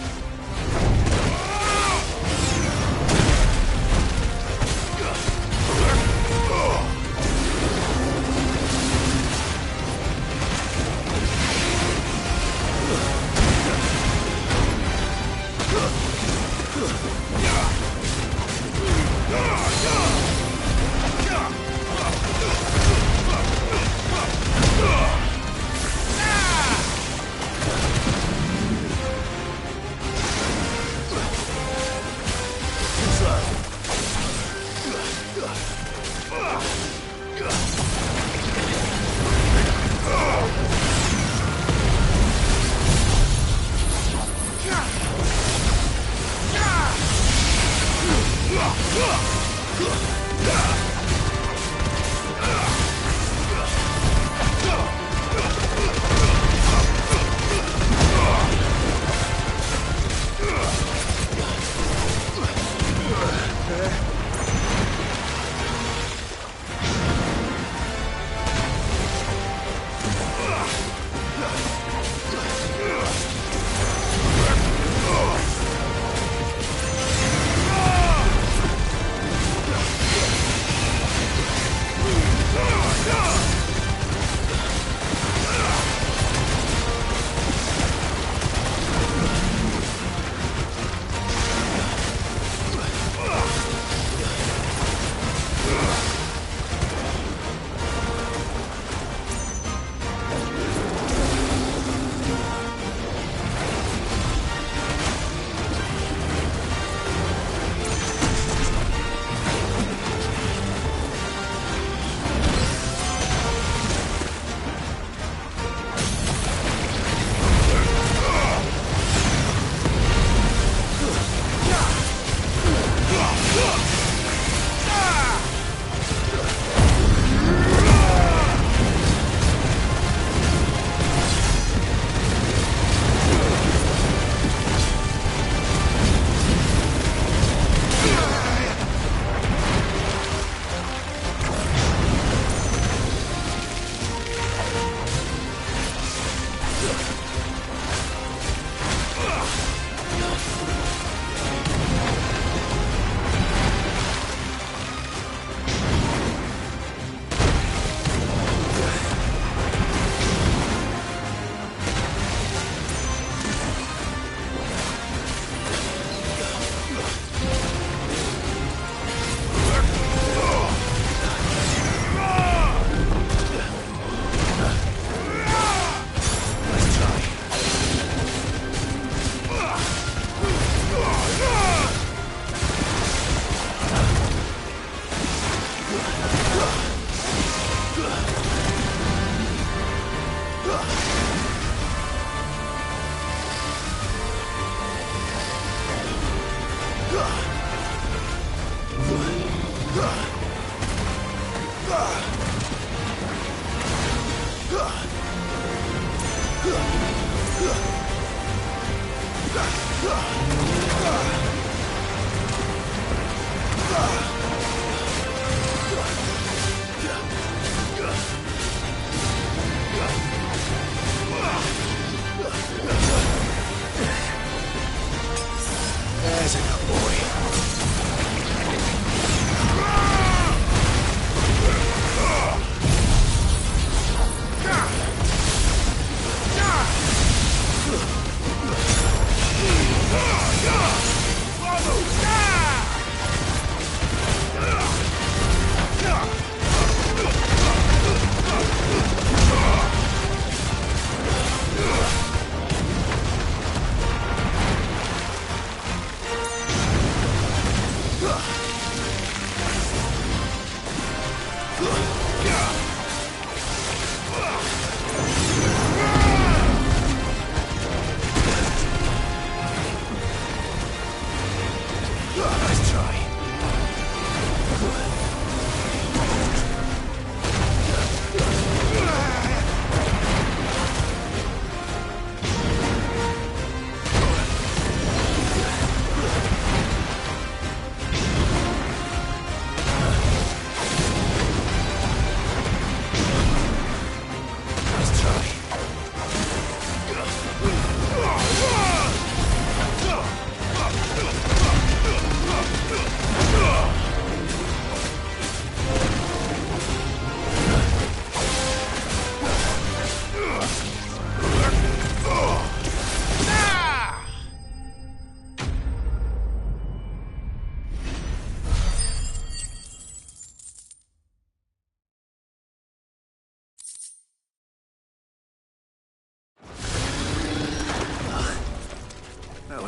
Speaker 3: There's a good boy.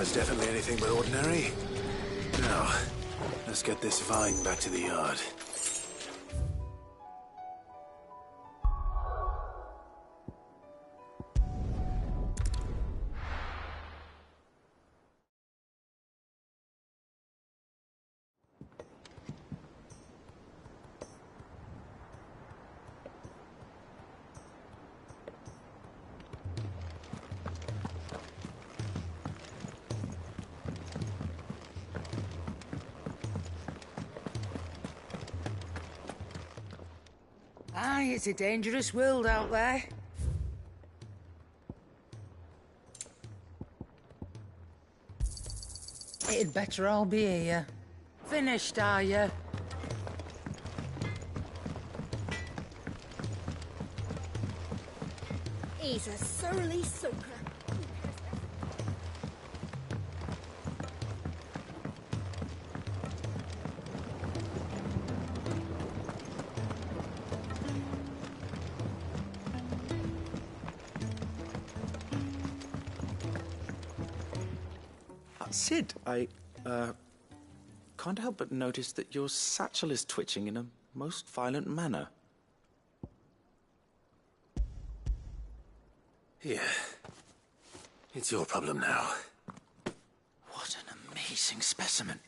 Speaker 3: was definitely anything but ordinary. Now, let's get this vine back to the yard.
Speaker 14: Aye, it's a dangerous world out there. It'd better all be here. Finished, are you?
Speaker 2: He's a surly soaker.
Speaker 17: Sid, I can't help but notice that your satchel is twitching in a most violent manner.
Speaker 3: Here. It's your problem now.
Speaker 17: What an amazing specimen.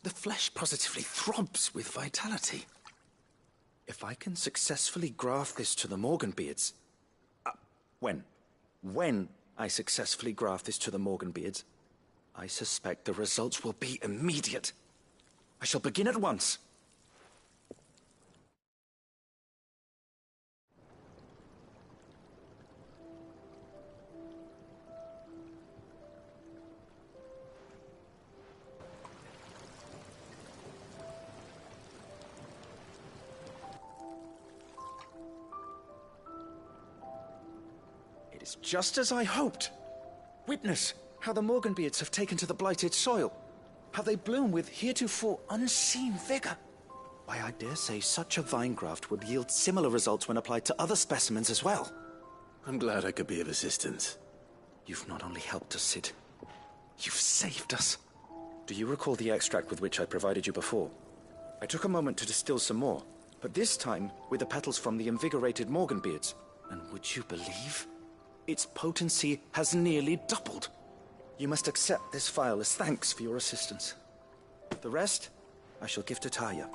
Speaker 17: The flesh positively throbs with vitality. If I can successfully graft this to the Morganbeards... When I successfully graft this to the Morganbeards, I suspect the results will be immediate. I shall begin at once. It is just as I hoped. Witness how the Morganbeards have taken to the blighted soil. How they bloom with heretofore unseen vigor. Why, I dare say such a vine graft would yield similar results when applied to other specimens as well.
Speaker 3: I'm glad I could be of assistance.
Speaker 17: You've not only helped us, Sid, you've saved us. Do you recall the extract with which I provided you before? I took a moment to distill some more, but this time with the petals from the invigorated Morganbeards. And would you believe? Its potency has nearly doubled. You must accept this vial as thanks for your assistance. The rest, I shall give to Taya.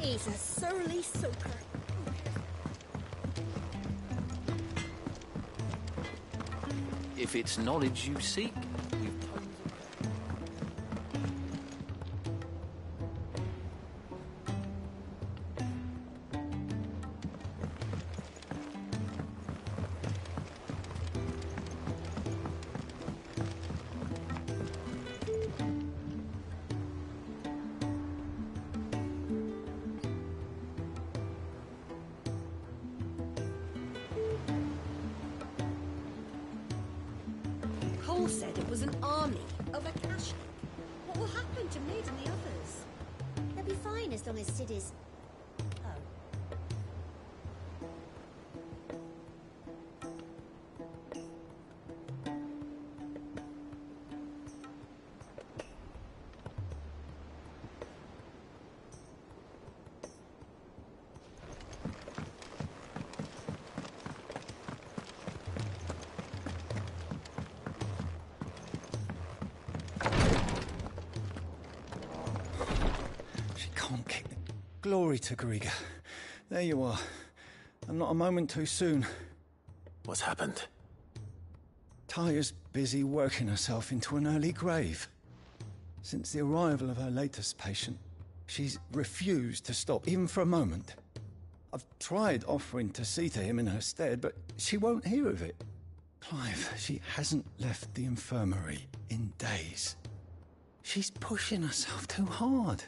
Speaker 2: is a surly soaker.
Speaker 8: If it's knowledge you seek, you've
Speaker 2: Cole said it was an army of a cash. What will happen to Mid and the others?
Speaker 24: They'll be fine as long as Sid is...
Speaker 16: Glory to Griga. There you are. And not a moment too soon.
Speaker 3: What's happened?
Speaker 16: Taya's busy working herself into an early grave. Since the arrival of her latest patient, she's refused to stop, even for a moment. I've tried offering to see to him in her stead, but she won't hear of it. Clive, she hasn't left the infirmary in days. She's pushing herself too hard.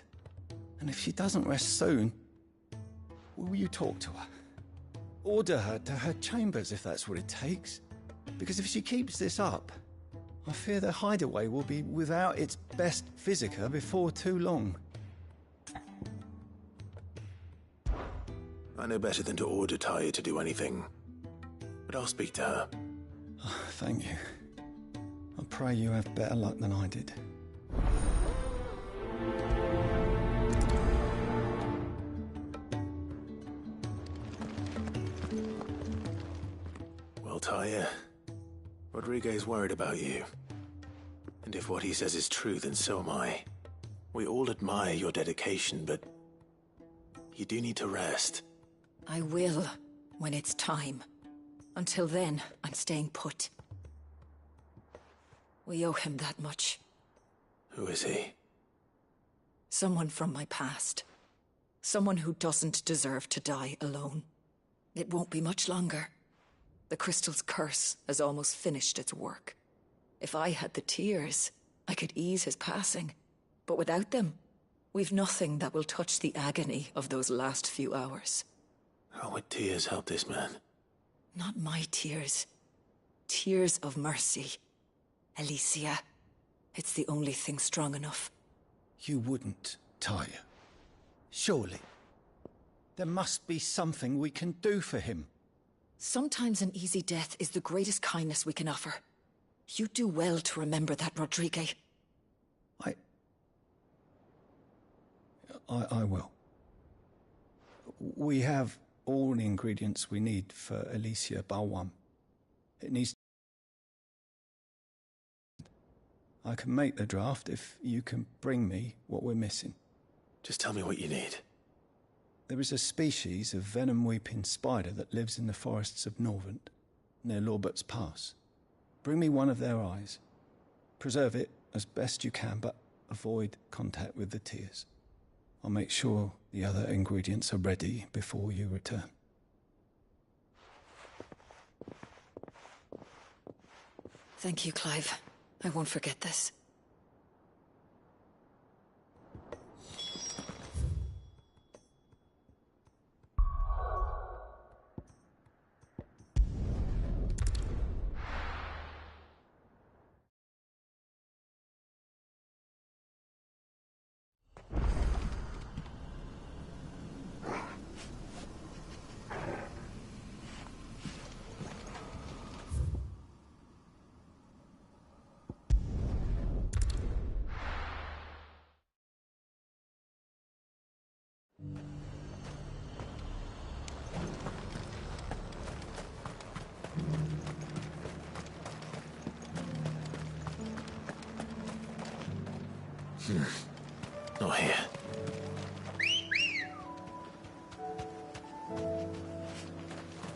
Speaker 16: And if she doesn't rest soon, will you talk to her? Order her to her chambers if that's what it takes. Because if she keeps this up, I fear the hideaway will be without its best physica before too long.
Speaker 3: I know better than to order Taya to do anything. But I'll speak to her.
Speaker 16: Oh, thank you. I pray you have better luck than I did.
Speaker 3: Taya, Rodriguez worried about you. And if what he says is true, then so am I. We all admire your dedication, but you do need to rest.
Speaker 4: I will, when it's time. Until then, I'm staying put. We owe him that much.
Speaker 3: Who is he?
Speaker 4: Someone from my past. Someone who doesn't deserve to die alone. It won't be much longer. The crystal's curse has almost finished its work. If I had the tears, I could ease his passing. But without them, we've nothing that will touch the agony of those last few hours.
Speaker 3: How would tears help this man?
Speaker 4: Not my tears. Tears of mercy. Alicia. It's the only thing strong enough.
Speaker 16: You wouldn't, Taya. Surely. There must be something we can do for him.
Speaker 4: Sometimes an easy death is the greatest kindness we can offer. You do well to remember that, Rodriguez.
Speaker 16: I will. We have all the ingredients we need for Alicia Balwam. It needs... I can make the draft if you can bring me what we're missing.
Speaker 3: Just tell me what you need.
Speaker 16: There is a species of venom-weeping spider that lives in the forests of Norvent, near Lorbert's Pass. Bring me one of their eyes. Preserve it as best you can, but avoid contact with the tears. I'll make sure the other ingredients are ready before you return.
Speaker 4: Thank you, Clive. I won't forget this.
Speaker 3: Not here.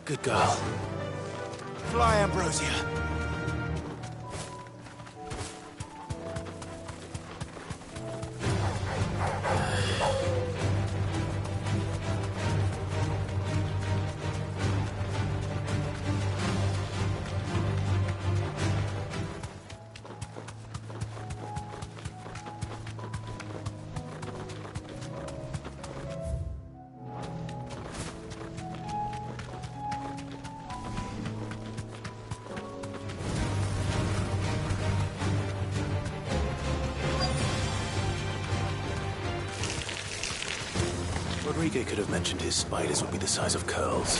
Speaker 3: Good girl.
Speaker 10: Fly, Ambrosia.
Speaker 3: Rodriguez could have mentioned his spiders would be the size of curls.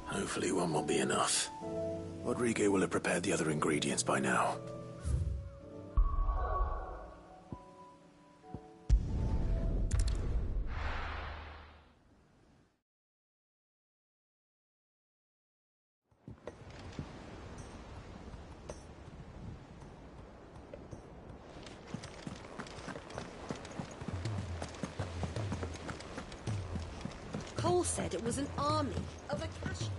Speaker 3: Hopefully one will be enough. Rodriguez will have prepared the other ingredients by now.
Speaker 2: Cole said it was an army of Akashi.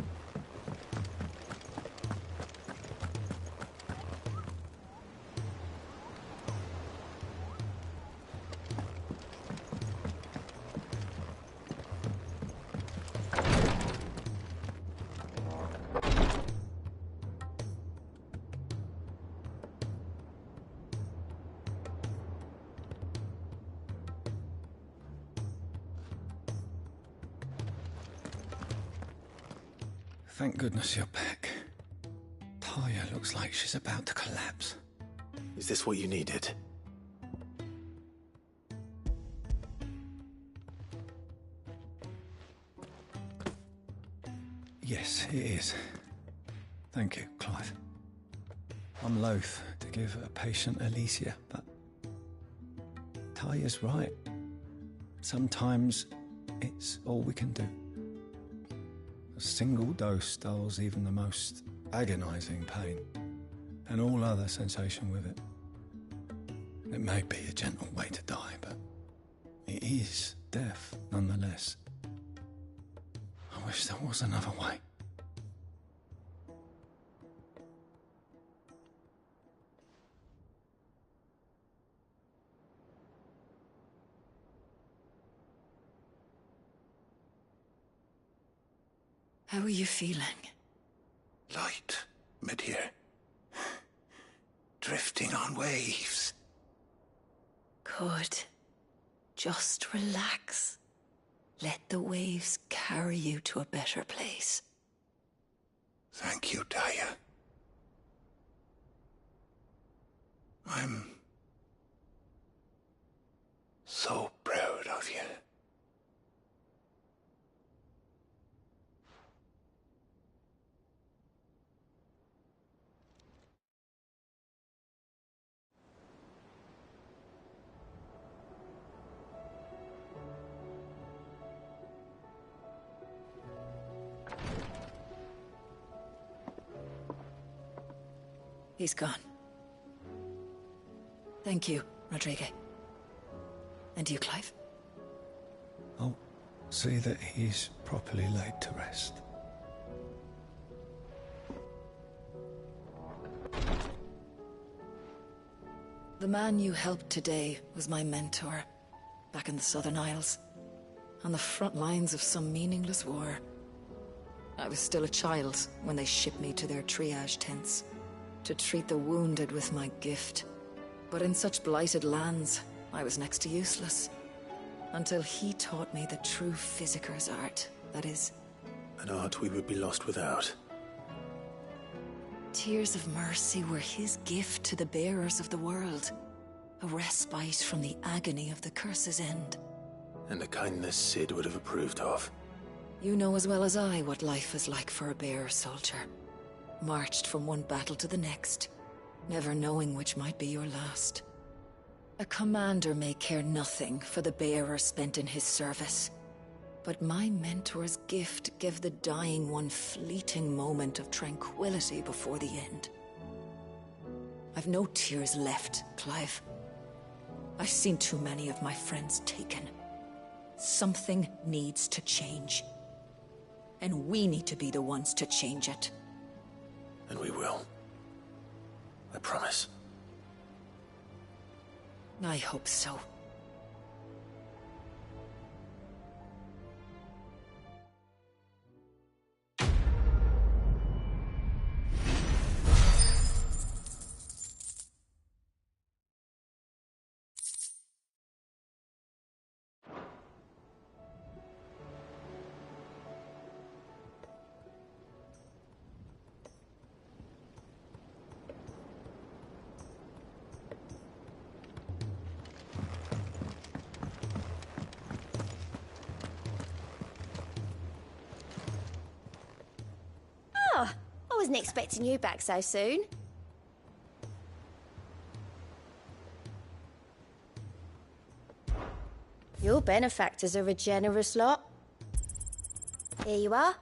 Speaker 16: Thank goodness you're back. Talia looks like she's about to collapse.
Speaker 3: Is this what you needed?
Speaker 16: Yes, it is. Thank you, Clive. I'm loath to give a patient Alicia, but Talia's right. Sometimes it's all we can do. A single dose dulls even the most agonizing pain, and all other sensation with it. It may be a gentle way to die, but it is death nonetheless. I wish there was another way.
Speaker 4: How are you feeling?
Speaker 10: Light, mid-here. Drifting on waves.
Speaker 4: Good. Just relax. Let the waves carry you to a better place.
Speaker 10: Thank you, Daya. I'm so proud of you.
Speaker 4: He's gone. Thank you, Rodrigue. And you, Clive?
Speaker 16: I'll see that he's properly laid to rest.
Speaker 4: The man you helped today was my mentor, back in the Southern Isles, on the front lines of some meaningless war. I was still a child when they shipped me to their triage tents, to treat the wounded with my gift. But in such blighted lands, I was next to useless. Until he taught me the true physicker's art, that is.
Speaker 3: An art we would be lost without.
Speaker 4: Tears of mercy were his gift to the bearers of the world. A respite from the agony of the curse's end.
Speaker 3: And a kindness Sid would have approved of.
Speaker 4: You know as well as I what life is like for a bearer soldier. Marched from one battle to the next, never knowing which might be your last. A commander may care nothing for the bearer spent in his service. But my mentor's gift gave the dying one fleeting moment of tranquility before the end. I've no tears left, Clive. I've seen too many of my friends taken. Something needs to change. And we need to be the ones to change it.
Speaker 3: And we will. I promise.
Speaker 4: I hope so.
Speaker 24: Oh, I wasn't expecting you back so soon. Your benefactors are a generous lot. Here you are.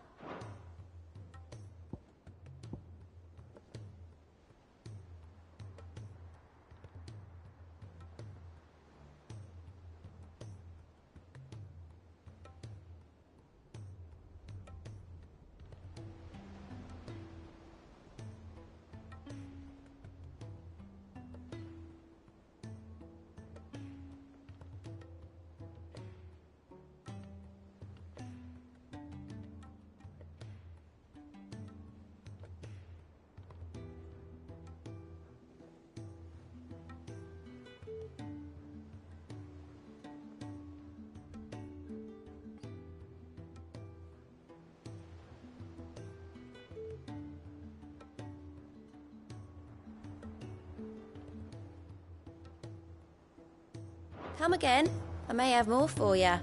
Speaker 24: Come again. I may have more for you.